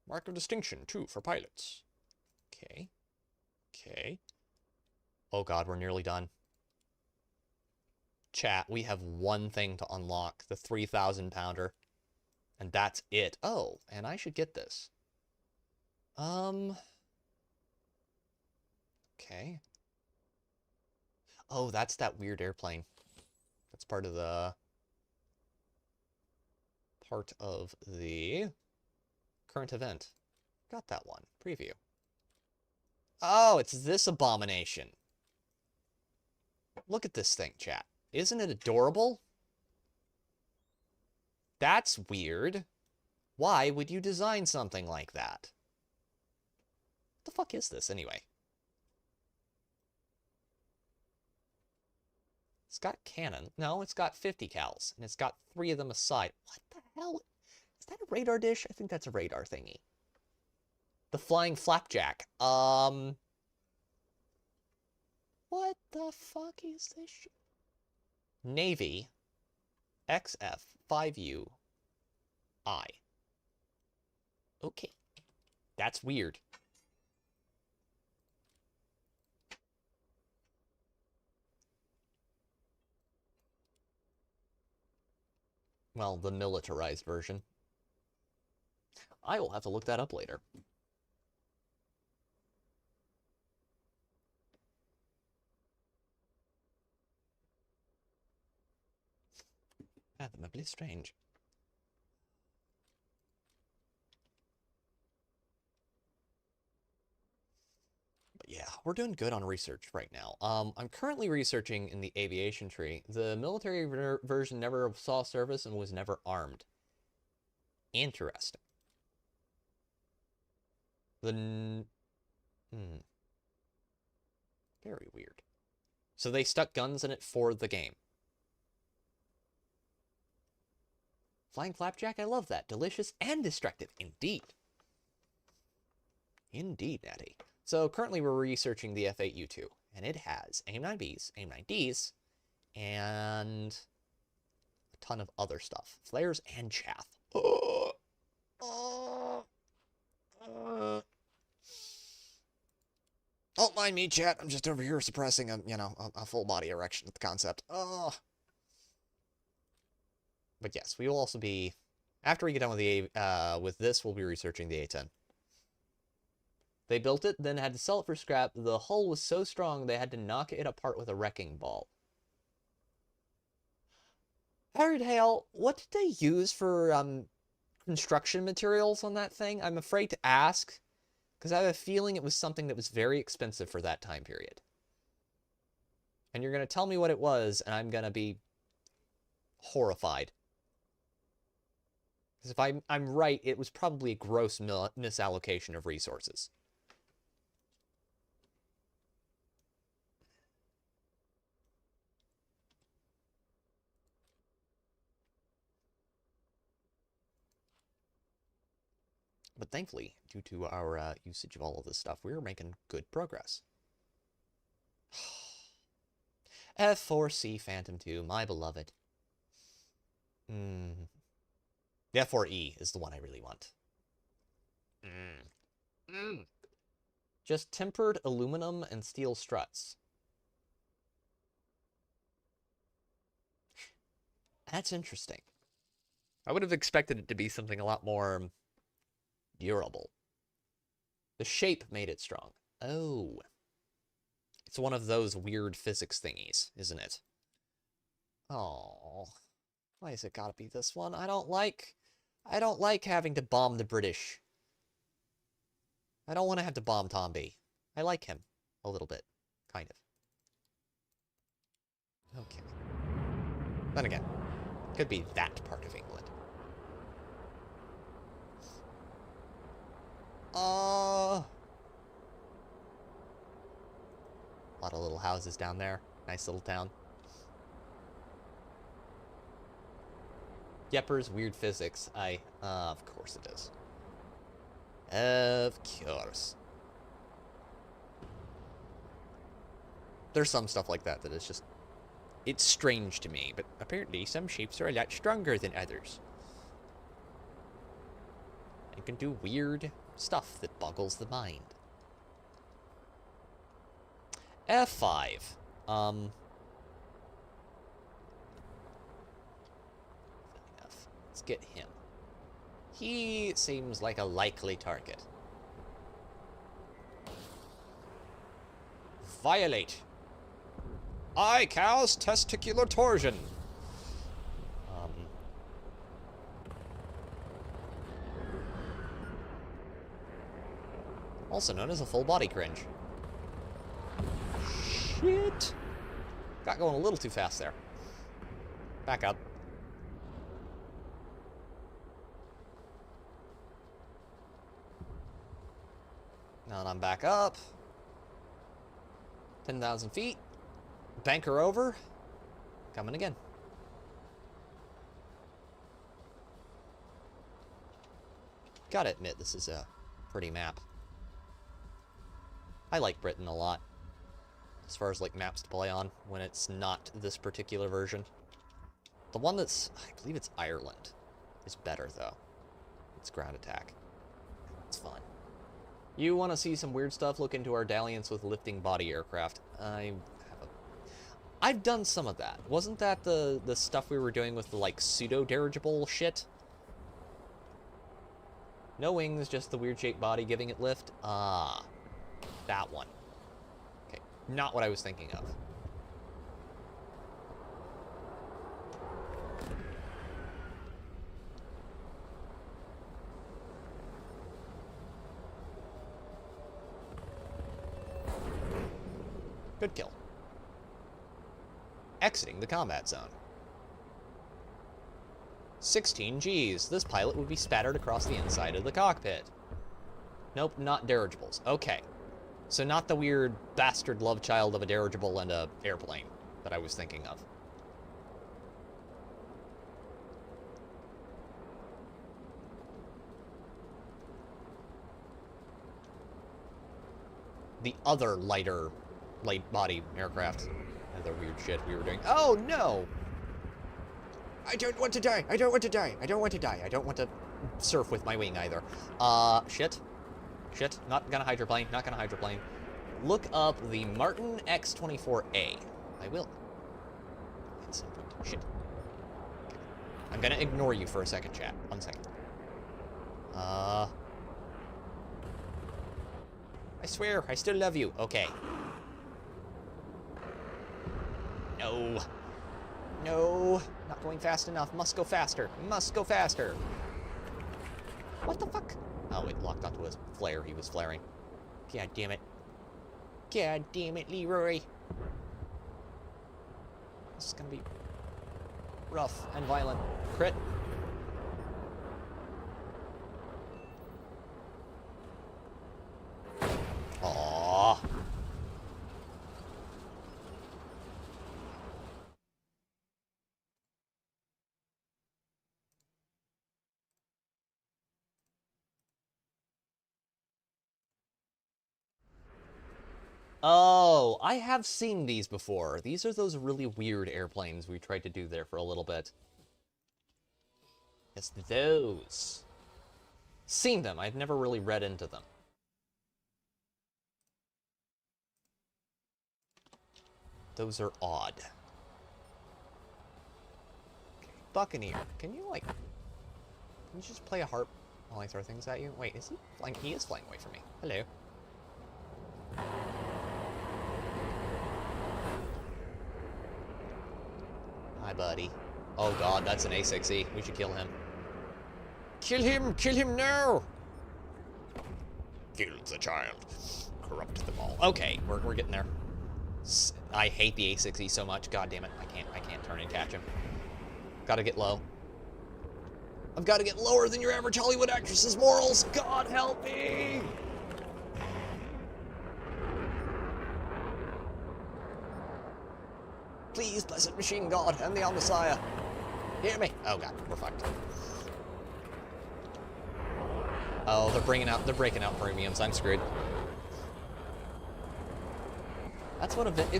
Mark of distinction, 2 for pilots. Okay. Okay. Oh god, we're nearly done. Chat, we have one thing to unlock, the 3,000 pounder. And that's it. Oh, and I should get this. Okay. Oh, that's that weird airplane. That's part of the current event. Got that one. Preview. Oh, it's this abomination. Look at this thing, chat. Isn't it adorable? That's weird. Why would you design something like that? What the fuck is this, anyway? It's got cannon. No, it's got 50 cals. And it's got 3 of them aside. What the hell? Is that a radar dish? I think that's a radar thingy. The flying flapjack. What the fuck is this shit? Navy XF5UI. Okay. That's weird. Well, the militarized version. I will have to look that up later. Fathomably strange. But yeah, we're doing good on research right now. I'm currently researching in the aviation tree. The military version never saw service and was never armed. Interesting. Very weird. So they stuck guns in it for the game. Flying flapjack, I love that. Delicious and destructive. Indeed. Indeed, Natty. So currently we're researching the F8U2. And it has AIM-9Bs, AIM-9Ds, and a ton of other stuff. Flares and chaff. Don't mind me, chat. I'm just over here suppressing a full body erection at the concept. But yes, we will also be, after we get done with the with this, we'll be researching the A-10. They built it, then had to sell it for scrap. The hull was so strong they had to knock it apart with a wrecking ball. Heretical, what did they use for construction materials on that thing? I'm afraid to ask, because I have a feeling it was something that was very expensive for that time period. And you're going to tell me what it was, and I'm going to be horrified. Because if I'm right, it was probably a gross misallocation of resources. But thankfully, due to our usage of all of this stuff, we're making good progress. F4C Phantom 2, my beloved. The F4E is the one I really want. Just tempered aluminum and steel struts. That's interesting. I would have expected it to be something a lot more durable. The shape made it strong. Oh. It's one of those weird physics thingies, isn't it? Oh. Why has it gotta be this one? I don't like having to bomb the British. I don't want to have to bomb Tomby. I like him. A little bit. Kind of. Okay. Then again, could be that part of England. A lot of little houses down there. Nice little town. Yepper's weird physics. Of course it is. Of course. There's some stuff like that is just... It's strange to me, but apparently some shapes are a lot stronger than others. And can do weird stuff that boggles the mind. F5. Enough. Let's get him. He seems like a likely target. Violate. I cause testicular torsion. Also known as a full body cringe. Shit. Got going a little too fast there. Back up. Now I'm back up. 10,000 feet. Banker over. Coming again. Gotta admit, this is a pretty map. I like Britain a lot. As far as, like, maps to play on, when it's not this particular version. The one that's, I believe it's Ireland, is better, though. It's ground attack. It's fun. You want to see some weird stuff? Look into our dalliance with lifting body aircraft. I've done some of that. Wasn't that the stuff we were doing with the, like, pseudo-dirigible shit? No wings, just the weird-shaped body giving it lift. Ah. That one. Okay, not what I was thinking of. Good kill. Exiting the combat zone. 16 Gs. This pilot would be spattered across the inside of the cockpit. Nope, not dirigibles. Okay. So not the weird bastard love child of a dirigible and a airplane that I was thinking of. The other light body aircraft. Other weird shit we were doing. Oh no! I don't want to die! I don't want to die! I don't want to die! I don't want to surf with my wing either. Shit. Shit, not gonna hydroplane, not gonna hydroplane. Look up the Martin X-24A. I will. Shit. Okay. I'm gonna ignore you for a second, chat. 1 second. I swear, I still love you. Okay. No. No. Not going fast enough. Must go faster. Must go faster. What the fuck? Oh, it locked onto his flare. He was flaring. God damn it. God damn it, Leroy. This is gonna be rough and violent. Crit. Aww. Oh, I have seen these before. These are those really weird airplanes we tried to do there for a little bit. It's those. Seen them. I've never really read into them. Those are odd. Okay, Buccaneer, can you, like... Can you just play a harp while I throw things at you? Wait, is he flying? He is flying away from me. Hello. Hi, buddy. Oh god, that's an A6E. We should kill him. Kill him! Kill him now! Kill the child. Corrupt them all. Okay, we're getting there. I hate the A6E so much. God damn it. I can't turn and catch him. Gotta get low. I've got to get lower than your average Hollywood actress's morals. God help me! Please, blessed machine god and the Messiah. Hear me. Oh god, we're fucked. Oh, they're breaking out premiums. I'm screwed. It's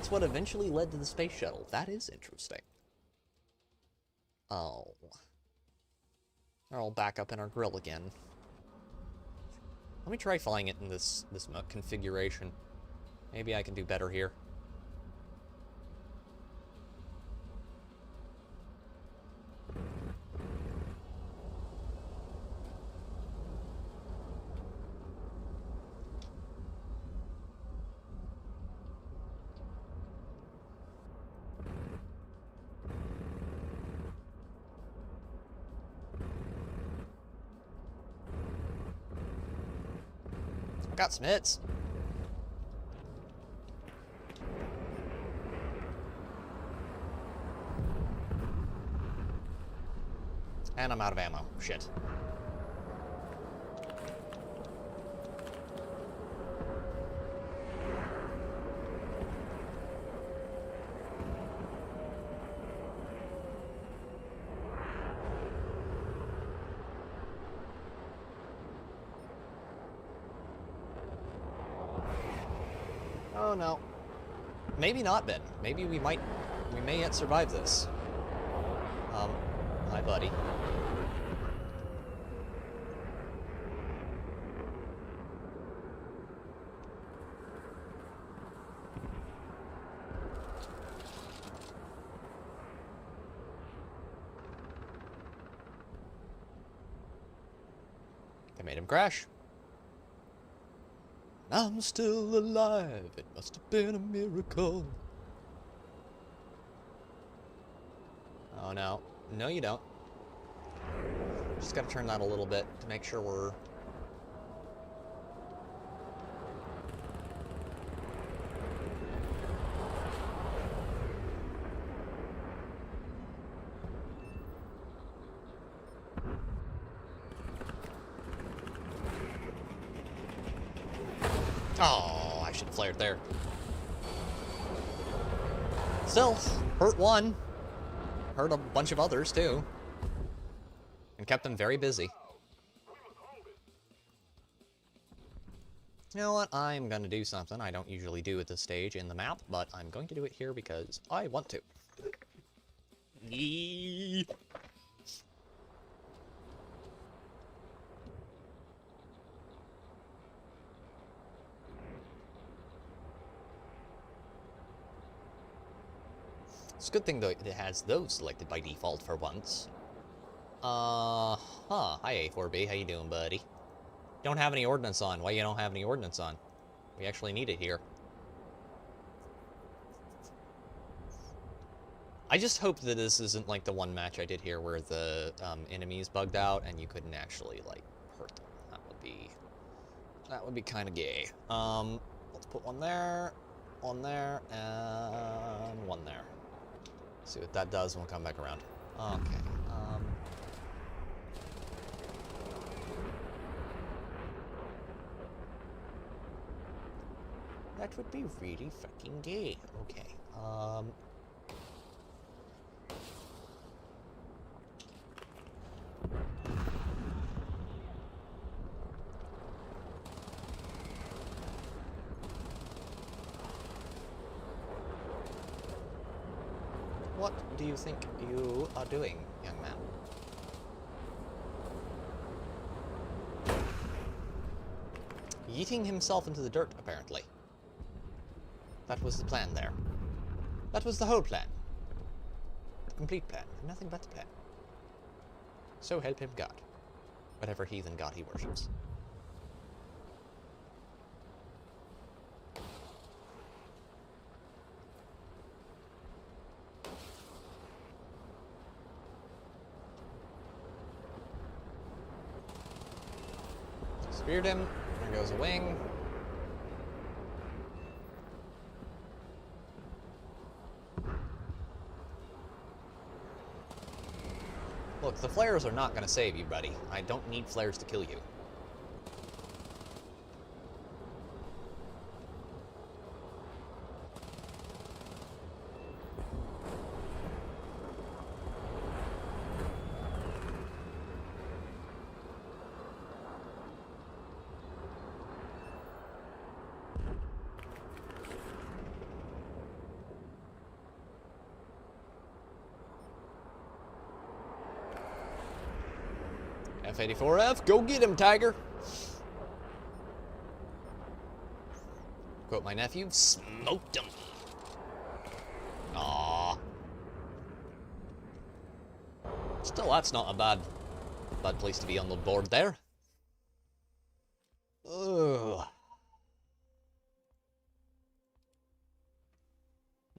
what eventually led to the space shuttle. That is interesting. Oh. They're all back up in our grill again. Let me try flying it in this configuration. Maybe I can do better here. Got some hits. And I'm out of ammo. Shit. Oh no. Maybe not, Ben. Maybe we may yet survive this. Hi, buddy. They made him crash. I'm still alive. It must have been a miracle. Oh no. No, you don't. Just gotta turn that a little bit to make sure we're... Oh, I should have flared there. Still, hurt one. Hurt a bunch of others, too. And kept them very busy. You know what? I'm gonna do something I don't usually do at this stage in the map, but I'm going to do it here because I want to. Yee. It's a good thing, though, it has those selected by default for once. Hi, A4B. How you doing, buddy? Don't have any ordnance on. Why you don't have any ordnance on? We actually need it here. I just hope that this isn't like the one match I did here where the enemies bugged out and you couldn't actually like hurt them. That would be kind of gay. Let's put one there, and one there. See what that does when we come back around. Okay. That would be really fucking gay. Okay. What do you think you are doing, young man? Yeeting himself into the dirt, apparently. That was the plan there. That was the whole plan. The complete plan. Nothing but the plan. So help him God. Whatever heathen god he worships. Speared him. There goes a wing. Look, the flares are not going to save you, buddy. I don't need flares to kill you. F-84F, go get him, Tiger! Quote my nephew, smoked him. Aww. Still, that's not a bad place to be on the board there. Ugh.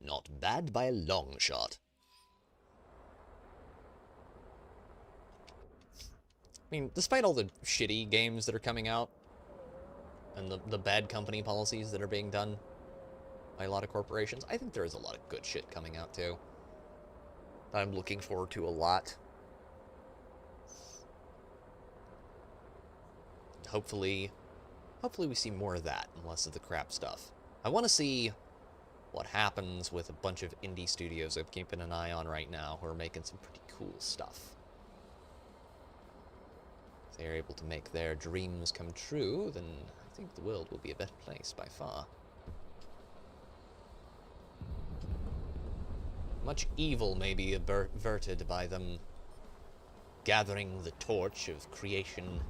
Not bad by a long shot. I mean, despite all the shitty games that are coming out, and the bad company policies that are being done by a lot of corporations, I think there is a lot of good shit coming out, too. That I'm looking forward to a lot. Hopefully we see more of that, and less of the crap stuff. I want to see what happens with a bunch of indie studios I'm keeping an eye on right now, who are making some pretty cool stuff. If they're able to make their dreams come true, then I think the world will be a better place by far. Much evil may be averted by them gathering the torch of creation,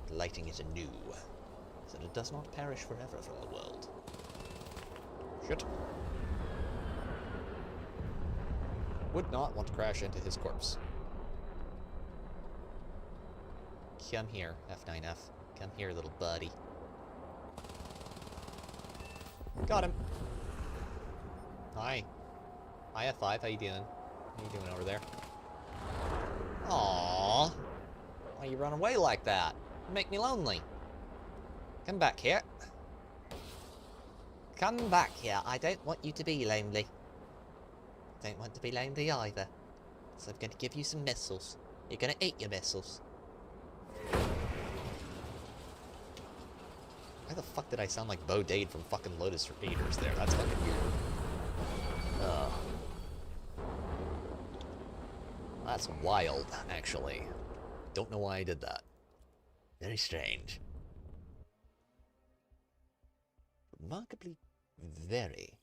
lighting it anew, so that it does not perish forever from the world. Shit. Would not want to crash into his corpse. Come here, F9F. Come here, little buddy. Got him. Hi. Hi, F5. How you doing? How you doing over there? Aww. Why you run away like that? You make me lonely. Come back here. Come back here. I don't want you to be lonely. Don't want to be lonely either. So I'm going to give you some missiles. You're going to eat your missiles. Why the fuck did I sound like Bo Dade from fucking Lotus Raiders there? That's fucking weird. Ugh. That's wild, actually. Don't know why I did that. Very strange. Remarkably very,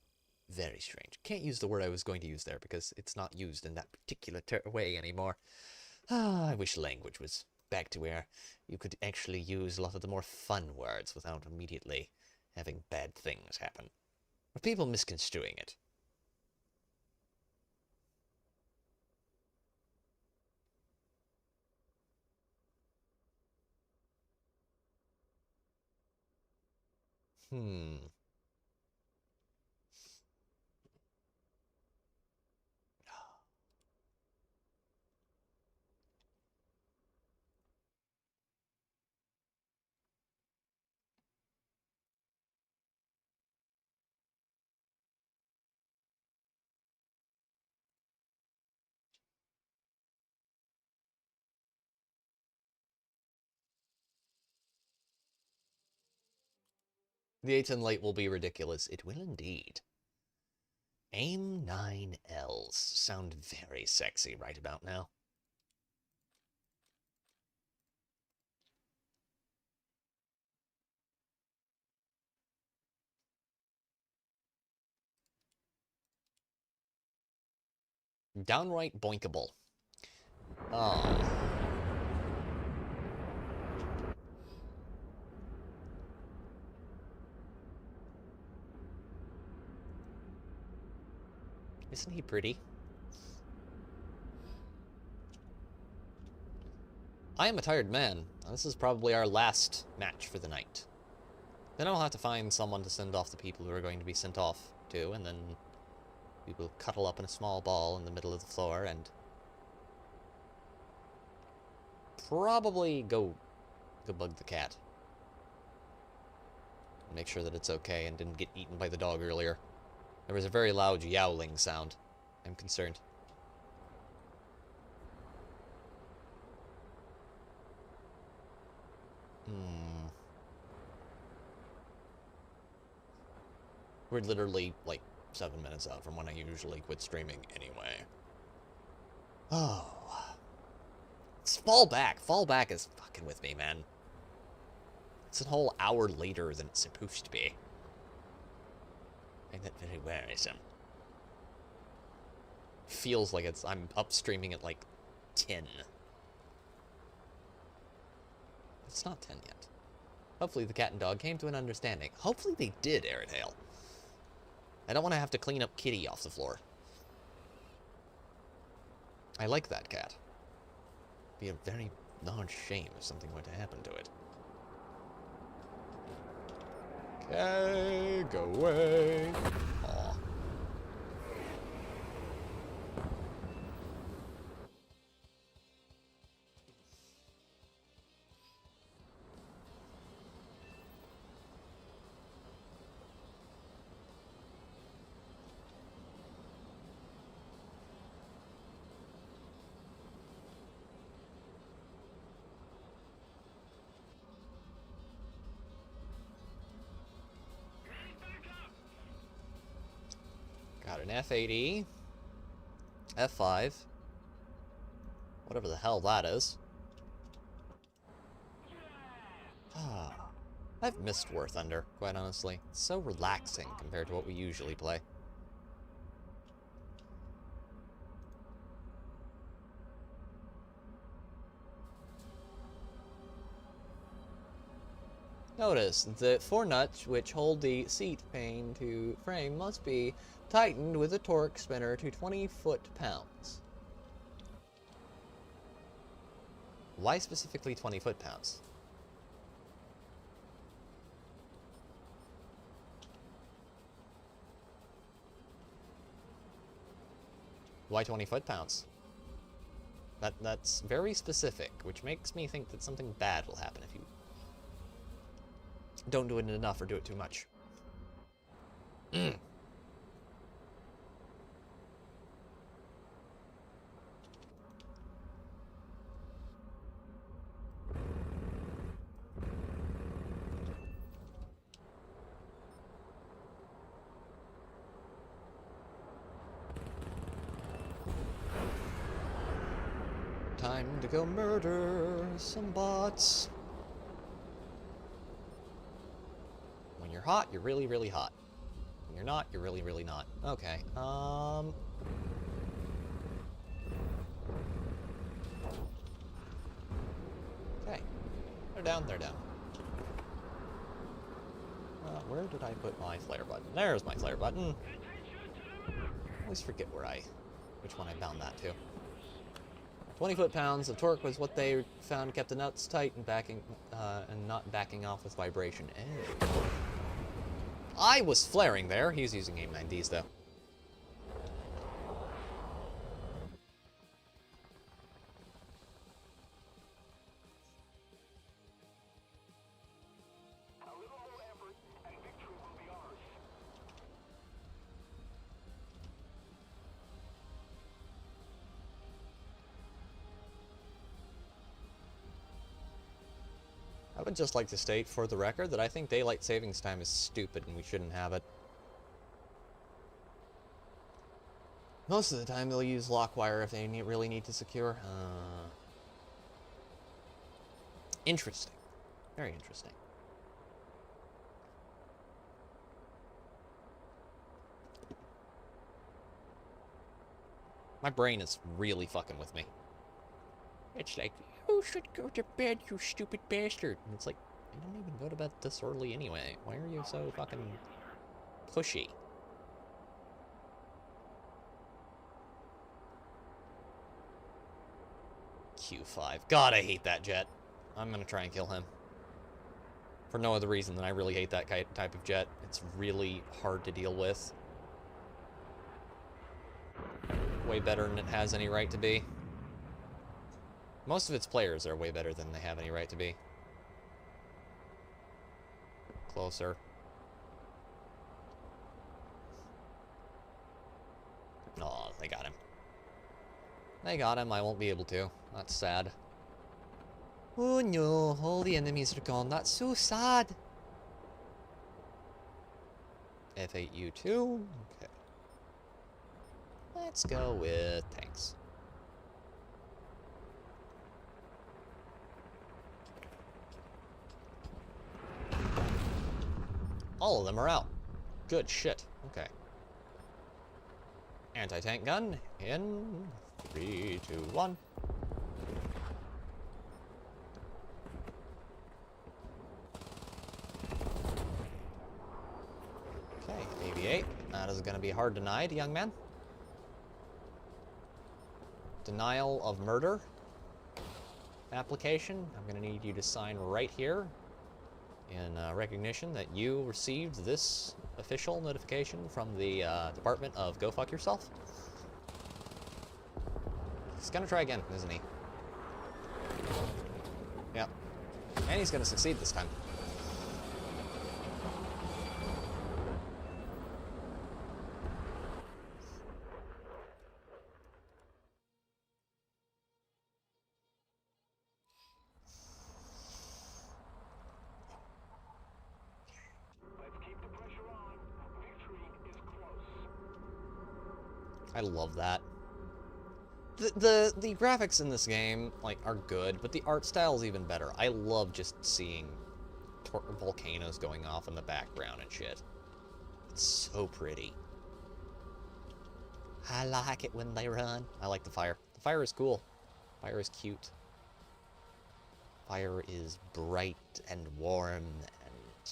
very strange. Can't use the word I was going to use there because it's not used in that particular way anymore. Ah, I wish language was back to where you could actually use a lot of the more fun words without immediately having bad things happen. Or people misconstruing it. The 810 light will be ridiculous. It will indeed. AIM 9Ls sound very sexy right about now. Downright boinkable. Oh. Isn't he pretty? I am a tired man. This is probably our last match for the night. Then I'll have to find someone to send off the people who are going to be sent off to, and then we will cuddle up in a small ball in the middle of the floor and probably go bug the cat. Make sure that it's okay and didn't get eaten by the dog earlier. There was a very loud yowling sound. I'm concerned. We're literally, like, 7 minutes out from when I usually quit streaming anyway. Oh. It's fall back. Fall back is fucking with me, man. It's a whole hour later than it's supposed to be. I find that very worrisome. Feels like I'm up streaming at like 10. It's not 10 yet. Hopefully the cat and dog came to an understanding. Hopefully they did, Heretical. I don't want to have to clean up Kitty off the floor. I like that cat. Be a very large shame if something were to happen to it. Okay, go away. Aw. Got an F80, F5, whatever the hell that is. I've missed Warthunder, quite honestly. It's so relaxing compared to what we usually play. Notice, the four nuts which hold the seat pane to frame must be tightened with a torque spinner to 20 foot-pounds. Why specifically 20 foot-pounds? Why 20 foot-pounds? That's very specific, which makes me think that something bad will happen if you don't do it enough or do it too much. Time to go murder some bots. When you're hot, you're really, really hot. When you're not, you're really, really not. Okay, okay. They're down, they're down. Where did I put my flare button? There's my flare button. I always forget which one I bound that to. 20 foot-pounds of torque was what they found kept the nuts tight and and not backing off with vibration. Ew. I was flaring there. He's using AIM 9Ds though. A little more effort and victory will be ours. I would just like to state for the record that I think daylight savings time is stupid and we shouldn't have it. Most of the time they'll use Lockwire if they really need to secure. Interesting. Very interesting. My brain is really fucking with me. It's like, you should go to bed, you stupid bastard. And it's like, I don't even go to bed this early anyway. Why are you so fucking pushy? Q5. God, I hate that jet. I'm gonna try and kill him. For no other reason than I really hate that type of jet. It's really hard to deal with. Way better than it has any right to be. Most of its players are way better than they have any right to be. Closer. Oh, they got him. They got him, I won't be able to. That's sad. Oh no, all the enemies are gone. That's so sad. F8U2. Okay. Let's go with tanks. All of them are out. Good shit. Okay. Anti-tank gun in 3, 2, 1. Okay, AV8. That is going to be hard denied, young man. Denial of murder application. I'm going to need you to sign right here in recognition that you received this official notification from the Department of Go Fuck Yourself. He's going to try again, isn't he? Yep. And he's going to succeed this time. I love that. The graphics in this game, like, are good, but the art style is even better. I love just seeing volcanoes going off in the background and shit. It's so pretty. I like it when they run. I like the fire. The fire is cool. Fire is cute. Fire is bright and warm and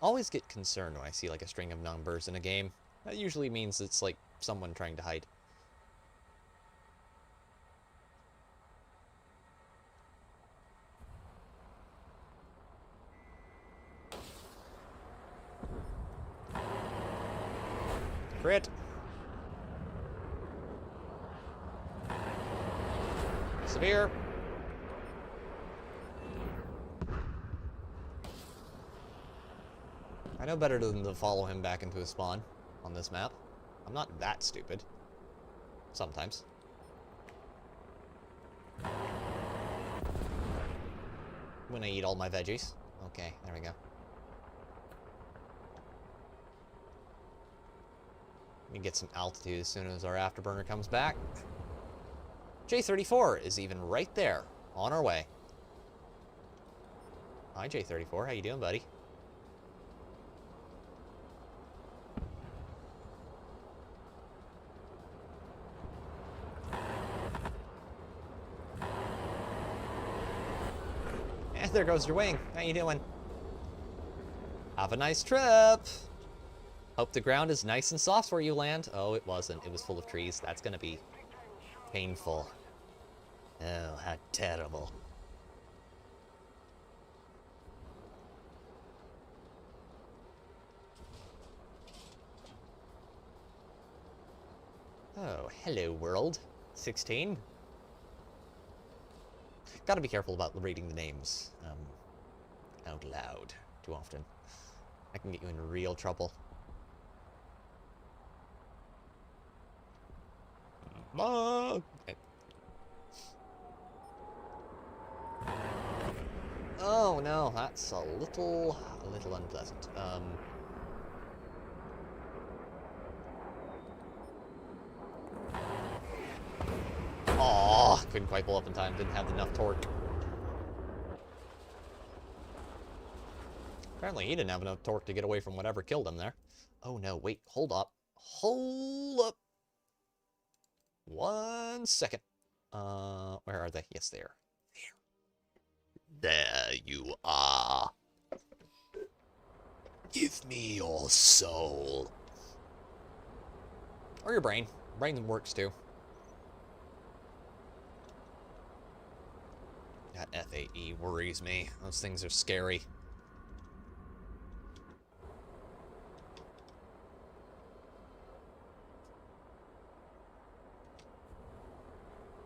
I always get concerned when I see like a string of numbers in a game. That usually means it's like someone trying to hide. Crit. Severe. I know better than to follow him back into his spawn on this map. I'm not that stupid. Sometimes. When I eat all my veggies. Okay, there we go. Let me get some altitude as soon as our afterburner comes back. J34 is even right there, on our way. Hi, J34. How you doing, buddy? And there goes your wing. How you doing? Have a nice trip. Hope the ground is nice and soft where you land. Oh, it wasn't. It was full of trees. That's gonna be painful. Oh, how terrible. Oh, hello world. 16. Gotta be careful about reading the names out loud too often. That can get you in real trouble. Okay. Oh no, that's a little unpleasant. Aw, couldn't quite pull up in time, didn't have enough torque. Apparently he didn't have enough torque to get away from whatever killed him there. Oh no, wait, hold up. Hold up. 1 second. Where are they? Yes, they are. There you are. Give me your soul. Or your brain. Brain works too. That FAE worries me. Those things are scary.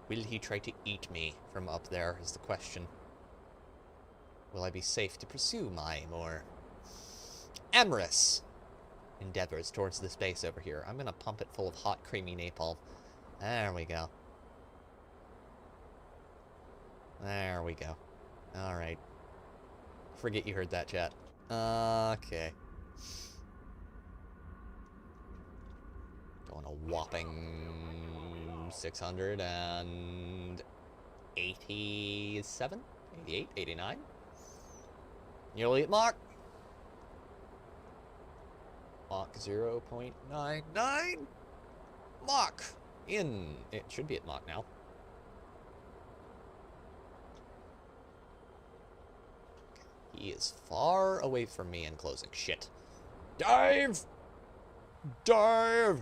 Will he try to eat me from up there is the question. Will I be safe to pursue my more amorous endeavors towards this base over here? I'm gonna pump it full of hot, creamy napalm. There we go. There we go. Alright. Forget you heard that, chat. Okay. Going a whopping 687? 88? 89? Nearly at Mach. Mach 0.99. Mach. It should be at Mach now. He is far away from me and closing. Shit. Dive! Dive!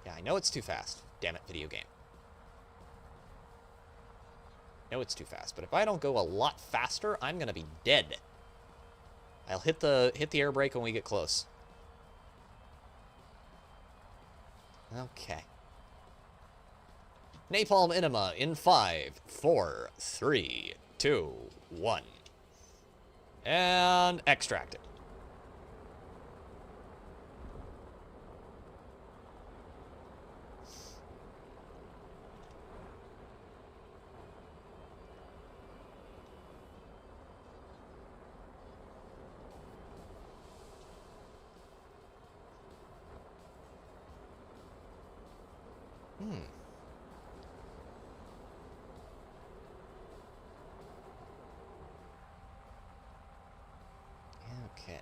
Yeah, I know it's too fast. Damn it, video game. I know it's too fast, but if I don't go a lot faster, I'm gonna be dead. I'll hit the air brake when we get close. Okay. Napalm Enema in 5, 4, 3, 2, 1. And extract it. Okay.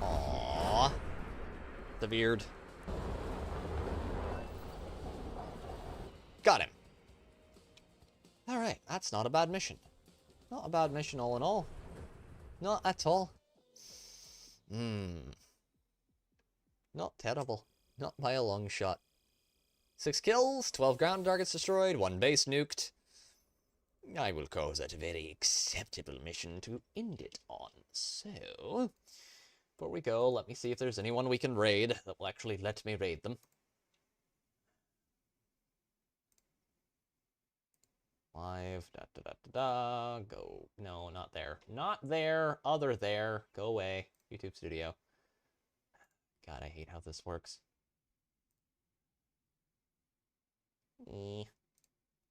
Aww. The beard. Got him. Alright, that's not a bad mission. Not a bad mission all in all. Not at all. Not terrible. Not by a long shot. 6 kills, 12 ground targets destroyed, 1 base nuked. I will call that a very acceptable mission to end it on. So, before we go, let me see if there's anyone we can raid that will actually let me raid them. 5, go. No, not there. Not there, other there. Go away. YouTube Studio. God, I hate how this works.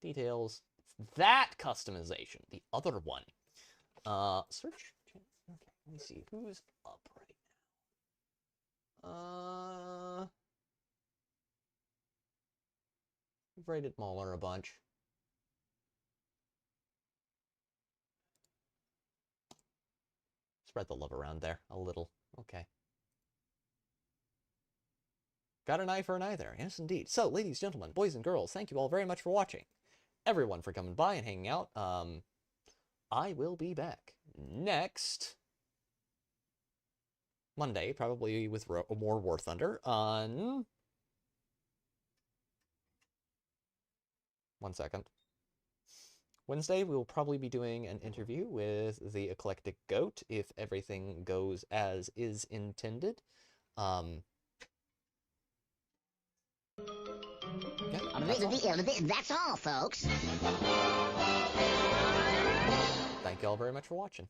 Details. It's that customization. The other one. Search. Okay, let me see. Who's up right now? We've rated Mauler a bunch. Spread the love around there a little. Okay. Got an eye for an eye there. Yes, indeed. So, ladies, gentlemen, boys and girls, thank you all very much for watching. Everyone for coming by and hanging out. I will be back next Monday, probably with more Warthunder on... 1 second. Wednesday, we will probably be doing an interview with the Eclectic Goat, if everything goes as is intended. Yeah, that's all, folks. Thank you all very much for watching.